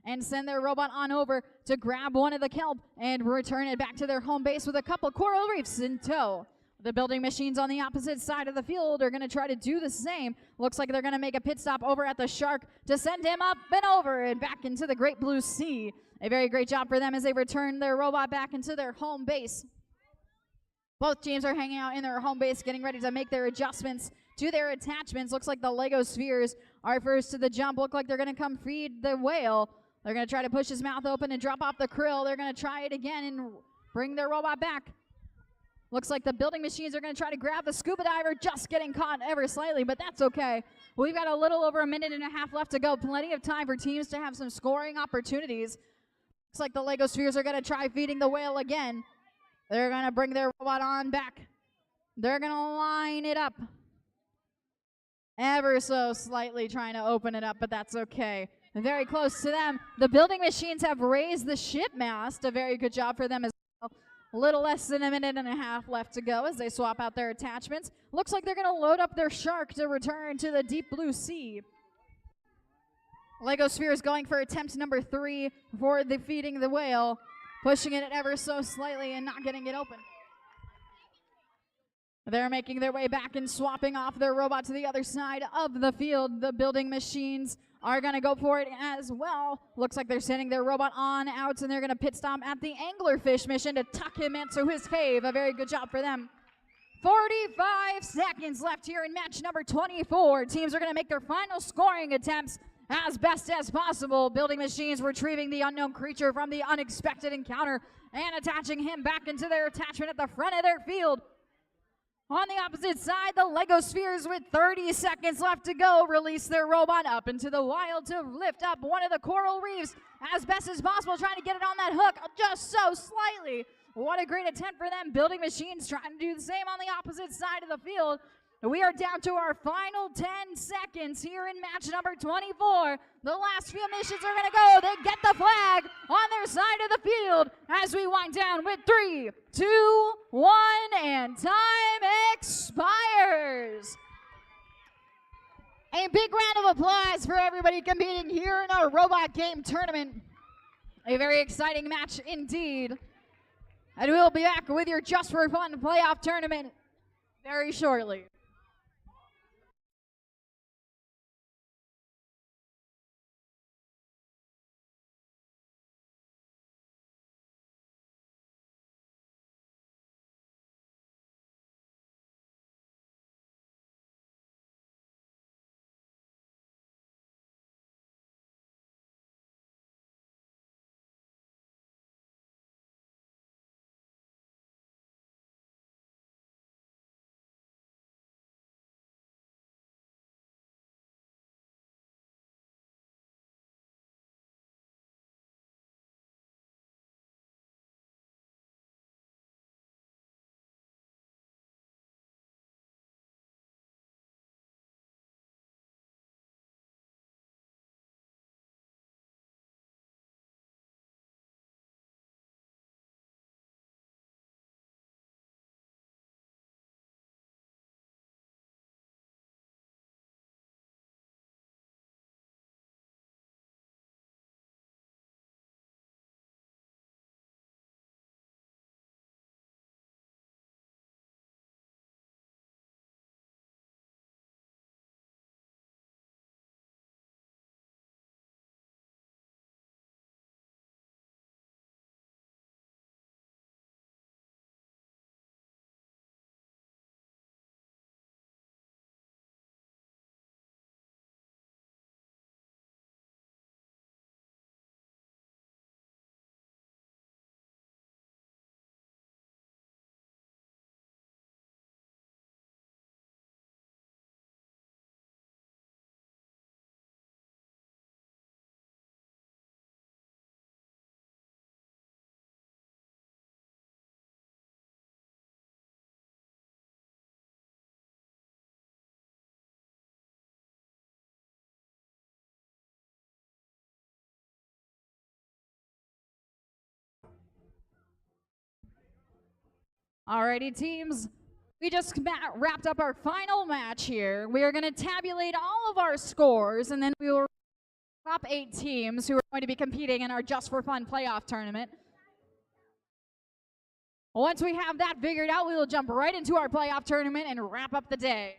and send their robot on over to grab one of the kelp and return it back to their home base with a couple coral reefs in tow. The building machines on the opposite side of the field are going to try to do the same. Looks like they're going to make a pit stop over at the Shark to send him up and over and back into the great blue sea. A very great job for them as they return their robot back into their home base. Both teams are hanging out in their home base, getting ready to make their adjustments to their attachments. Looks like the Lego spheres are first to the jump. Look like they're going to come feed the whale. They're going to try to push his mouth open and drop off the krill. They're going to try it again and bring their robot back. Looks like the building machines are going to try to grab the scuba diver, just getting caught ever slightly, but that's okay. We've got a little over a minute and a half left to go. Plenty of time for teams to have some scoring opportunities. Looks like the Lego spheres are going to try feeding the whale again. They're going to bring their robot on back. They're going to line it up. Ever so slightly trying to open it up, but that's okay. Very close to them. The building machines have raised the ship mast. A very good job for them as well. A little less than a minute and a half left to go as they swap out their attachments. Looks like they're going to load up their Shark to return to the deep blue sea. Lego sphere is going for attempt number 3 for the feeding the whale, pushing it ever so slightly and not getting it open. They're making their way back and swapping off their robot to the other side of the field. The building machines are going to go for it as well. Looks like they're sending their robot on out, and they're going to pit stop at the anglerfish mission to tuck him into his cave. A very good job for them. 45 seconds left here in match number 24. Teams are going to make their final scoring attempts as best as possible. Building machines retrieving the unknown creature from the unexpected encounter and attaching him back into their attachment at the front of their field. On the opposite side, the Lego spheres with 30 seconds left to go release their robot up into the wild to lift up one of the coral reefs as best as possible, trying to get it on that hook just so slightly. What a great attempt for them. Building machines trying to do the same on the opposite side of the field. We are down to our final 10 seconds here in match number 24. The last few missions are going to go. They get the flag on their side of the field as we wind down with 3, 2, 1, and time expires. A big round of applause for everybody competing here in our robot game tournament. A very exciting match indeed. And we'll be back with your Just for Fun playoff tournament very shortly. Alrighty, teams. We just wrapped up our final match here. We are going to tabulate all of our scores, and then we will top 8 teams who are going to be competing in our Just for Fun playoff tournament. Once we have that figured out, we will jump right into our playoff tournament and wrap up the day.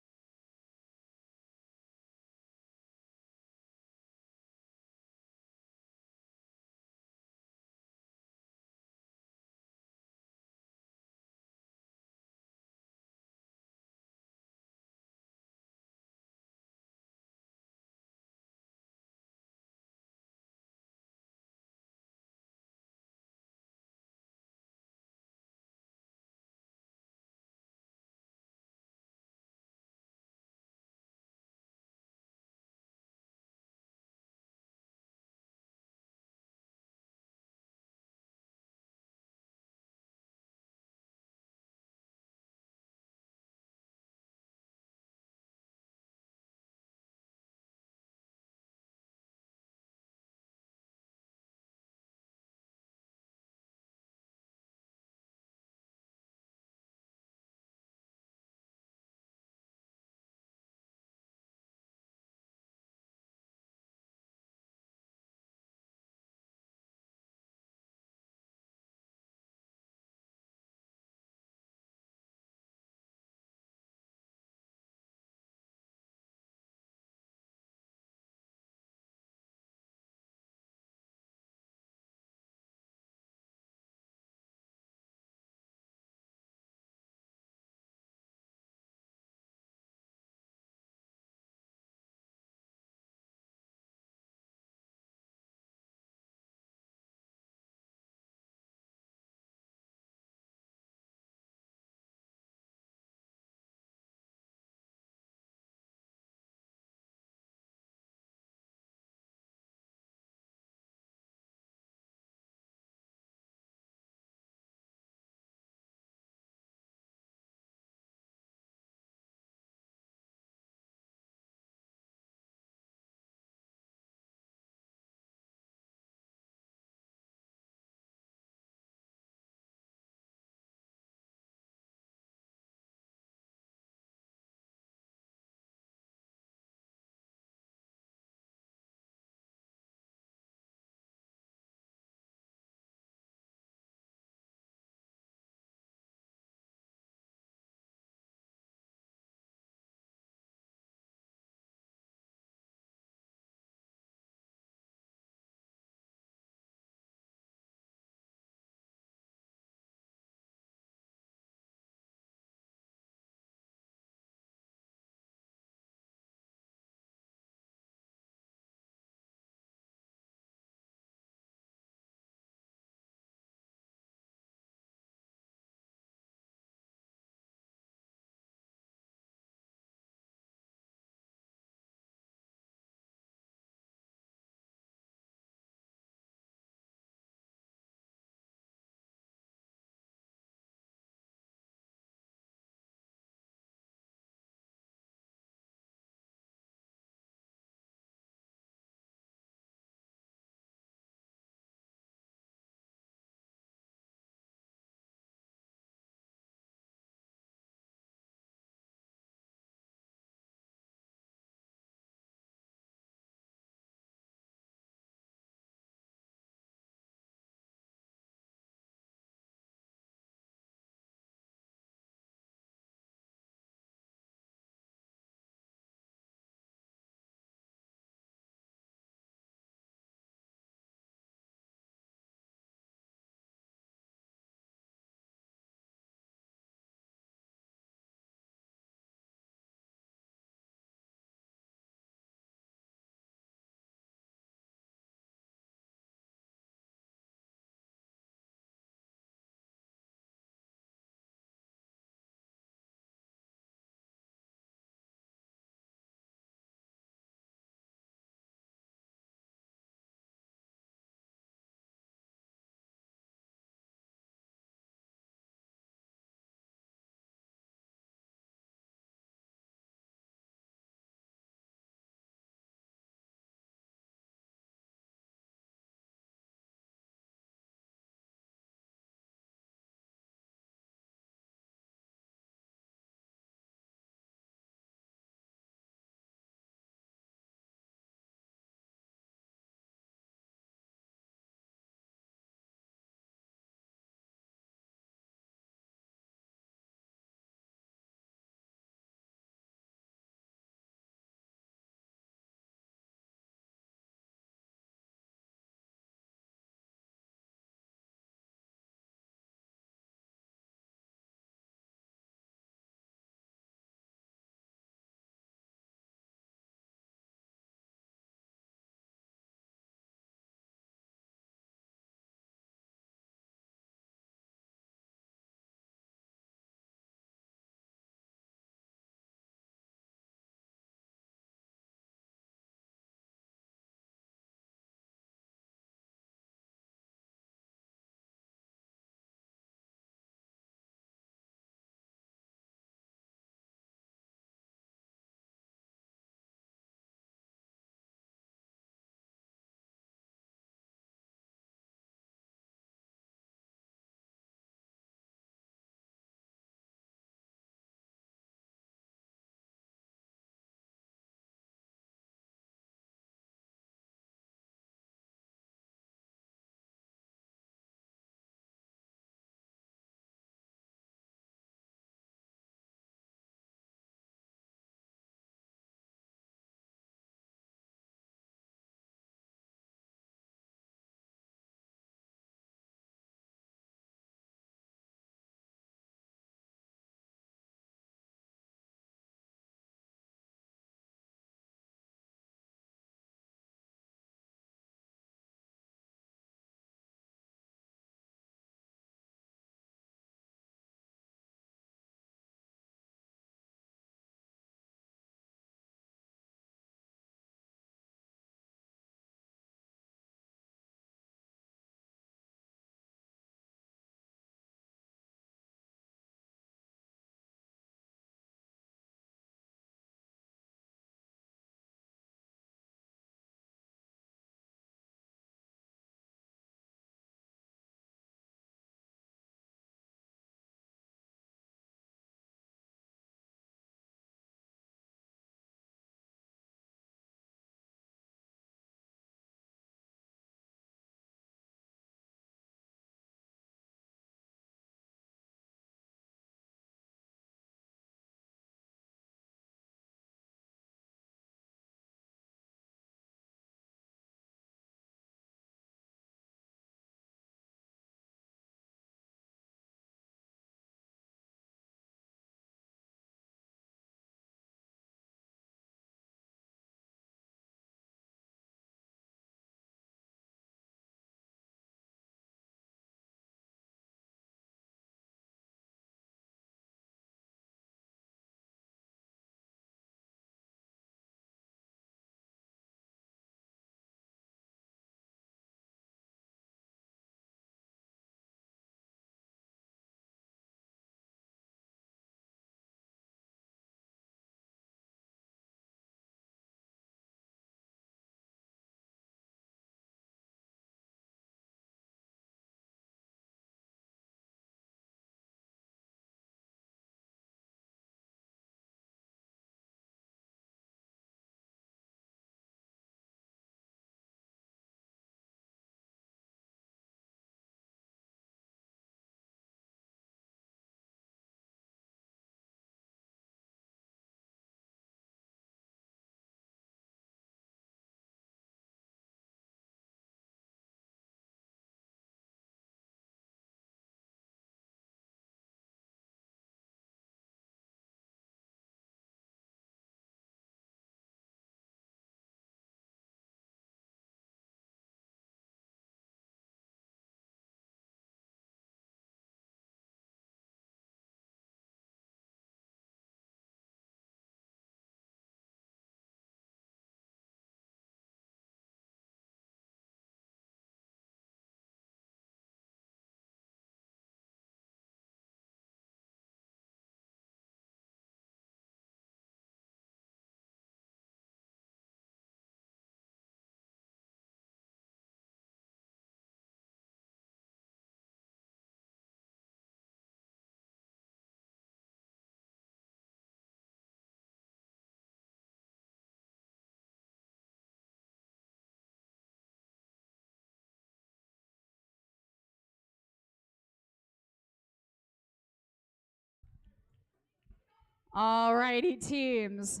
Alrighty, teams.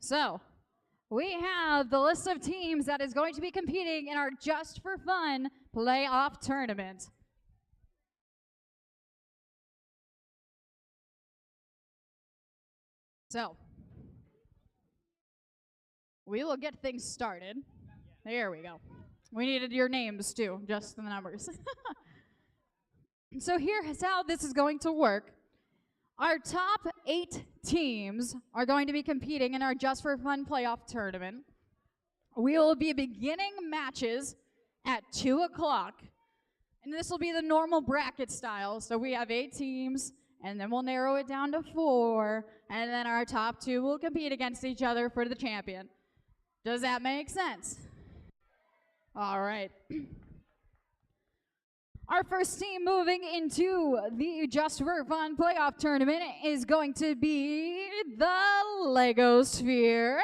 So, we have the list of teams that is going to be competing in our Just for Fun playoff tournament. So, we will get things started. There we go. We needed your names too, just the numbers. So here's how this is going to work. Our top 8 teams are going to be competing in our Just for Fun playoff tournament. We will be beginning matches at 2 o'clock. And this will be the normal bracket style. So we have 8 teams, and then we'll narrow it down to 4, and then our top 2 will compete against each other for the champion. Does that make sense? All right. Our first team moving into the Just for Fun playoff tournament is going to be the Lego Sphere.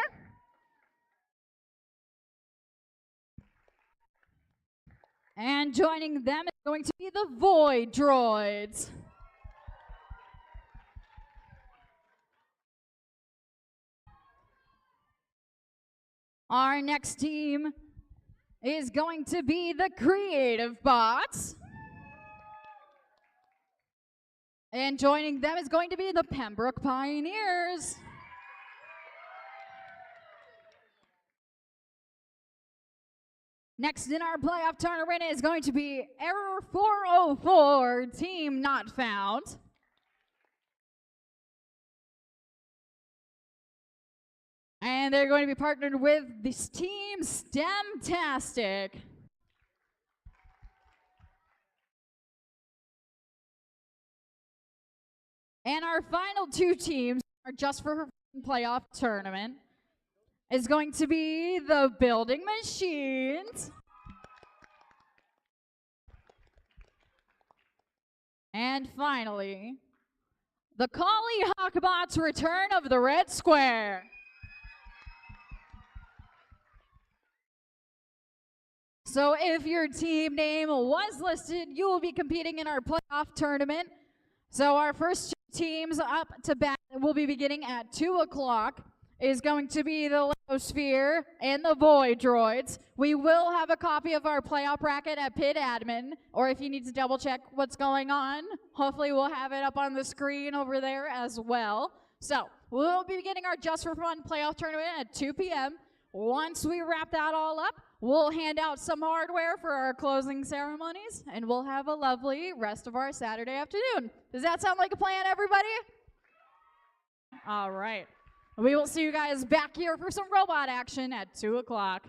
And joining them is going to be the Void Droids. Our next team is going to be the Creative Bots. And joining them is going to be the Pembroke Pioneers. Next in our playoff tournament is going to be Error 404, Team Not Found. And they're going to be partnered with this team STEMtastic. And our final 2 teams are Just for Fun playoff tournament is going to be the Building Machines. And finally, the Collie Hawkbots Return of the Red Square. So if your team name was listed, you will be competing in our playoff tournament. So our first 2 teams up to bat will be beginning at 2 o'clock is going to be the Lego Sphere and the Void Droids. We will have a copy of our playoff bracket at Pit Admin, or if you need to double check what's going on, hopefully we'll have it up on the screen over there as well. So we'll be beginning our Just for Fun playoff tournament at 2 p.m. Once we wrap that all up, we'll hand out some hardware for our closing ceremonies, and we'll have a lovely rest of our Saturday afternoon. Does that sound like a plan, everybody? All right. We will see you guys back here for some robot action at 2 o'clock.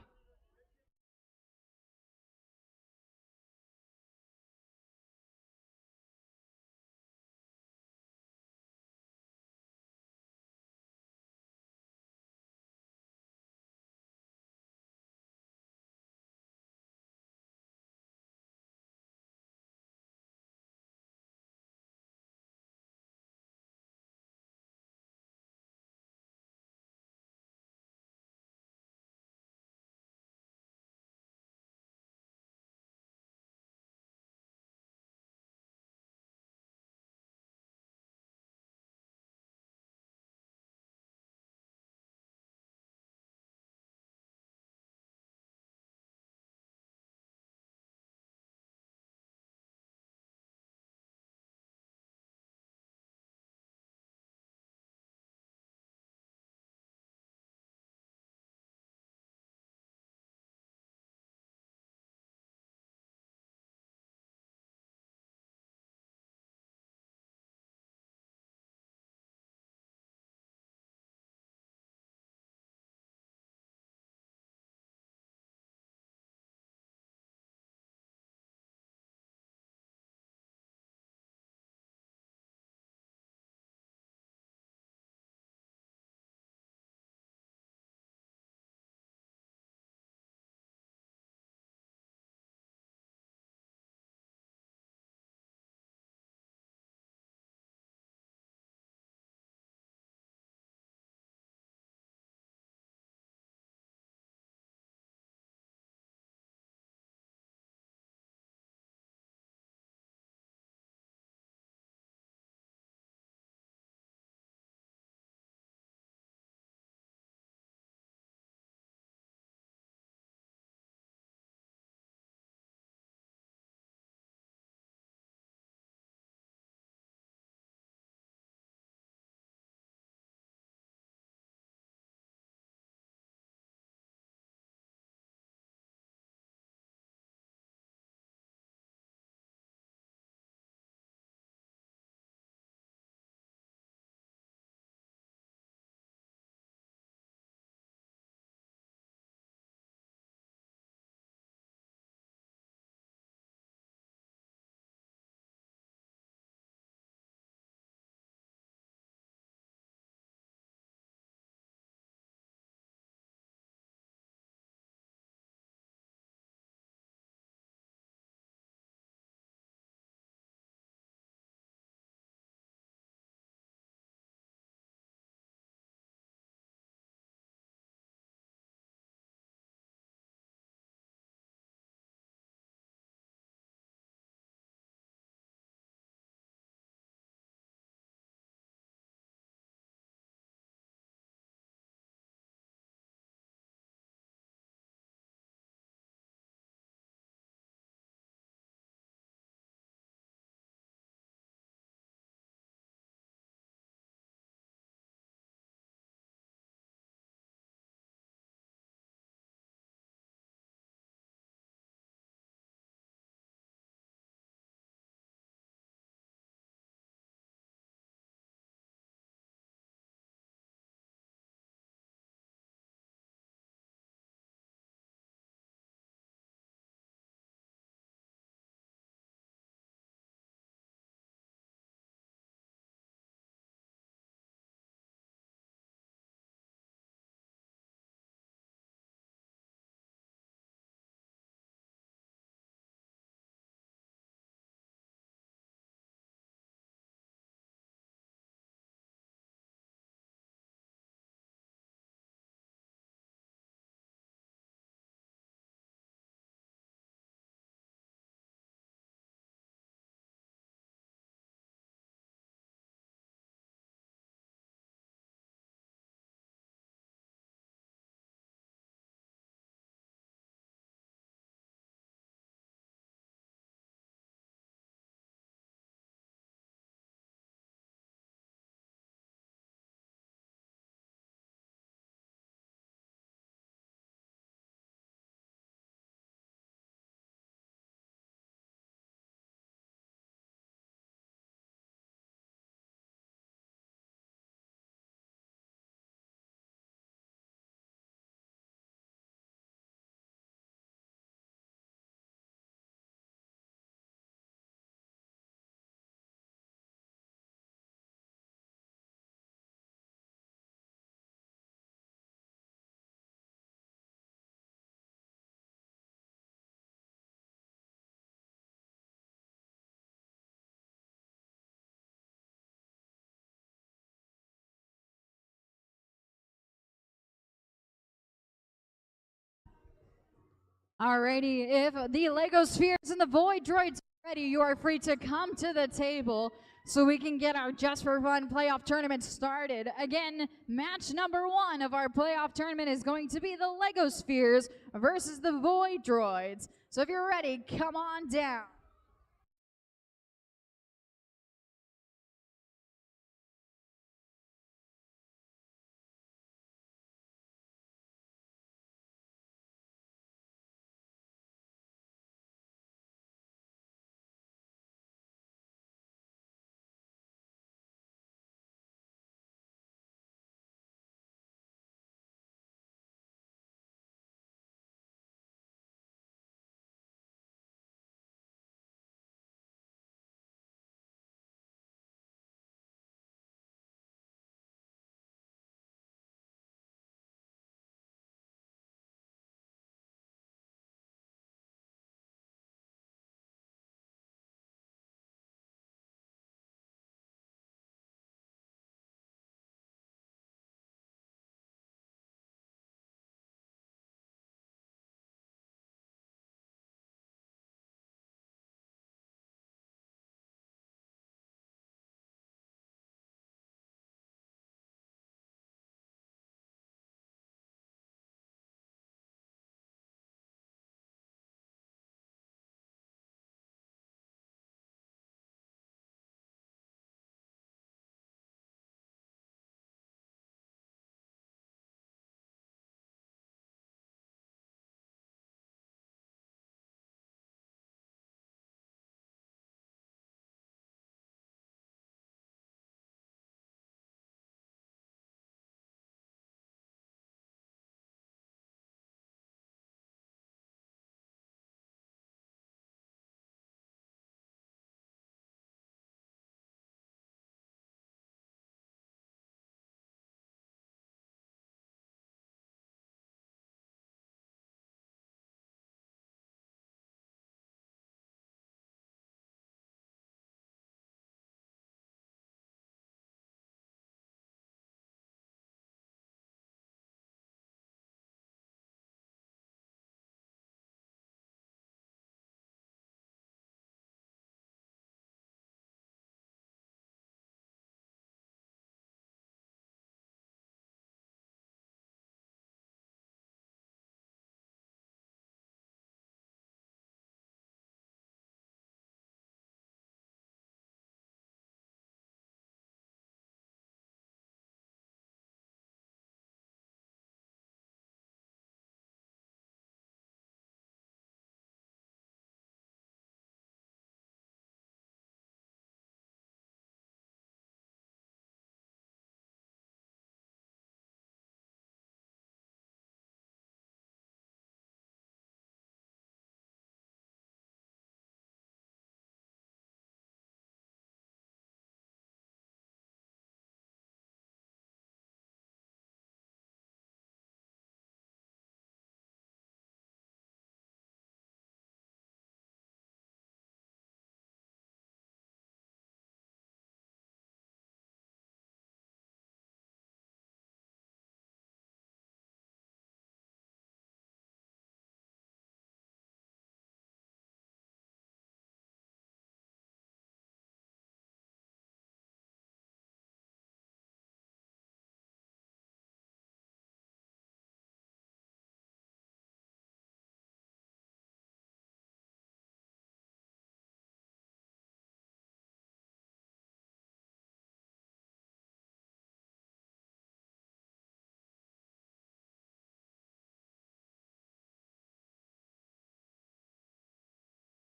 Alrighty, if the Lego spheres and the Void droids are ready, you are free to come to the table so we can get our Just for Fun playoff tournament started. Again, match number 1 of our playoff tournament is going to be the Lego spheres versus the Void droids. So if you're ready, come on down.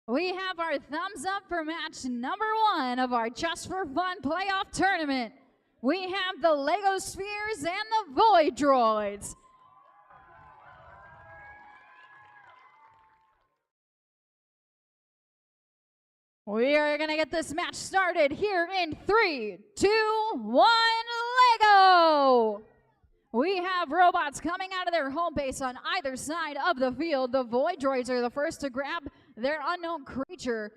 We have our thumbs up for match number 1 of our Just for Fun playoff tournament. We have the Lego spheres and the Void droids. We are going to get this match started here in 3, 2, 1, Lego! We have robots coming out of their home base on either side of the field. The Void droids are the first to grab their unknown creature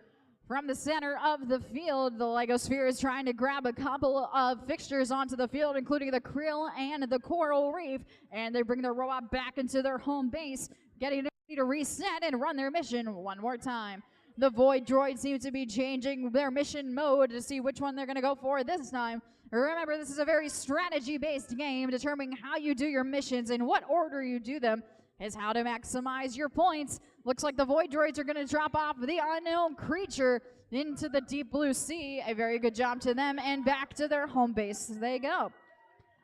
from the center of the field. The Lego sphere is trying to grab a couple of fixtures onto the field, including the krill and the coral reef, and they bring the robot back into their home base, getting to reset and run their mission one more time. The Void Droid seems to be changing their mission mode to see which one they're going to go for this time. Remember, this is a very strategy-based game. Determining how you do your missions and what order you do them is how to maximize your points. Looks like the Void Droids are going to drop off the unknown creature into the deep blue sea. A very good job to them, and back to their home base they go.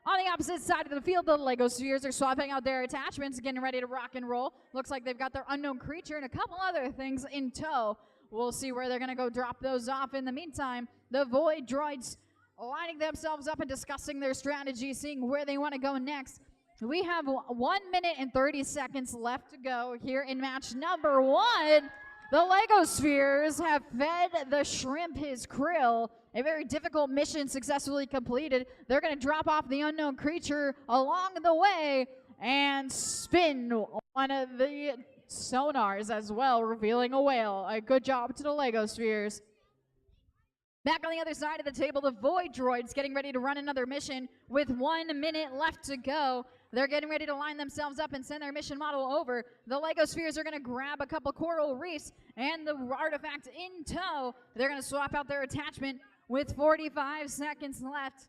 On the opposite side of the field, the Lego Spheres are swapping out their attachments, getting ready to rock and roll. Looks like they've got their unknown creature and a couple other things in tow. We'll see where they're going to go drop those off. In the meantime, the Void Droids lining themselves up and discussing their strategy, seeing where they want to go next. We have 1 minute and 30 seconds left to go here in match number 1. The Lego Spheres have fed the shrimp his krill. A very difficult mission successfully completed. They're going to drop off the unknown creature along the way and spin one of the sonars as well, revealing a whale. A good job to the Lego Spheres. Back on the other side of the table, the Void Droids getting ready to run another mission with 1 minute left to go. They're getting ready to line themselves up and send their mission model over. The Lego Spheres are going to grab a couple coral reefs and the artifact in tow. They're going to swap out their attachment with 45 seconds left.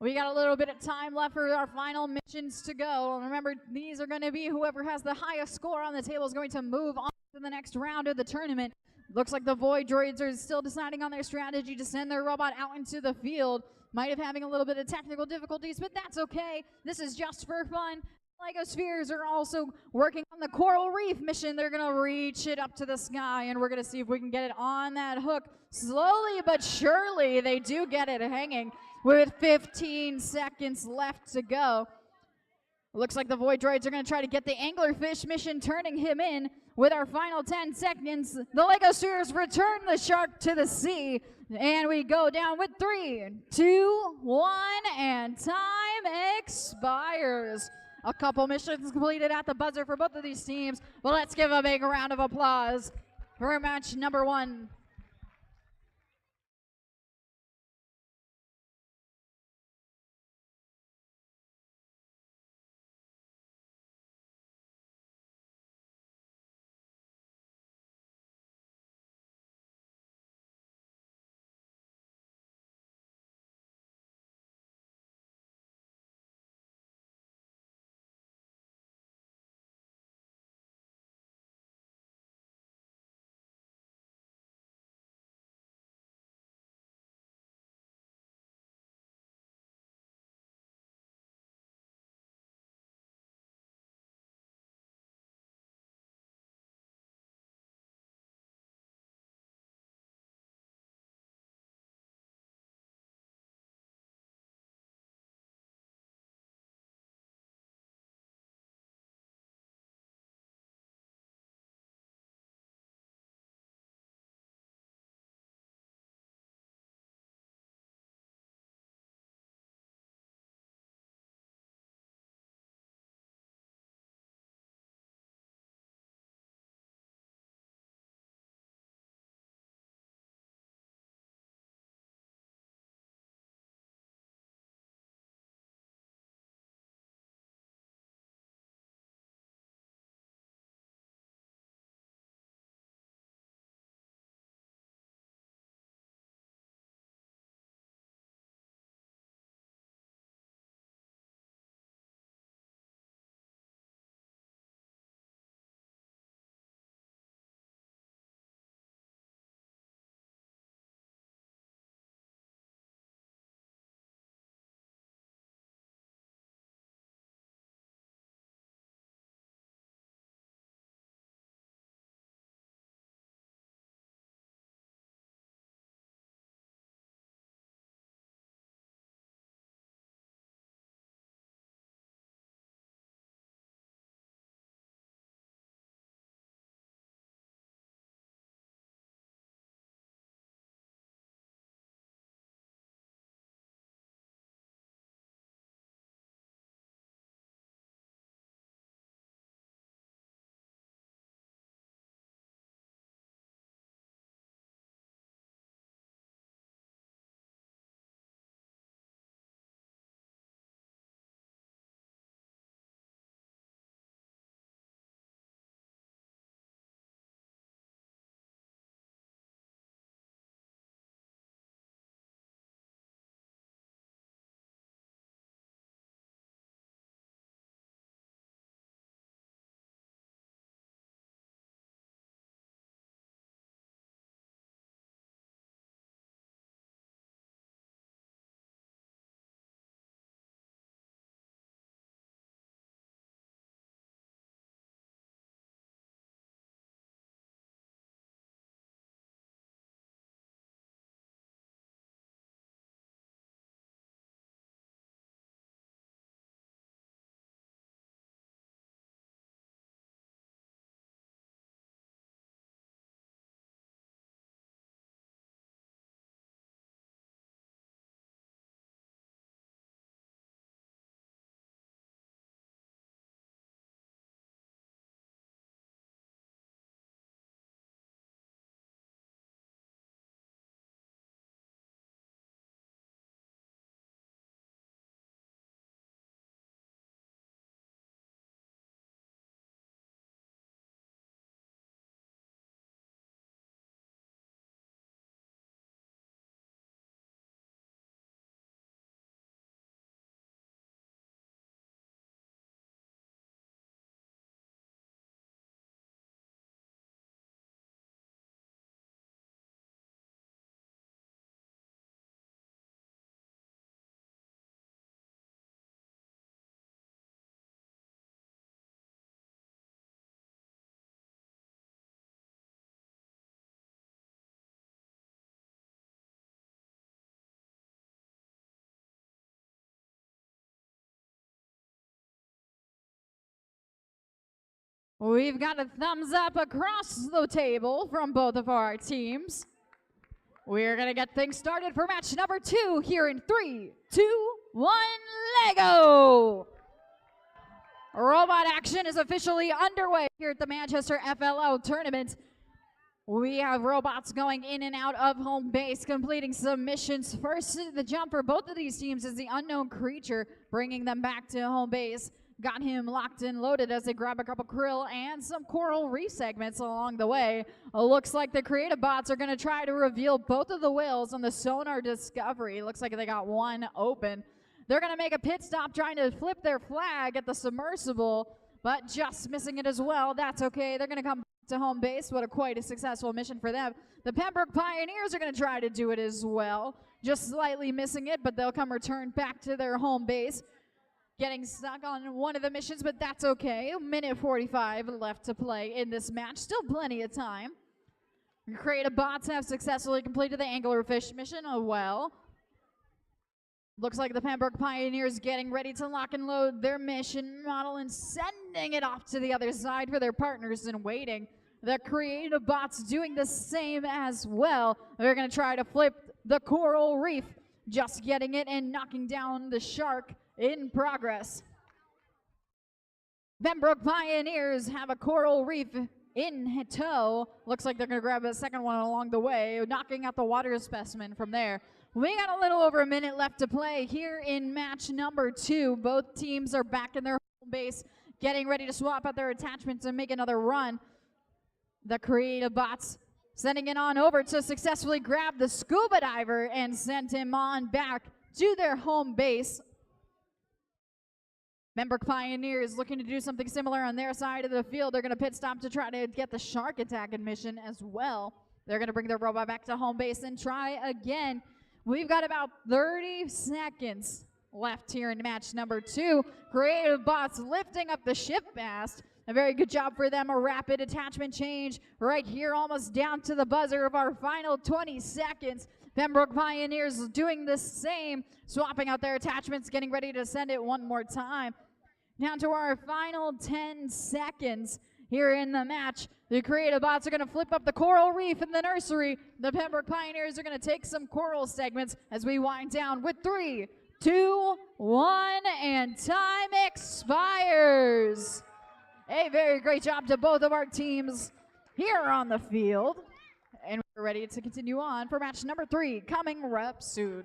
We got a little bit of time left for our final missions to go. Remember, these are going to be whoever has the highest score on the table is going to move on to the next round of the tournament. Looks like the Void Droids are still deciding on their strategy to send their robot out into the field. Might have having a little bit of technical difficulties, but that's okay. This is just for fun. Lego Spheres are also working on the Coral Reef mission. They're going to reach it up to the sky, and we're going to see if we can get it on that hook. Slowly but surely, they do get it hanging with 15 seconds left to go. Looks like the Void Droids are going to try to get the anglerfish mission, turning him in. With our final 10 seconds, the Lego Spheres return the shark to the sea, and we go down with 3, 2, 1, and time expires. A couple missions completed at the buzzer for both of these teams, but let's give a big round of applause for match number 1. We've got a thumbs up across the table from both of our teams. We're going to get things started for match number 2 here in 3, 2, 1, Lego! Robot action is officially underway here at the Manchester FLO tournament. We have robots going in and out of home base, completing some missions. First to the jump for both of these teams is the unknown creature, bringing them back to home base. Got him locked and loaded as they grab a couple krill and some coral reef segments along the way. Looks like the creative bots are going to try to reveal both of the whales on the sonar discovery. Looks like they got one open. They're going to make a pit stop trying to flip their flag at the submersible, but just missing it as well. That's okay. They're going to come back to home base. What a quite a successful mission for them. The Pembroke Pioneers are going to try to do it as well. Just slightly missing it, but they'll come return back to their home base. Getting stuck on one of the missions, but that's okay. 1:45 left to play in this match. Still plenty of time. Creative bots have successfully completed the anglerfish mission as well. Looks like the Pembroke Pioneers getting ready to lock and load their mission model and sending it off to the other side for their partners in waiting. The creative bots doing the same as well. They're going to try to flip the coral reef, just getting it and knocking down the shark in progress. Pembroke Pioneers have a coral reef in tow. Looks like they're going to grab a second one along the way, knocking out the water specimen from there. We got a little over a minute left to play here in match number 2. Both teams are back in their home base, getting ready to swap out their attachments and make another run. The creative bots sending it on over to successfully grab the scuba diver and send him on back to their home base. Pembroke Pioneers looking to do something similar on their side of the field. They're going to pit stop to try to get the shark attack mission as well. They're going to bring their robot back to home base and try again. We've got about 30 seconds left here in match number 2. Creative bots lifting up the ship mast. A very good job for them. A rapid attachment change right here, almost down to the buzzer of our final 20 seconds. Pembroke Pioneers doing the same, swapping out their attachments, getting ready to send it one more time. Down to our final 10 seconds here in the match. The creative bots are going to flip up the coral reef in the nursery. The Pembroke Pioneers are going to take some coral segments as we wind down with 3, 2, 1, and time expires. A very great job to both of our teams here on the field. And we're ready to continue on for match number 3, coming up soon.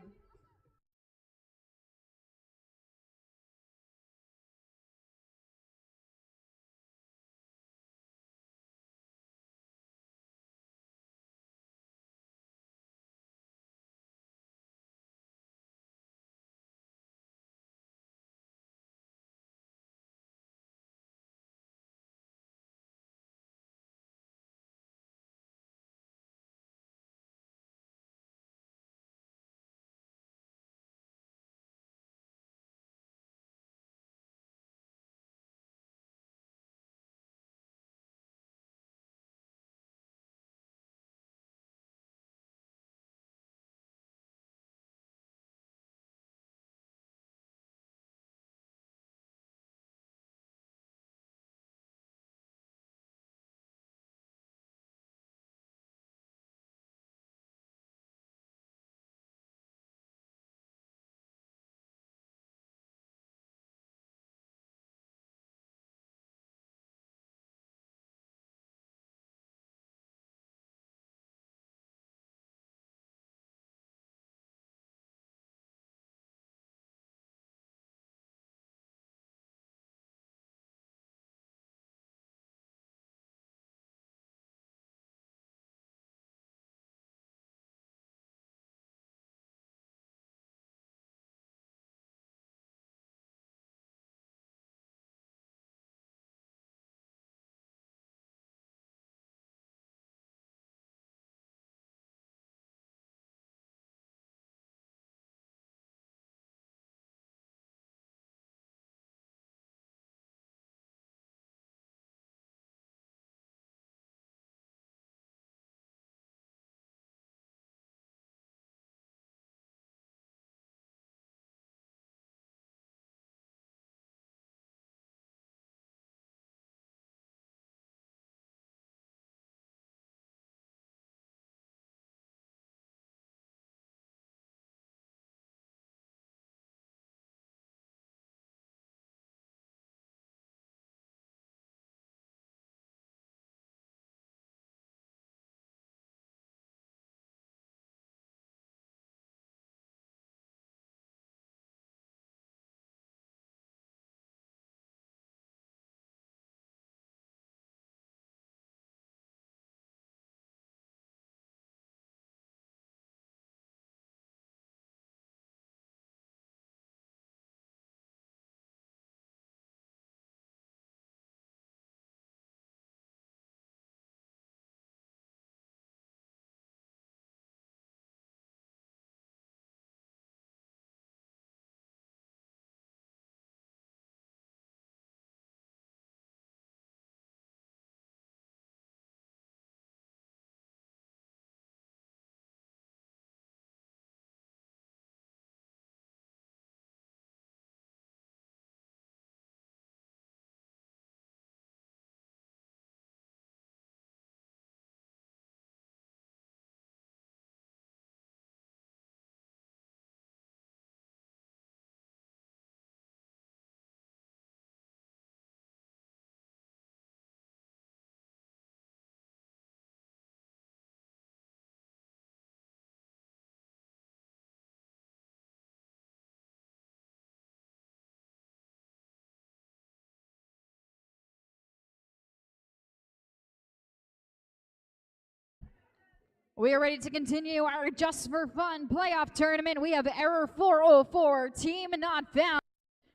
We are ready to continue our Just for Fun playoff tournament. We have Error 404, Team Not Found,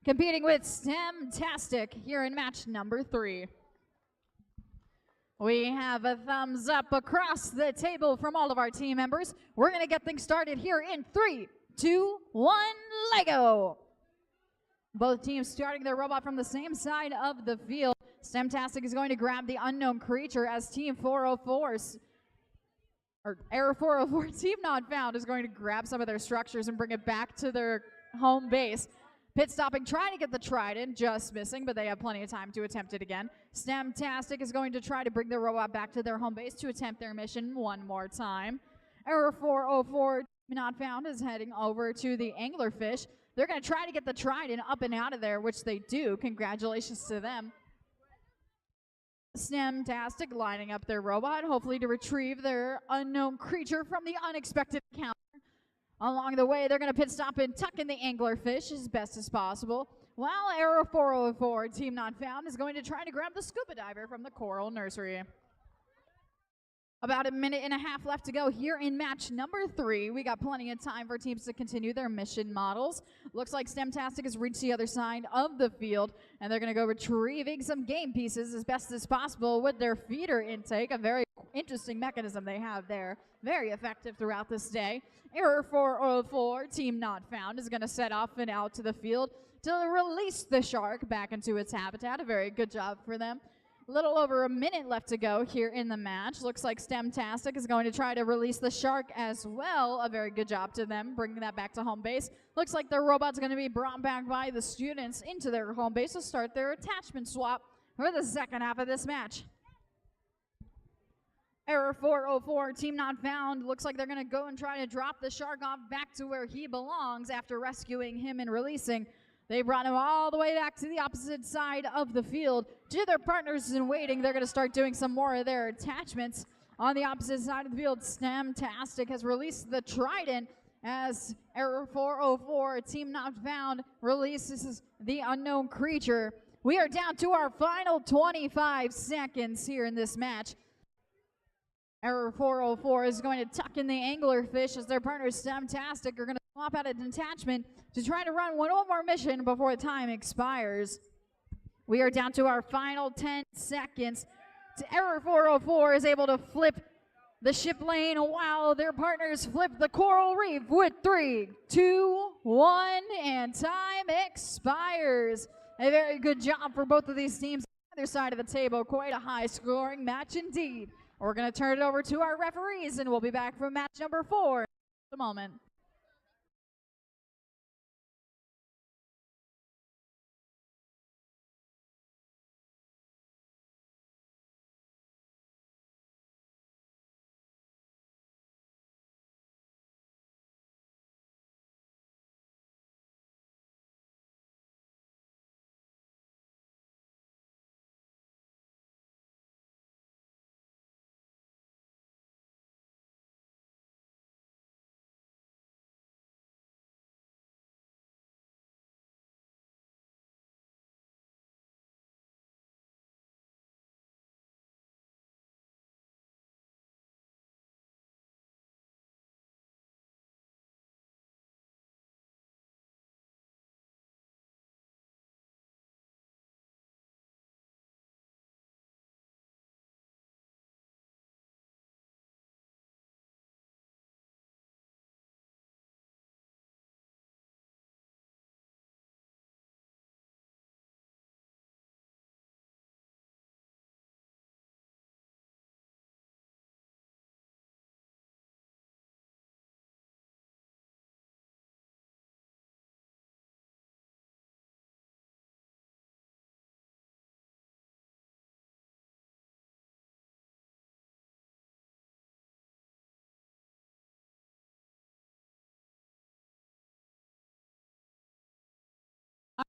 competing with STEM-tastic here in match number 3. We have a thumbs up across the table from all of our team members. We're going to get things started here in 3, 2, 1, Lego. Both teams starting their robot from the same side of the field. STEM-tastic is going to grab the unknown creature as Team 404, or Error 404, Team Not Found, is going to grab some of their structures and bring it back to their home base. Pit stopping, trying to get the trident, just missing, but they have plenty of time to attempt it again. STEM-tastic is going to try to bring their robot back to their home base to attempt their mission one more time. Error 404, Team Not Found, is heading over to the anglerfish. They're going to try to get the trident up and out of there, which they do. Congratulations to them. STEM-tastic lining up their robot, hopefully to retrieve their unknown creature from the unexpected encounter. Along the way, they're going to pit stop and tuck in the anglerfish as best as possible, while Error 404, Team Not Found, is going to try to grab the scuba diver from the coral nursery. About a minute and a half left to go here in match number 3. We got plenty of time for teams to continue their mission models. Looks like STEM-tastic has reached the other side of the field, and they're going to go retrieving some game pieces as best as possible with their feeder intake, a very interesting mechanism they have there. Very effective throughout this day. Error 404, Team Not Found, is going to set off and out to the field to release the shark back into its habitat. A very good job for them. A little over a minute left to go here in the match. Looks like STEM-tastic is going to try to release the shark as well. A very good job to them, bringing that back to home base. Looks like their robot's going to be brought back by the students into their home base to start their attachment swap for the second half of this match. Error 404, Team Not Found, looks like they're going to go and try to drop the shark off back to where he belongs after rescuing him and releasing. They brought him all the way back to the opposite side of the field. To their partners in waiting, they're going to start doing some more of their attachments. On the opposite side of the field, STEM-tastic has released the trident as Error 404, Team Not Found, releases the unknown creature. We are down to our final 25 seconds here in this match. Error 404 is going to tuck in the anglerfish as their partners STEM-tastic are going to swap out a detachment to try to run one more mission before time expires. We are down to our final 10 seconds. Error 404 is able to flip the ship lane while their partners flip the coral reef with 3, 2, 1, and time expires. A very good job for both of these teams on either side of the table. Quite a high-scoring match indeed. We're going to turn it over to our referees, and we'll be back for match number 4 in a moment.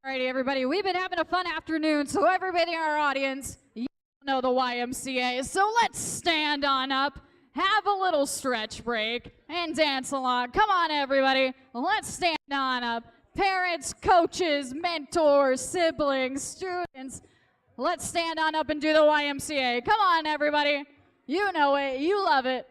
Alrighty, everybody, we've been having a fun afternoon, so everybody in our audience, you know the YMCA, so let's stand on up, have a little stretch break, and dance along. Come on, everybody, let's stand on up. Parents, coaches, mentors, siblings, students, let's stand on up and do the YMCA. Come on, everybody. You know it. You love it.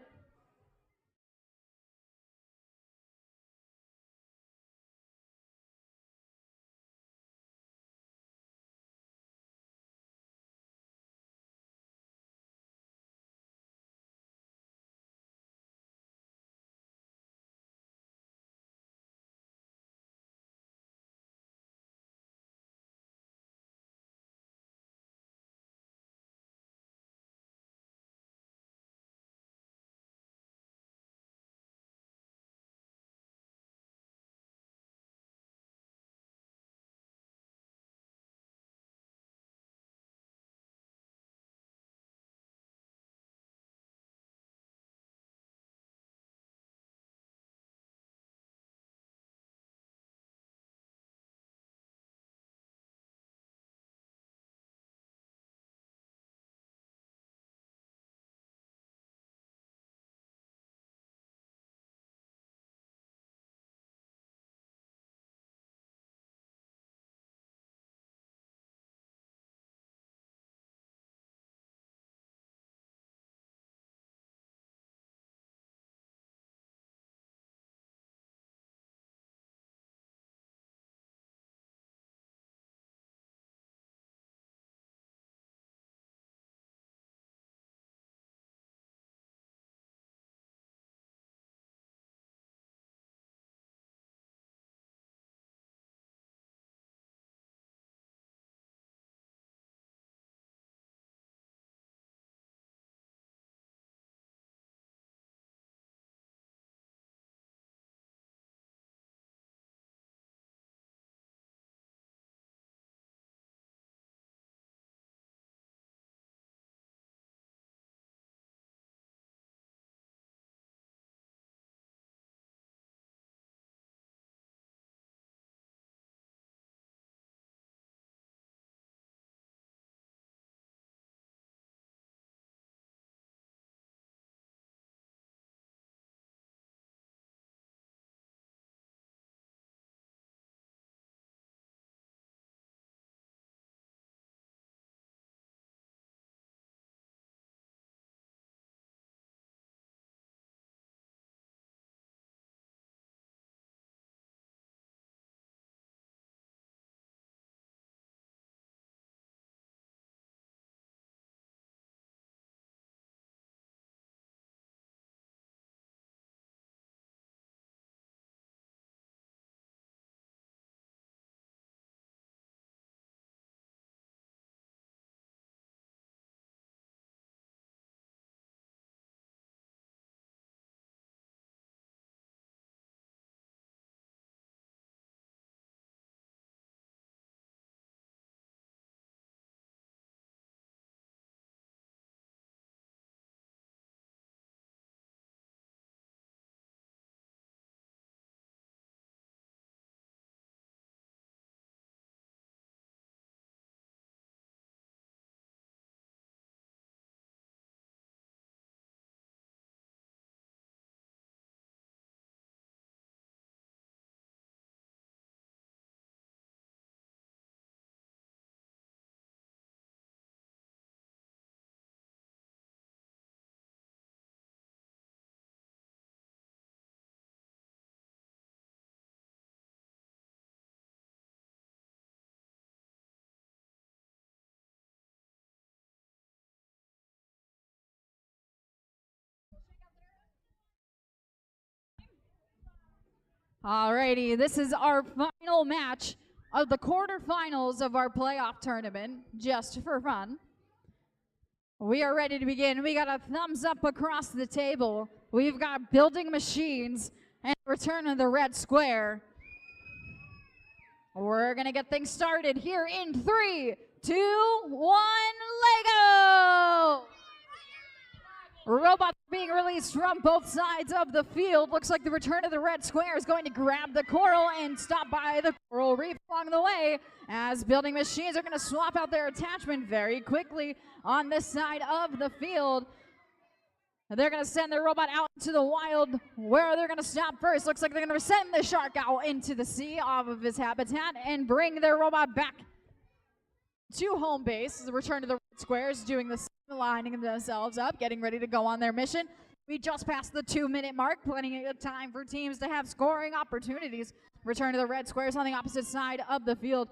Alrighty, this is our final match of the quarterfinals of our playoff tournament, just for fun. We are ready to begin. We got a thumbs up across the table. We've got building machines and return of the red square. We're gonna get things started here in 3, 2, 1, Lego! Robots being released from both sides of the field. Looks like the return of the red square is going to grab the coral and stop by the coral reef along the way, as building machines are going to swap out their attachment very quickly on this side of the field. They're going to send their robot out into the wild, where they're going to stop first. Looks like they're going to send the shark out into the sea off of his habitat and bring their robot back to home base. The return to the red squares doing the same, lining themselves up, getting ready to go on their mission. We just passed the 2-minute mark, plenty of time for teams to have scoring opportunities. Return to the red squares on the opposite side of the field.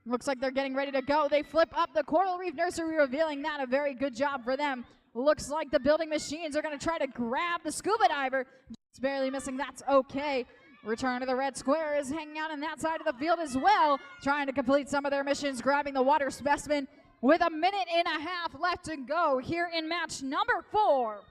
Looks like they're getting ready to go. They flip up the coral reef nursery, revealing that a very good job for them. Looks like the building machines are going to try to grab the scuba diver. Just barely missing. That's okay. Return to the red square is hanging out on that side of the field as well, trying to complete some of their missions, grabbing the water specimen with 1.5 minutes left to go here in match number 4.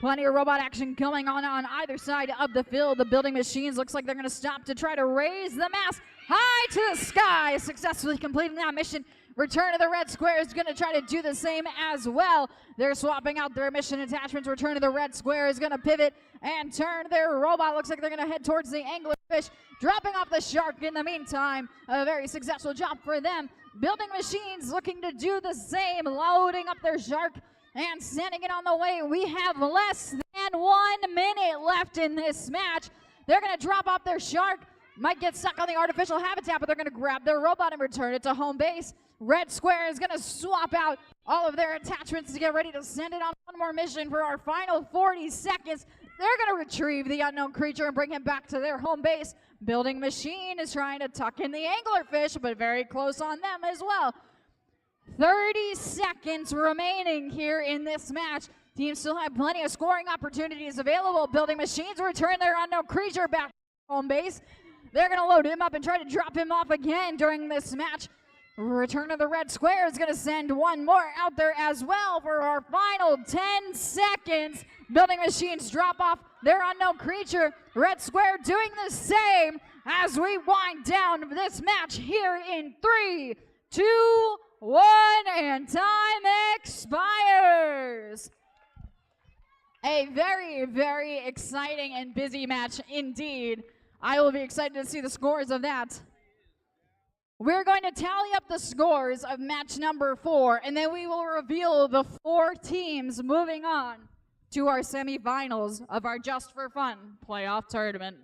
Plenty of robot action going on either side of the field. The building machines looks like they're going to stop to try to raise the mast high to the sky, successfully completing that mission. Return to the red square is going to try to do the same as well. They're swapping out their mission attachments. Return to the red square is going to pivot and turn their robot. Looks like they're going to head towards the anglerfish, dropping off the shark in the meantime. A very successful job for them. Building machines looking to do the same, loading up their shark and sending it on the way. We have less than 1 minute left in this match. They're going to drop off their shark. Might get stuck on the artificial habitat, but they're going to grab their robot and return it to home base. Red square is going to swap out all of their attachments to get ready to send it on one more mission for our final 40 seconds. They're going to retrieve the unknown creature and bring him back to their home base. Building machine is trying to tuck in the anglerfish, but very close on them as well. 30 seconds remaining here in this match. Teams still have plenty of scoring opportunities available. Building machines return their unknown creature back to home base. They're going to load him up and try to drop him off again during this match. Return of the red square is going to send one more out there as well for our final 10 seconds. Building machines drop off their unknown creature. Red square doing the same as we wind down this match here in 3, 2, 1, and time expires. A very, very exciting and busy match indeed. I will be excited to see the scores of that. We're going to tally up the scores of match number 4, and then we will reveal the 4 teams moving on to our semifinals of our Just for Fun playoff tournament.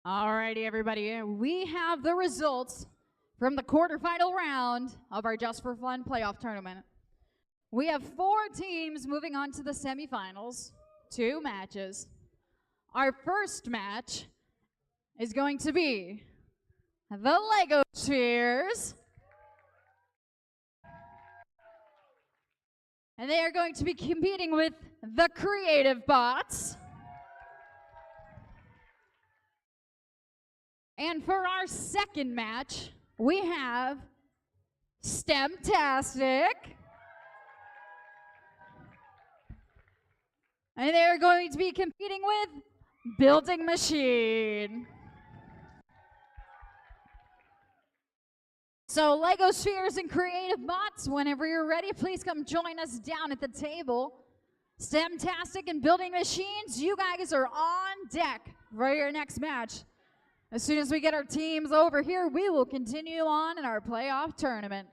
Alrighty, everybody. We have the results from the quarterfinal round of our Just for Fun playoff tournament. We have 4 teams moving on to the semifinals, 2 matches. Our first match is going to be the Lego Spheres. And they are going to be competing with the Creative Bots. And for our second match, we have STEMtastic. And they're going to be competing with Building Machine. So Lego Spheres and Creative Bots, whenever you're ready, please come join us down at the table. STEMtastic and Building Machines, you guys are on deck for your next match. As soon as we get our teams over here, we will continue on in our playoff tournament.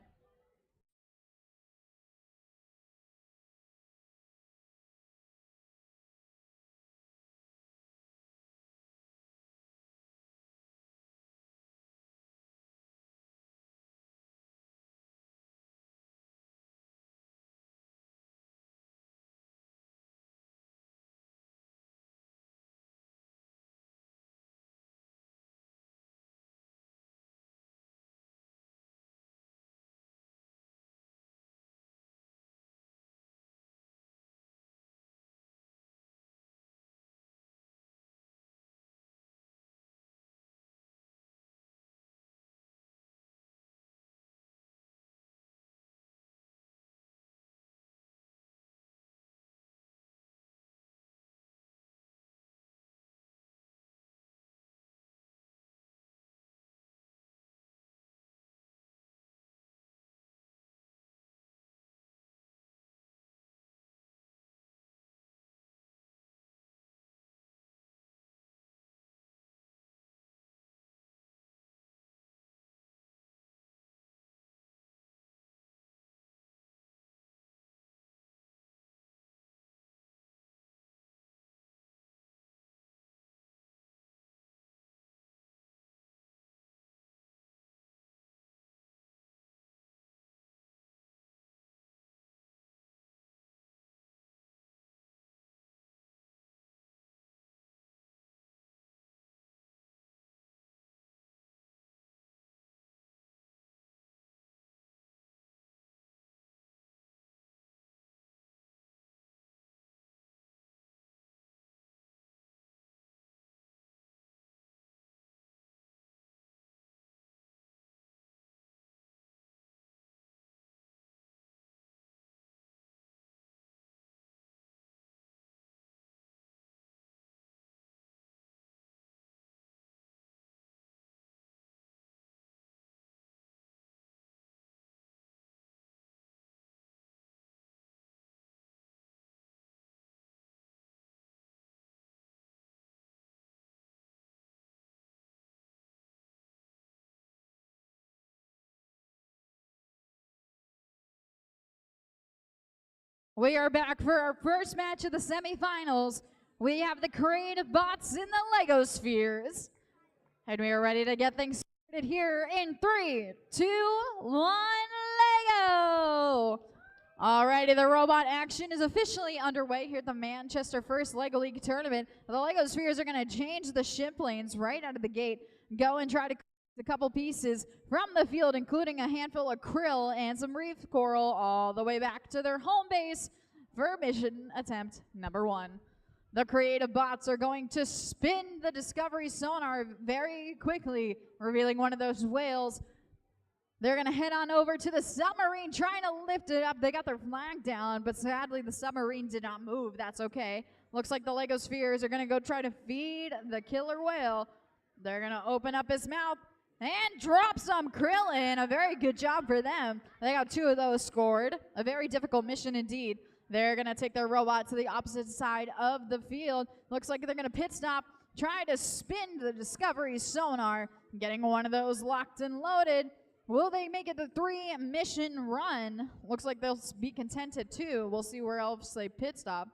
We are back for our first match of the semifinals. We have the Creative Bots in the Lego Spheres. And we are ready to get things started here in 3, 2, 1, Lego! Alrighty, the robot action is officially underway here at the Manchester First Lego League Tournament. The Lego Spheres are going to change the ship lanes right out of the gate, go and try to a couple pieces from the field, including a handful of krill and some reef coral, all the way back to their home base for mission attempt number 1. The Creative Bots are going to spin the Discovery sonar very quickly, revealing one of those whales. They're going to head on over to the submarine, trying to lift it up. They got their flag down, but sadly the submarine did not move. That's okay. Looks like the Lego Spheres are going to go try to feed the killer whale. They're going to open up his mouth and drop some krill in. A very good job for them. They got 2 of those scored. A very difficult mission indeed. They're going to take their robot to the opposite side of the field. Looks like they're going to pit stop, try to spin the Discovery sonar, getting one of those locked and loaded. Will they make it the 3-mission run? Looks like they'll be content at 2. We'll see where else they pit stop.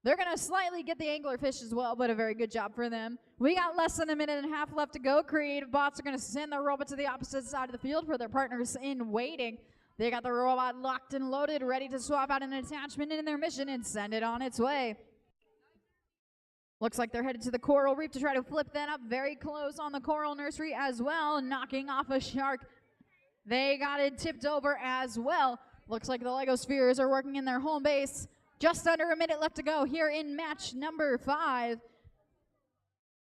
They're going to slightly get the anglerfish as well, but a very good job for them. We got less than a minute and a half left to go. Creative Bots are going to send their robot to the opposite side of the field for their partners in waiting. They got the robot locked and loaded, ready to swap out an attachment in their mission and send it on its way. Looks like they're headed to the coral reef to try to flip that up. Very close on the coral nursery as well, knocking off a shark. They got it tipped over as well. Looks like the Lego spheres are working in their home base. Just under a minute left to go here in match number 5.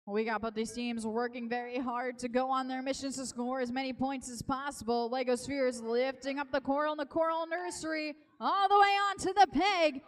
We got both these teams working very hard to go on their missions to score as many points as possible. Lego spheres lifting up the coral in the coral nursery all the way onto the peg.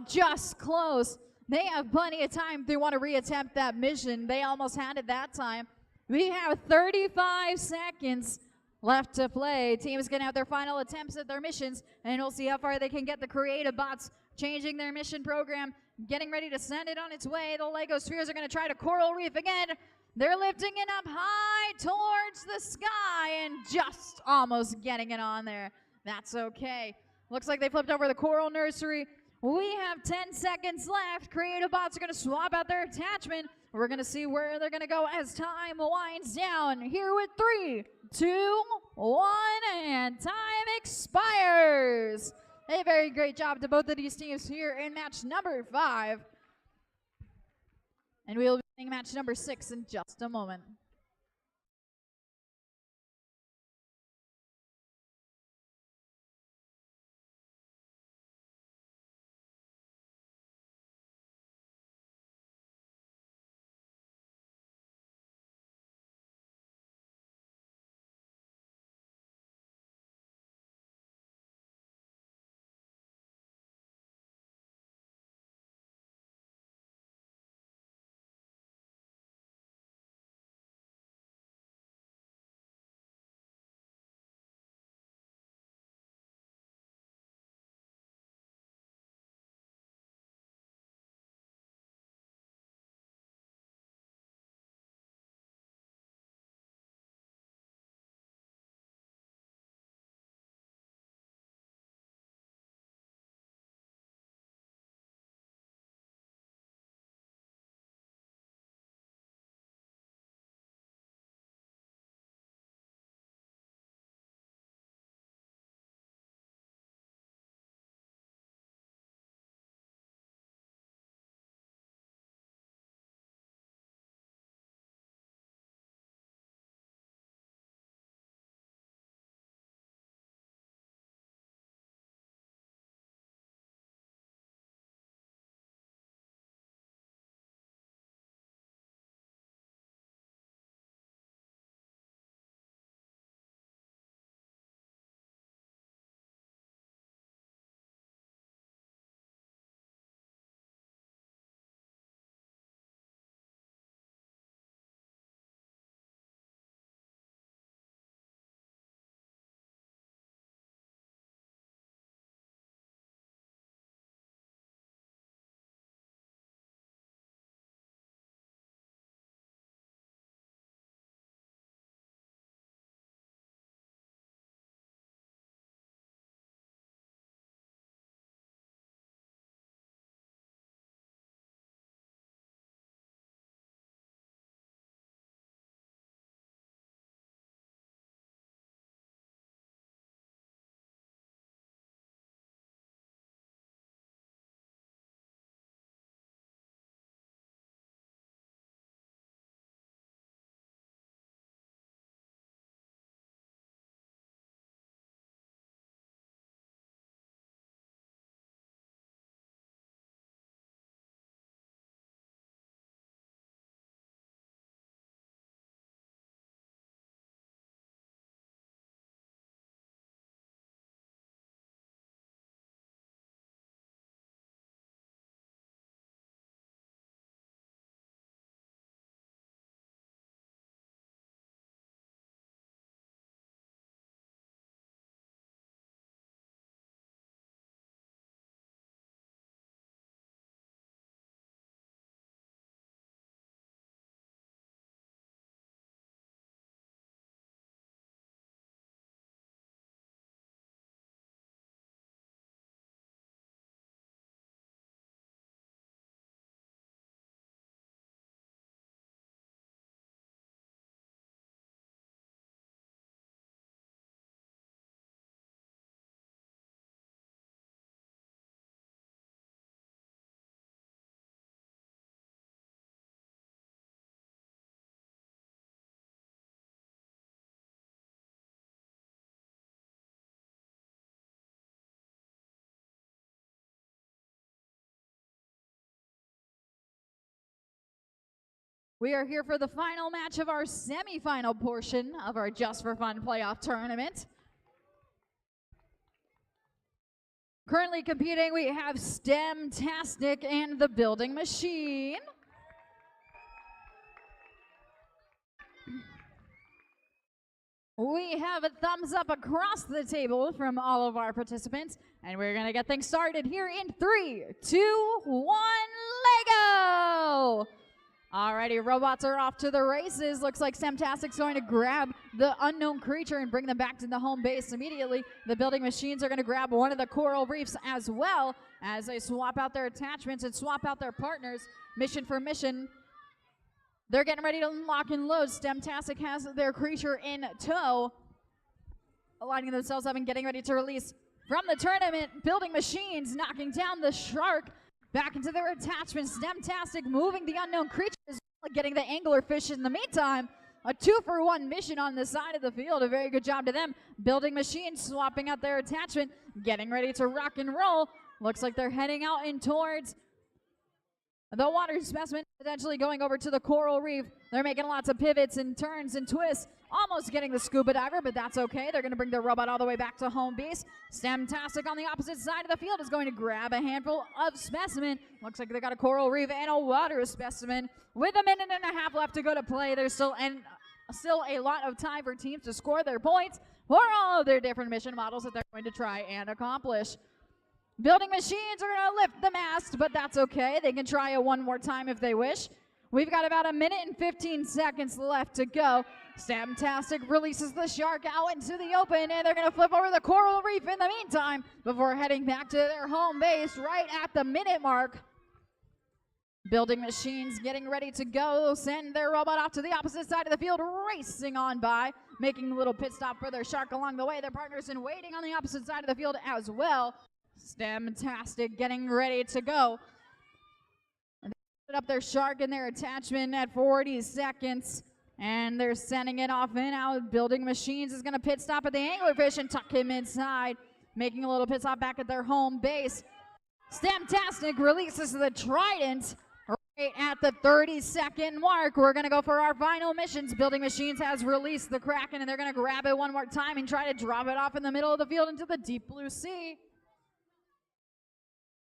Just close. They have plenty of time if they want to reattempt that mission. They almost had it that time. We have 35 seconds left to play. Teams going to have their final attempts at their missions, and we'll see how far they can get. The creative bots changing their mission program, getting ready to send it on its way. The Lego spheres are going to try to coral reef again. They're lifting it up high towards the sky and just almost getting it on there. That's okay. Looks like they flipped over the coral nursery. We have 10 seconds left. Creative bots are going to swap out their attachment. We're going to see where they're going to go as time winds down. Here with 3, 2, 1, and time expires. A very great job to both of these teams here in match number 5. And we'll be beginning match number 6 in just a moment. We are here for the final match of our semifinal portion of our Just for Fun playoff tournament. Currently competing, we have STEM-tastic and the Building Machine. We have a thumbs up across the table from all of our participants, and we're gonna get things started here in 3, 2, 1, Lego! Alrighty, robots are off to the races. Looks like STEM-tastic's going to grab the unknown creature and bring them back to the home base immediately. The Building Machines are gonna grab one of the coral reefs as well as they swap out their attachments and swap out their partners, mission for mission. They're getting ready to lock and load. STEM-tastic has their creature in tow, aligning themselves up and getting ready to release from the tournament. Building Machines knocking down the shark back into their attachments. STEM-tastic moving the unknown creatures, getting the anglerfish in the meantime. A 2-for-1 mission on the side of the field. A very good job to them. Building Machines swapping out their attachment, getting ready to rock and roll. Looks like they're heading out in towards the water specimen, potentially going over to the coral reef. They're making lots of pivots and turns and twists, almost getting the scuba diver, but that's okay. They're going to bring their robot all the way back to home base. STEM-tastic on the opposite side of the field is going to grab a handful of specimen. Looks like they got a coral reef and a water specimen. With a minute and a half left to go to play, there's still a lot of time for teams to score their points for all of their different mission models that they're going to try and accomplish. Building Machines are going to lift the mast, but that's okay. They can try it one more time if they wish. We've got about a minute and 15 seconds left to go. STEM-tastic releases the shark out into the open, and they're going to flip over the coral reef in the meantime before heading back to their home base right at the minute mark. Building Machines getting ready to go, send their robot off to the opposite side of the field, racing on by, making a little pit stop for their shark along the way. Their partners in waiting on the opposite side of the field as well. STEM-tastic getting ready to go. And they put up their shark and their attachment at 40 seconds, and they're sending it off and out. Building Machines is going to pit stop at the anglerfish and tuck him inside, making a little pit stop back at their home base. STEM-tastic releases the trident right at the 30-second mark. We're going to go for our final missions. Building Machines has released the Kraken, and they're going to grab it one more time and try to drop it off in the middle of the field into the deep blue sea.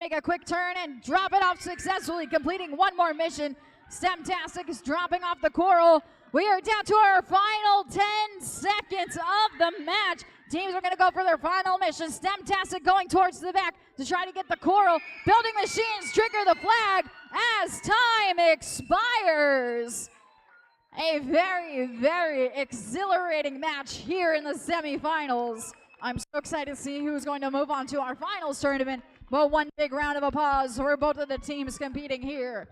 Make a quick turn and drop it off successfully, completing one more mission. STEM-tastic is dropping off the coral. We are down to our final 10 seconds of the match. Teams are going to go for their final mission. STEM-tastic going towards the back to try to get the coral. Building Machines trigger the flag as time expires. A very, very exhilarating match here in the semifinals. I'm so excited to see who's going to move on to our finals tournament. But one big round of applause for both of the teams competing here.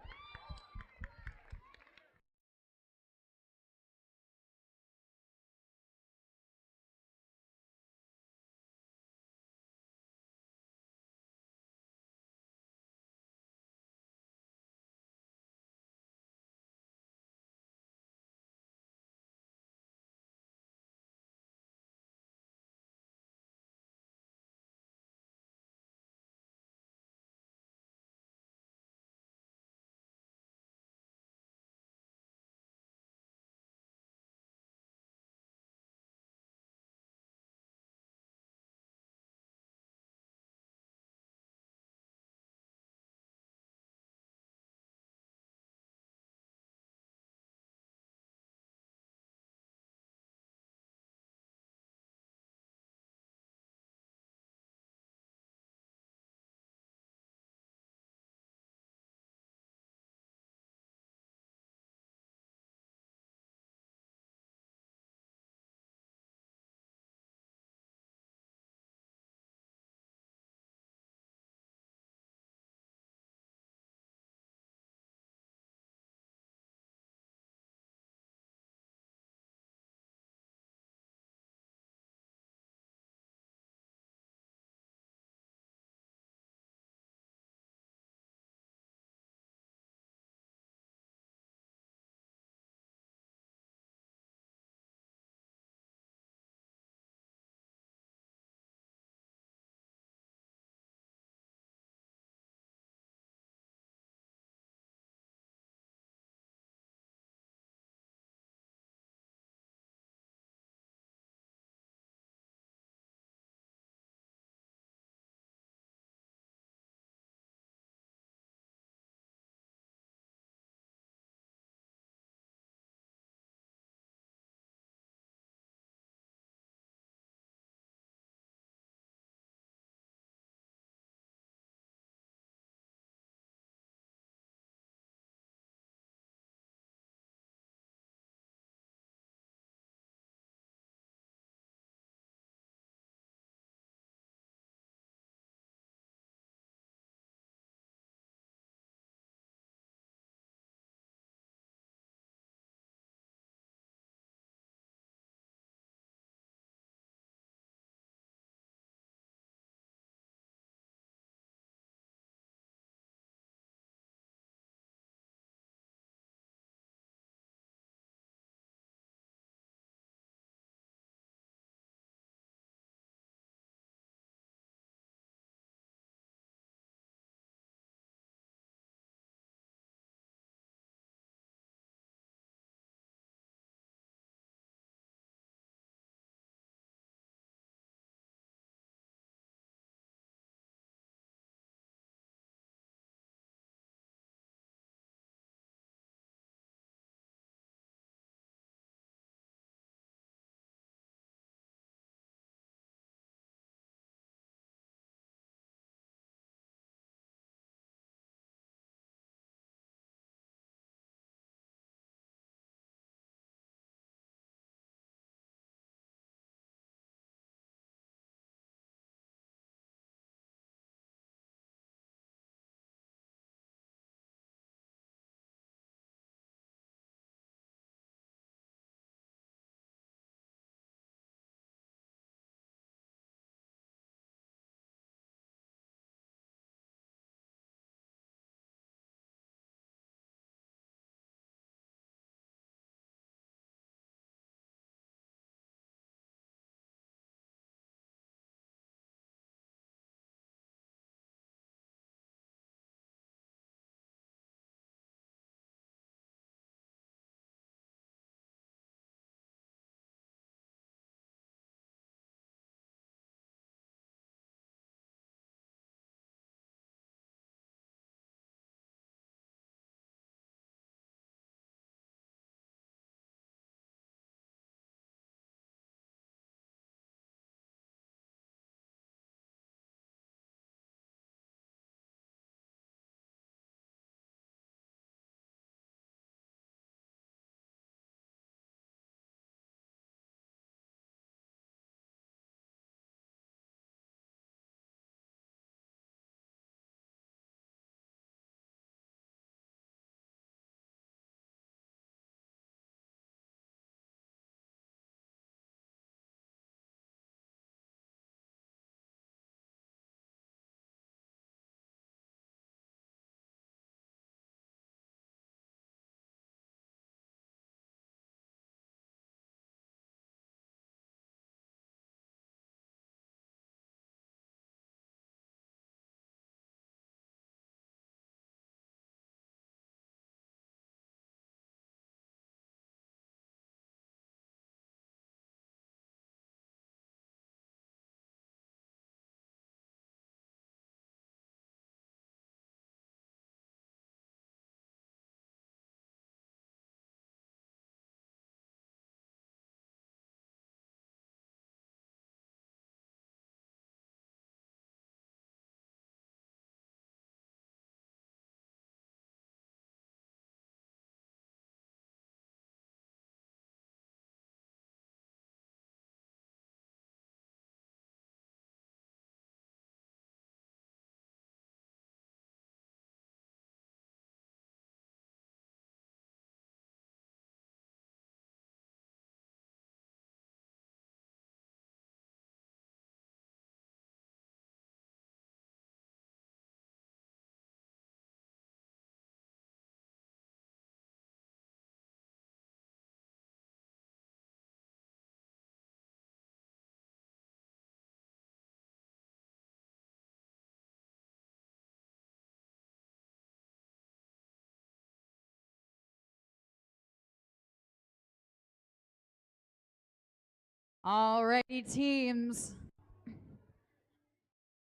Alrighty, teams.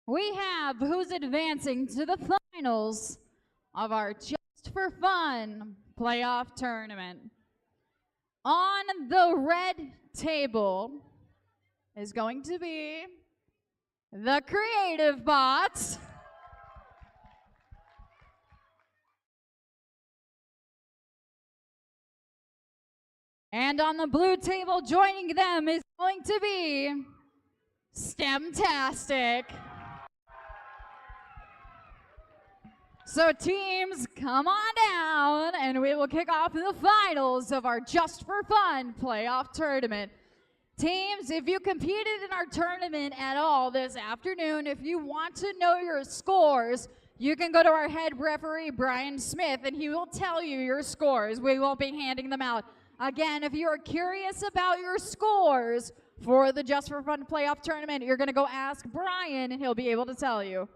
We have who's advancing to the finals of our Just for Fun playoff tournament. On the red table is going to be the Creative Bots. And on the blue table joining them is going to be STEMtastic. So teams, come on down and we will kick off the finals of our Just for Fun playoff tournament. Teams, if you competed in our tournament at all this afternoon, if you want to know your scores, you can go to our head referee, Brian Smith, and he will tell you your scores. We won't be handing them out. Again, if you are curious about your scores for the Just for Fun playoff tournament, you're going to go ask Brian and he'll be able to tell you.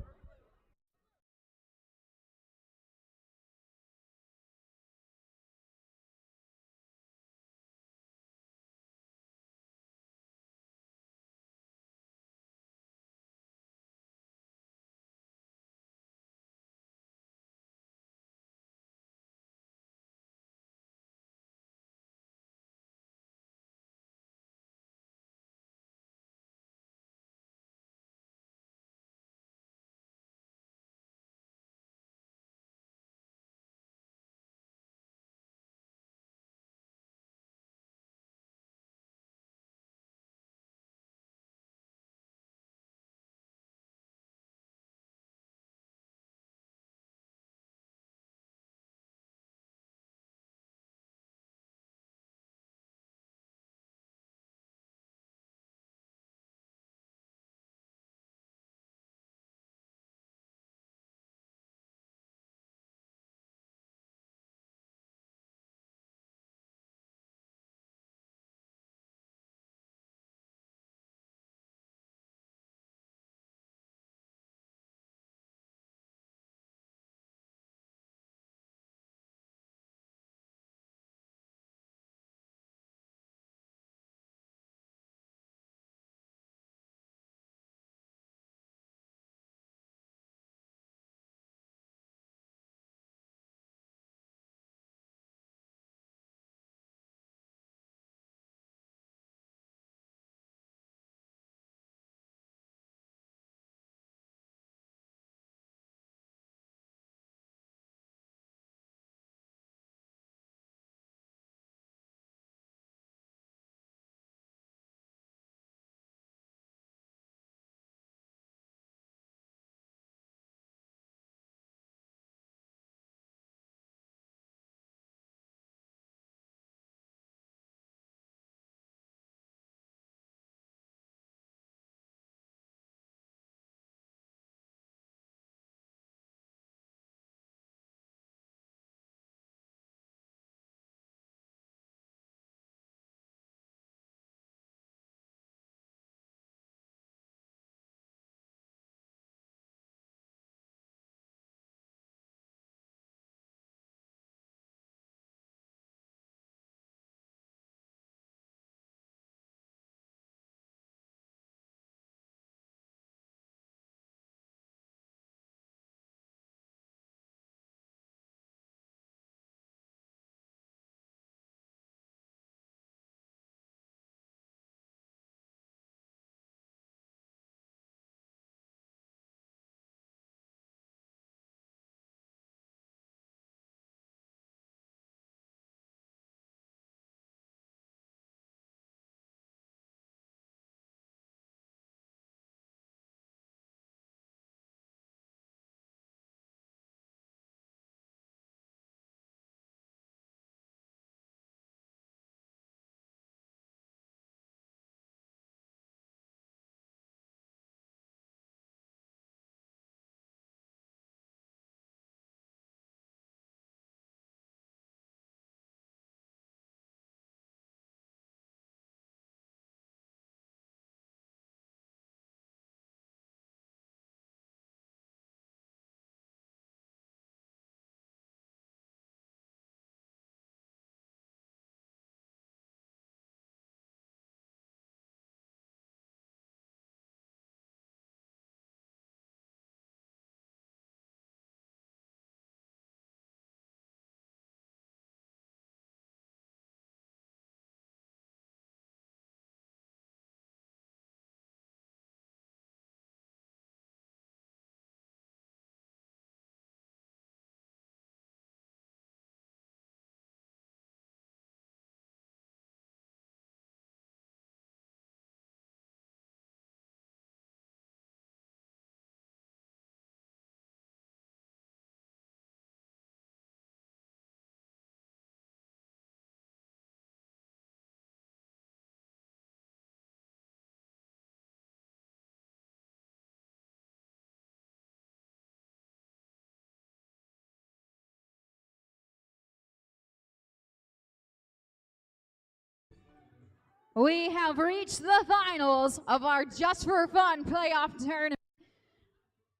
We have reached the finals of our Just for Fun playoff tournament.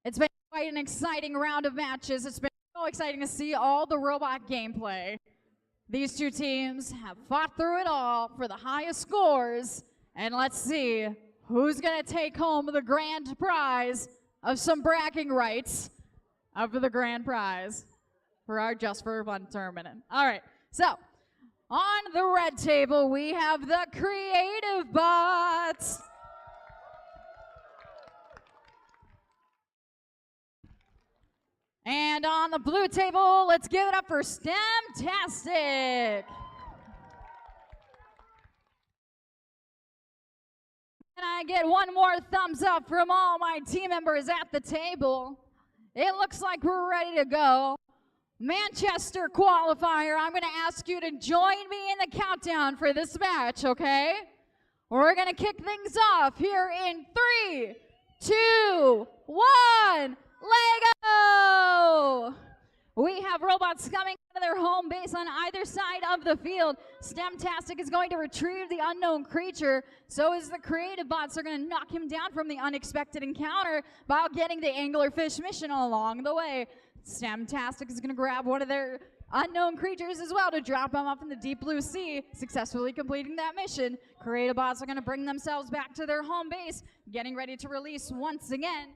It's been quite an exciting round of matches. It's been so exciting to see all the robot gameplay. These two teams have fought through it all for the highest scores, and let's see who's going to take home the grand prize of some bragging rights of the grand prize for our Just for Fun tournament. All right, so on the red table, we have the Creative Bots. And on the blue table, let's give it up for STEMtastic. Can I get one more thumbs up from all my team members at the table? It looks like we're ready to go. Manchester Qualifier, I'm going to ask you to join me in the countdown for this match, okay? We're going to kick things off here in 3, 2, 1, Lego! We have robots coming out of their home base on either side of the field. STEMtastic is going to retrieve the unknown creature. So is the Creative Bots are going to knock him down from the unexpected encounter while getting the Anglerfish mission along the way. STEMtastic is going to grab one of their unknown creatures as well to drop them off in the deep blue sea, successfully completing that mission. Creative Bots are going to bring themselves back to their home base, getting ready to release once again.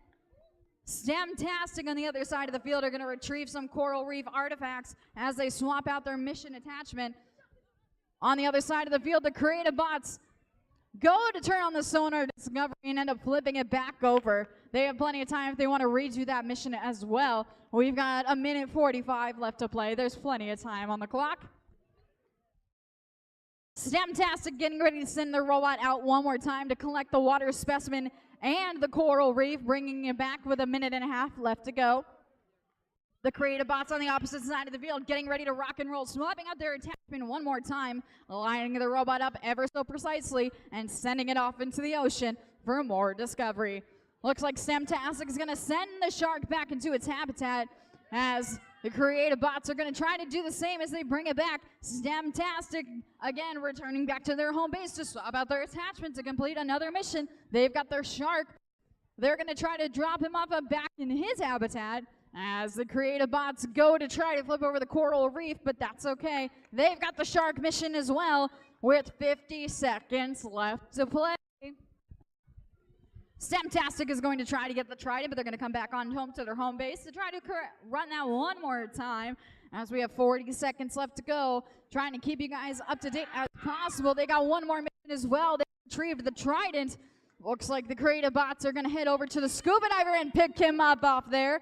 STEMtastic on the other side of the field are going to retrieve some coral reef artifacts as they swap out their mission attachment. On the other side of the field, the Creative Bots go to turn on the sonar discovery and end up flipping it back over. They have plenty of time if they want to redo that mission as well. We've got 1:45 left to play. There's plenty of time on the clock. STEMtastic getting ready to send their robot out one more time to collect the water specimen and the coral reef, bringing it back with 1.5 left to go. The Creative Bots on the opposite side of the field getting ready to rock and roll, swapping out their attachment one more time, lining the robot up ever so precisely and sending it off into the ocean for more discovery. Looks like STEMtastic is going to send the shark back into its habitat as the Creative Bots are going to try to do the same as they bring it back. STEMtastic, again, returning back to their home base to swap out their attachment to complete another mission. They've got their shark. They're going to try to drop him off back in his habitat as the Creative Bots go to try to flip over the coral reef, but that's okay. They've got the shark mission as well with 50 seconds left to play. STEMtastic is going to try to get the trident, but they're going to come back on home to their home base to try to run that one more time as we have 40 seconds left to go, trying to keep you guys up to date as possible. They got one more mission as well. They retrieved the trident. Looks like the Creative Bots are going to head over to the scuba diver and pick him up off there.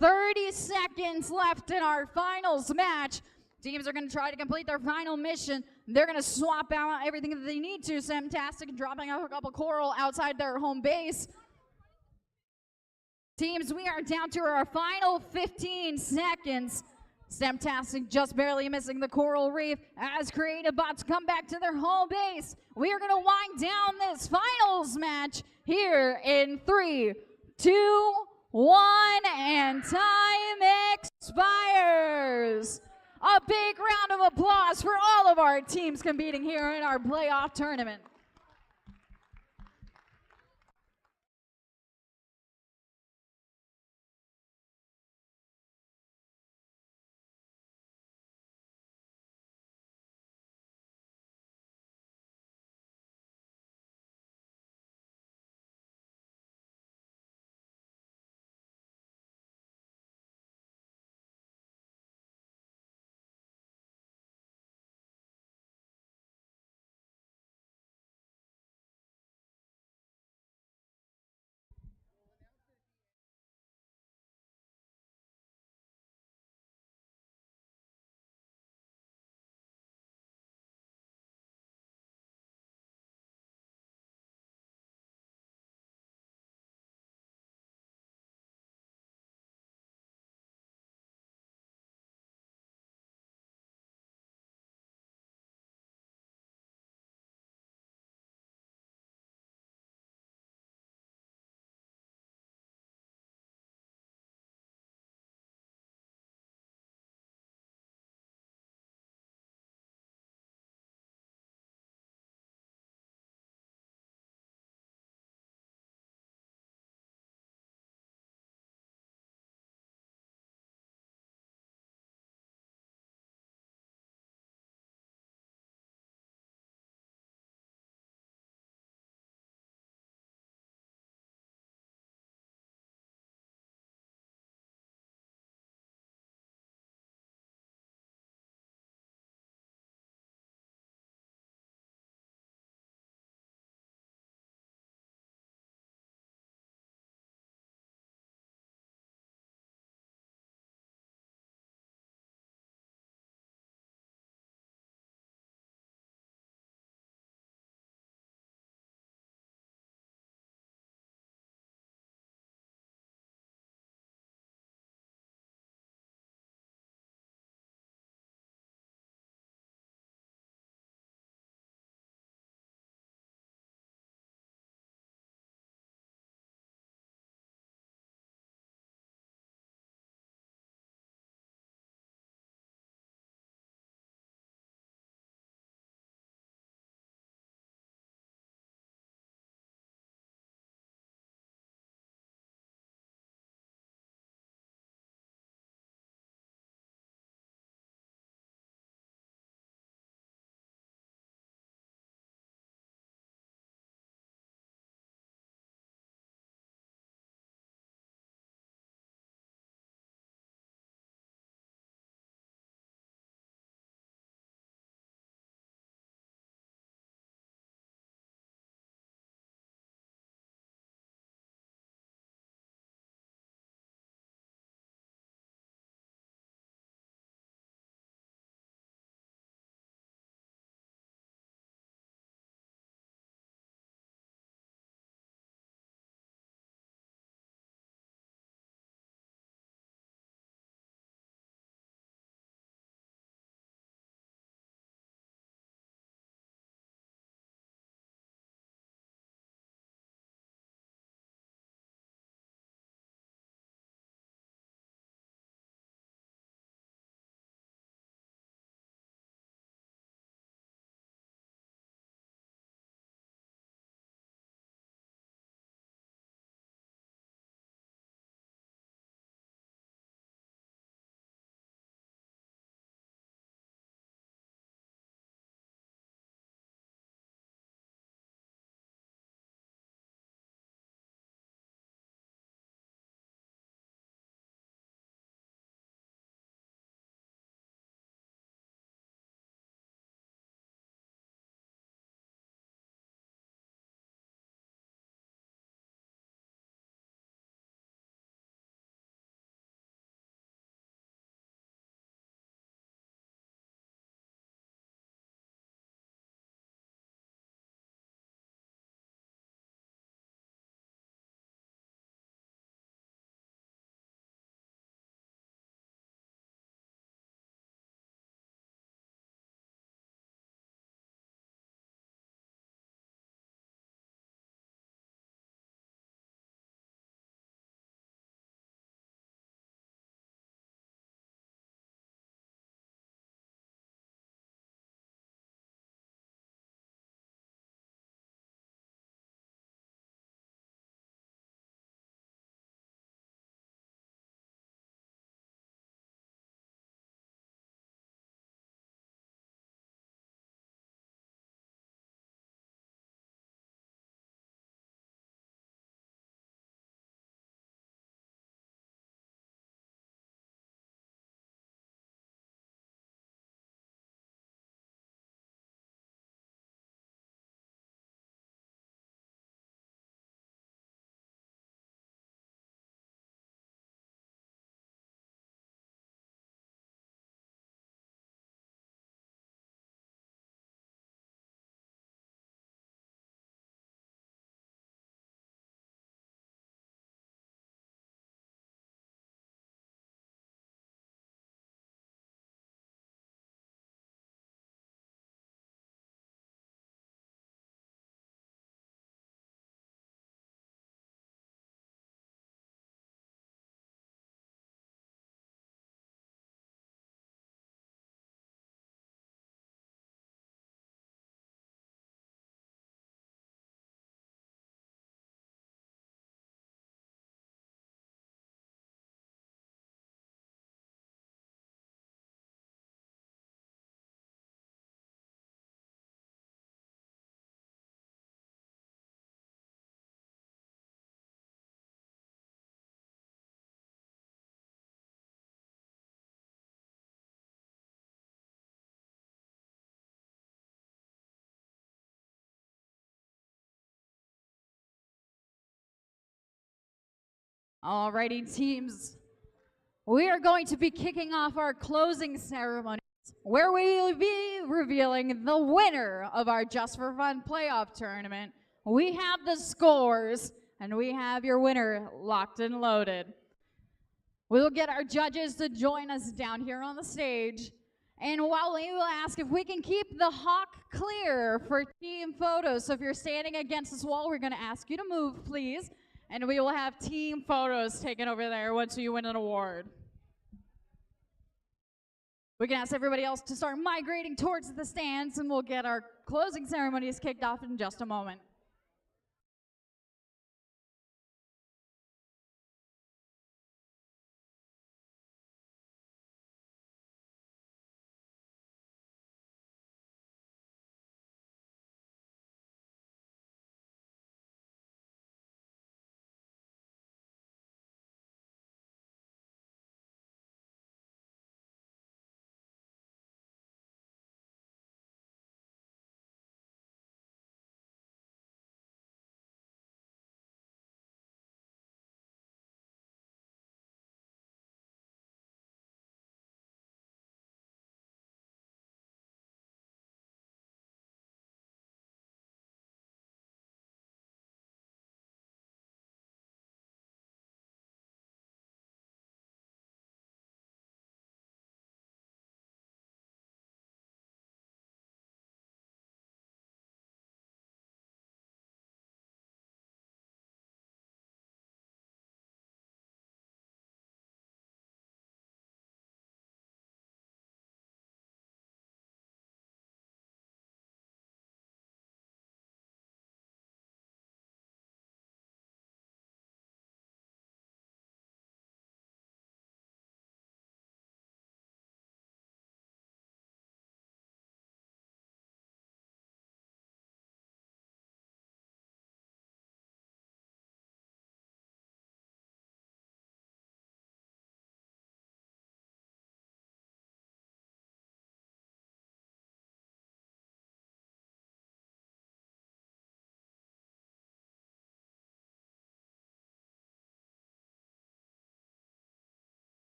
30 seconds left in our finals match. Teams are going to try to complete their final mission. They're going to swap out everything that they need to. STEMtastic dropping off a couple coral outside their home base. Teams, we are down to our final 15 seconds. STEMtastic just barely missing the coral reef as Creative Bots come back to their home base. We are going to wind down this finals match here in 3, 2, 1, and time expires. A big round of applause for all of our teams competing here in our playoff tournament. Alrighty, teams. We are going to be kicking off our closing ceremonies, where we will be revealing the winner of our Just for Fun playoff tournament. We have the scores, and we have your winner locked and loaded. We will get our judges to join us down here on the stage. And while we will ask if we can keep the hawk clear for team photos. So if you're standing against this wall, we're going to ask you to move, please. And we will have team photos taken over there once you win an award. We can ask everybody else to start migrating towards the stands, and we'll get our closing ceremonies kicked off in just a moment.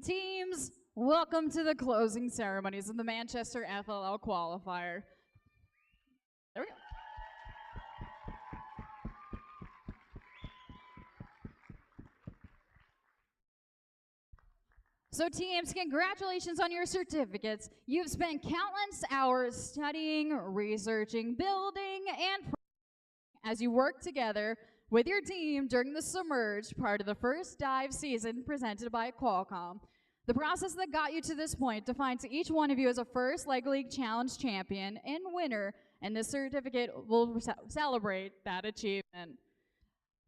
Teams, welcome to the closing ceremonies of the Manchester FLL Qualifier. There we go. So teams, congratulations on your certificates. You've spent countless hours studying, researching, building, and as you work together with your team during the Submerge, part of the first dive season presented by Qualcomm. The process that got you to this point defines each one of you as a first LEGO League Challenge champion and winner, and this certificate will celebrate that achievement.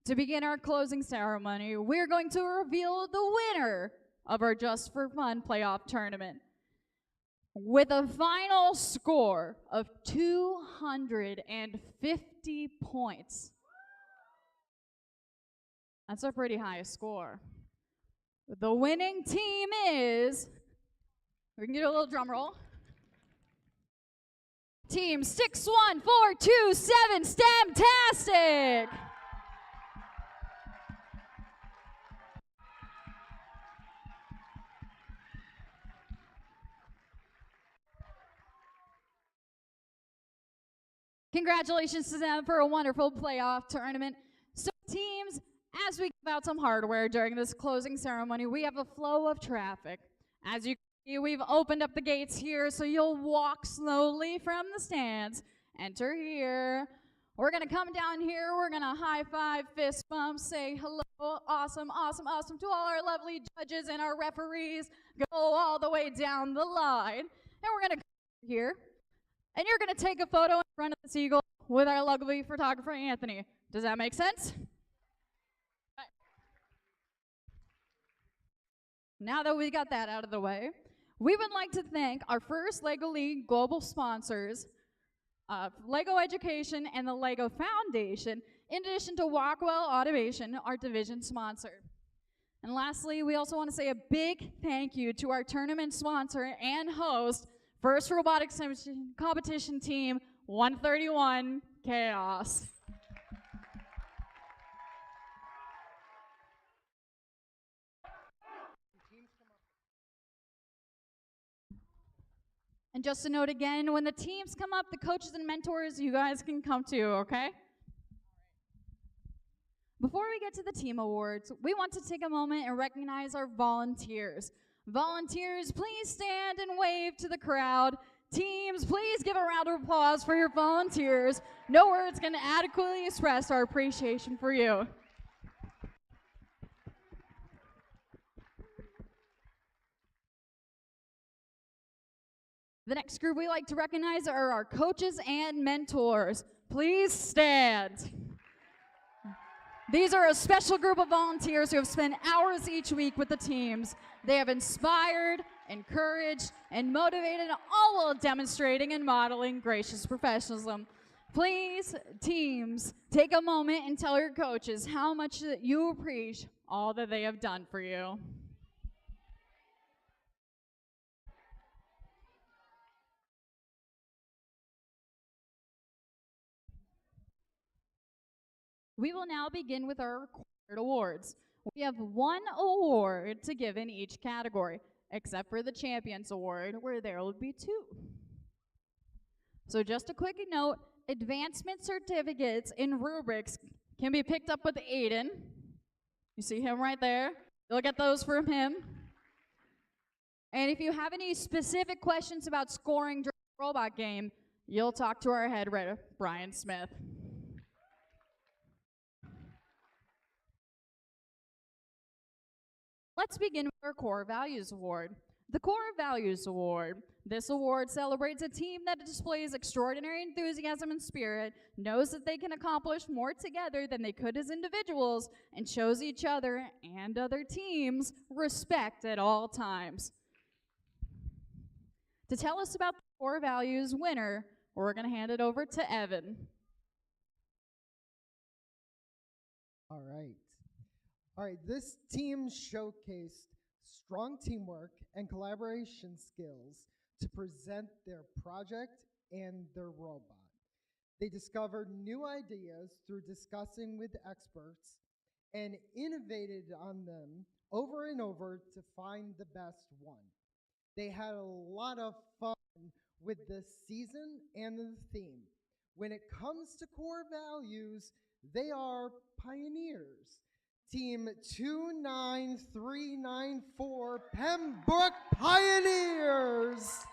To begin our closing ceremony, we're going to reveal the winner of our Just for Fun playoff tournament. With a final score of 250 points. That's a pretty high score. The winning team is, we can get a little drum roll. Team 61427 STEM-tastic. Congratulations to them for a wonderful playoff tournament. So teams, as we give out some hardware during this closing ceremony, we have a flow of traffic. As you can see, we've opened up the gates here, so you'll walk slowly from the stands. Enter here. We're gonna come down here, we're gonna high five, fist bump, say hello, awesome, awesome, awesome to all our lovely judges and our referees. Go all the way down the line. And we're gonna come here, and you're gonna take a photo in front of the Seagull with our lovely photographer, Anthony. Does that make sense? Right. Now that we got that out of the way, we would like to thank our first LEGO League global sponsors, LEGO Education and the LEGO Foundation, in addition to Walkwell Automation, our division sponsor. And lastly, we also want to say a big thank you to our tournament sponsor and host, First Robotics Competition Team 131 Chaos. And just a note again, when the teams come up, the coaches and mentors, you guys can come too, okay? Before we get to the team awards, we want to take a moment and recognize our volunteers. Volunteers, please stand and wave to the crowd. Teams, please give a round of applause for your volunteers. No words can adequately express our appreciation for you. The next group we like to recognize are our coaches and mentors. Please stand. These are a special group of volunteers who have spent hours each week with the teams. They have inspired, encouraged, and motivated, all while demonstrating and modeling gracious professionalism. Please, teams, take a moment and tell your coaches how much you appreciate all that they have done for you. We will now begin with our required awards. We have one award to give in each category, except for the Champions Award, where there will be two. So just a quick note, advancement certificates in rubrics can be picked up with Aiden. You see him right there? You'll get those from him. And if you have any specific questions about scoring during the robot game, you'll talk to our head writer, Brian Smith. Let's begin with our Core Values Award. The Core Values Award. This award celebrates a team that displays extraordinary enthusiasm and spirit, knows that they can accomplish more together than they could as individuals, and shows each other and other teams respect at all times. To tell us about the Core Values winner, we're going to hand it over to Evan. All right, this team showcased strong teamwork and collaboration skills to present their project and their robot. They discovered new ideas through discussing with experts and innovated on them over and over to find the best one. They had a lot of fun with the season and the theme. When it comes to core values, they are pioneers. Team 29394 Pembroke Pioneers.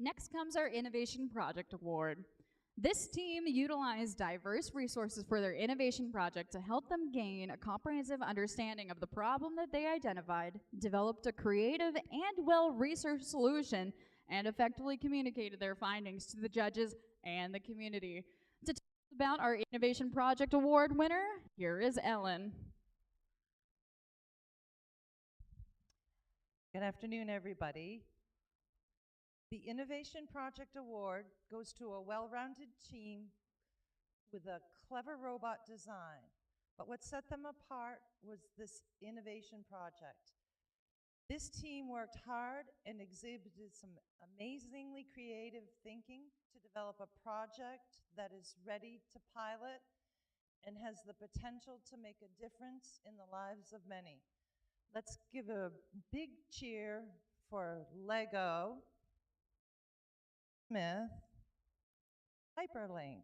Next comes our Innovation Project Award. This team utilized diverse resources for their innovation project to help them gain a comprehensive understanding of the problem that they identified, developed a creative and well-researched solution, and effectively communicated their findings to the judges and the community. To tell us about our Innovation Project Award winner, here is Ellen. Good afternoon, everybody. The Innovation Project Award goes to a well-rounded team with a clever robot design. But what set them apart was this innovation project. This team worked hard and exhibited some amazingly creative thinking to develop a project that is ready to pilot and has the potential to make a difference in the lives of many. Let's give a big cheer for Lego Smith Hyperlink.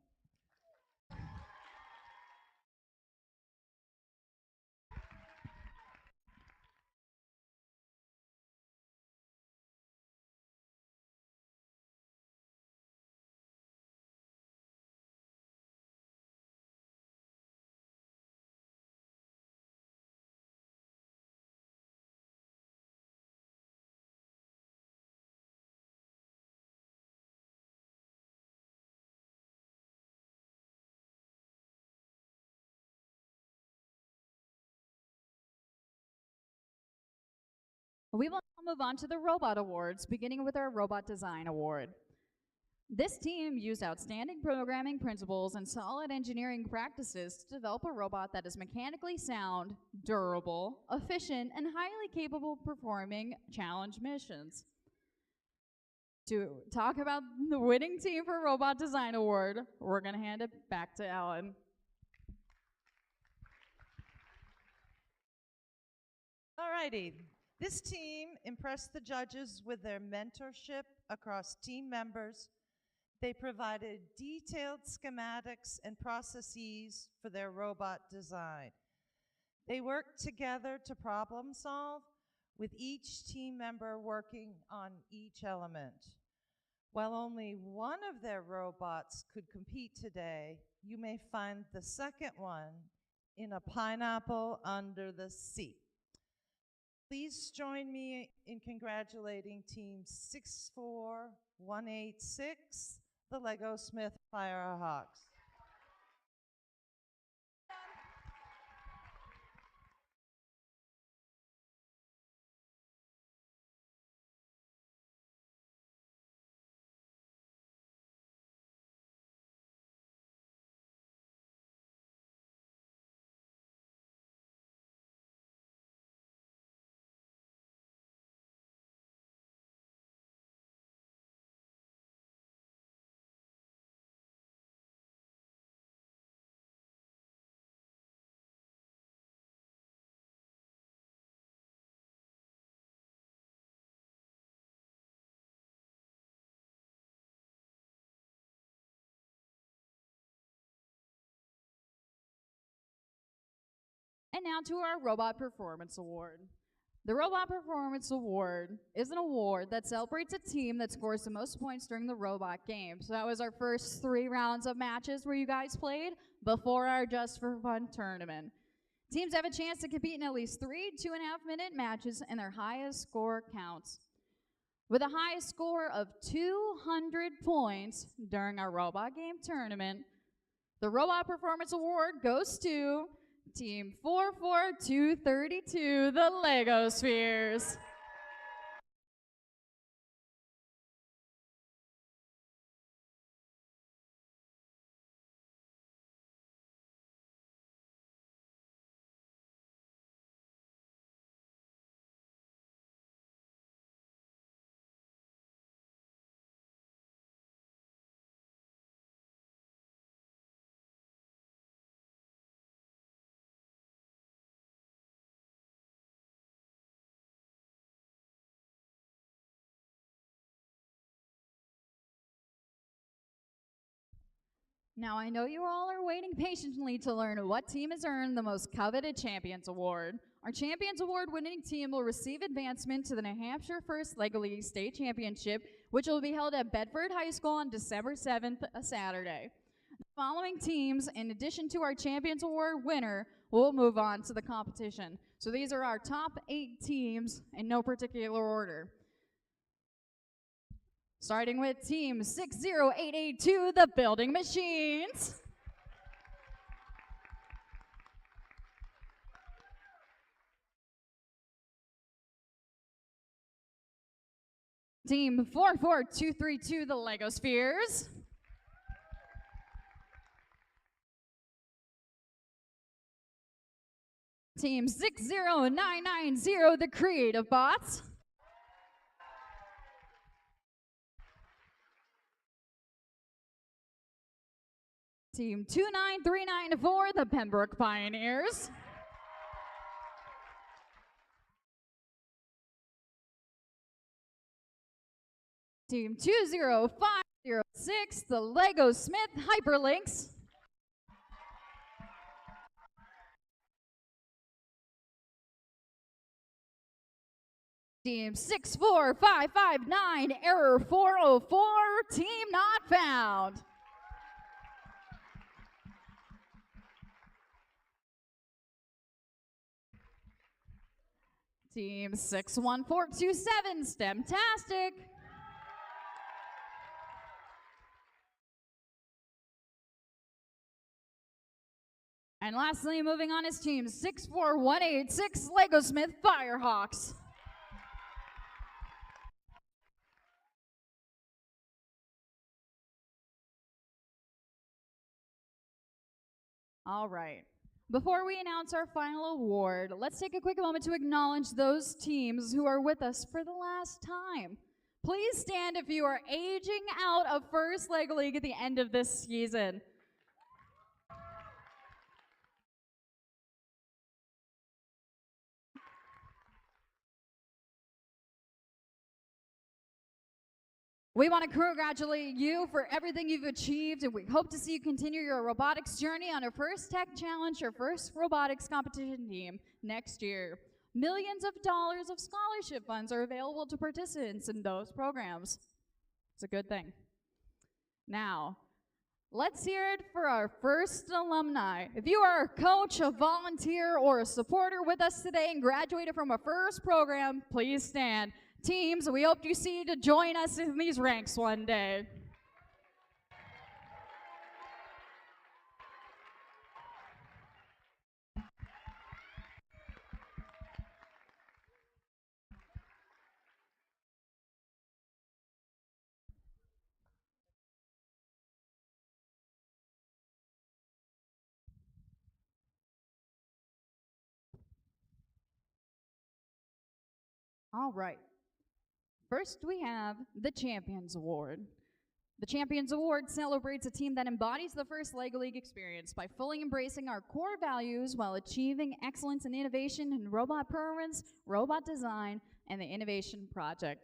We will now move on to the Robot Awards, beginning with our Robot Design Award. This team used outstanding programming principles and solid engineering practices to develop a robot that is mechanically sound, durable, efficient, and highly capable of performing challenge missions. To talk about the winning team for Robot Design Award, we're going to hand it back to Ellen. All righty. This team impressed the judges with their mentorship across team members. They provided detailed schematics and processes for their robot design. They worked together to problem solve, with each team member working on each element. While only one of their robots could compete today, you may find the second one in a pineapple under the sea. Please join me in congratulating Team 64186, the Lego Smith Firehawks. And now to our Robot Performance Award. The Robot Performance Award is an award that celebrates a team that scores the most points during the robot game. So that was our first 3 rounds of matches where you guys played before our Just for Fun tournament. Teams have a chance to compete in at least 3 2.5-minute matches, and their highest score counts. With a highest score of 200 points during our robot game tournament, the Robot Performance Award goes to Team 44232, the Lego Spheres. Now, I know you all are waiting patiently to learn what team has earned the most coveted Champions Award. Our Champions Award winning team will receive advancement to the New Hampshire First Lego League State Championship, which will be held at Bedford High School on December 7th, a Saturday. The following teams, in addition to our Champions Award winner, will move on to the competition. So these are our top 8 teams in no particular order. Starting with Team 60882, the Building Machines. Team 44232, the Lego Spheres. Team 60990, the Creative Bots. Team 29394, the Pembroke Pioneers. Team 20506, the Lego Smith Hyperlinks. Team 64559, Error 404, Team Not Found. Team 61427, STEMtastic. And lastly, moving on is Team 64186, Lego Smith Firehawks. All right. Before we announce our final award, let's take a quick moment to acknowledge those teams who are with us for the last time. Please stand if you are aging out of First Lego League at the end of this season. We want to congratulate you for everything you've achieved, and we hope to see you continue your robotics journey on our first tech challenge, your first robotics competition team next year. Millions of dollars of scholarship funds are available to participants in those programs. It's a good thing. Now, let's hear it for our first alumni. If you are a coach, a volunteer, or a supporter with us today and graduated from a first program, please stand. Teams, we hope you see to join us in these ranks one day. All right. First, we have the Champions Award. The Champions Award celebrates a team that embodies the first Lego League experience by fully embracing our core values while achieving excellence and innovation in robot performance, robot design, and the innovation project.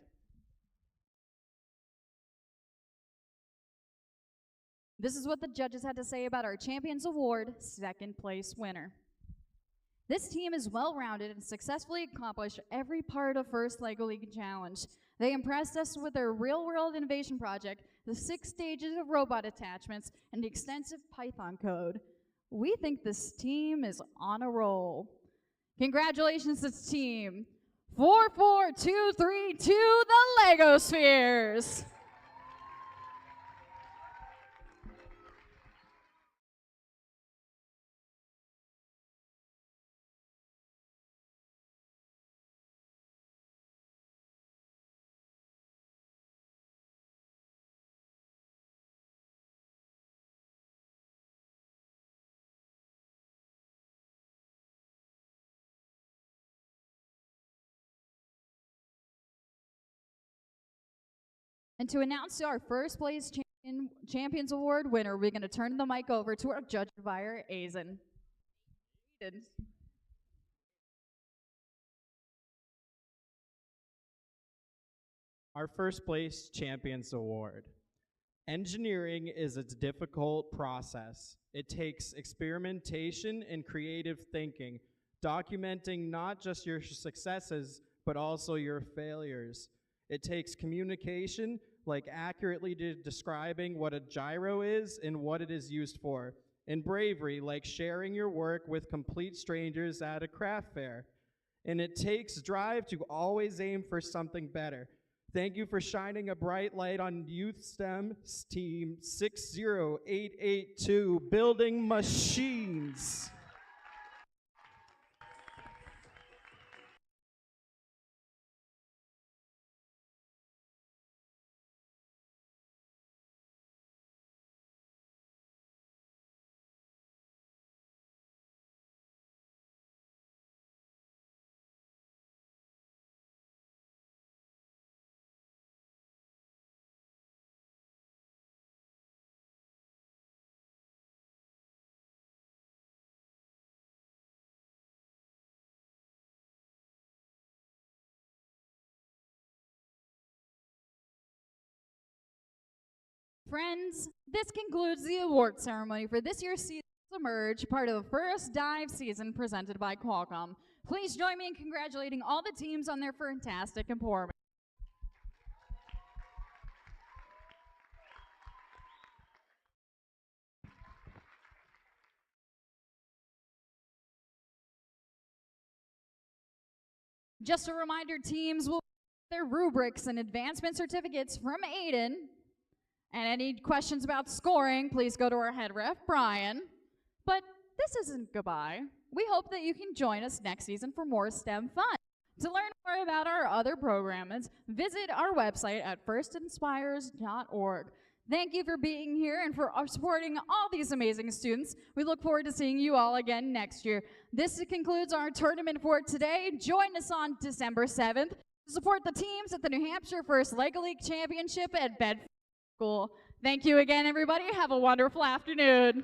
This is what the judges had to say about our Champions Award second place winner. This team is well-rounded and successfully accomplished every part of First Lego League Challenge. They impressed us with their real-world innovation project, the 6 stages of robot attachments, and the extensive Python code. We think this team is on a roll. Congratulations to team 44232, the Lego Spheres. And to announce our first place Champions Award winner, we're going to turn the mic over to our judge advisor, Azen. Our first place Champions Award. Engineering is a difficult process. It takes experimentation and creative thinking, documenting not just your successes, but also your failures. It takes communication, like accurately describing what a gyro is and what it is used for, and bravery, like sharing your work with complete strangers at a craft fair. And it takes drive to always aim for something better. Thank you for shining a bright light on Youth STEM Team 60882, Building Machines. Friends, this concludes the award ceremony for this year's season Emerge, part of the first dive season presented by Qualcomm. Please join me in congratulating all the teams on their fantastic performance. Just a reminder, teams will get their rubrics and advancement certificates from Aiden. And any questions about scoring, please go to our head ref, Brian. But this isn't goodbye. We hope that you can join us next season for more STEM fun. To learn more about our other programs, visit our website at firstinspires.org. Thank you for being here and for supporting all these amazing students. We look forward to seeing you all again next year. This concludes our tournament for today. Join us on December 7th to support the teams at the New Hampshire First Lego League Championship at Bedford School. Thank you again, everybody. Have a wonderful afternoon.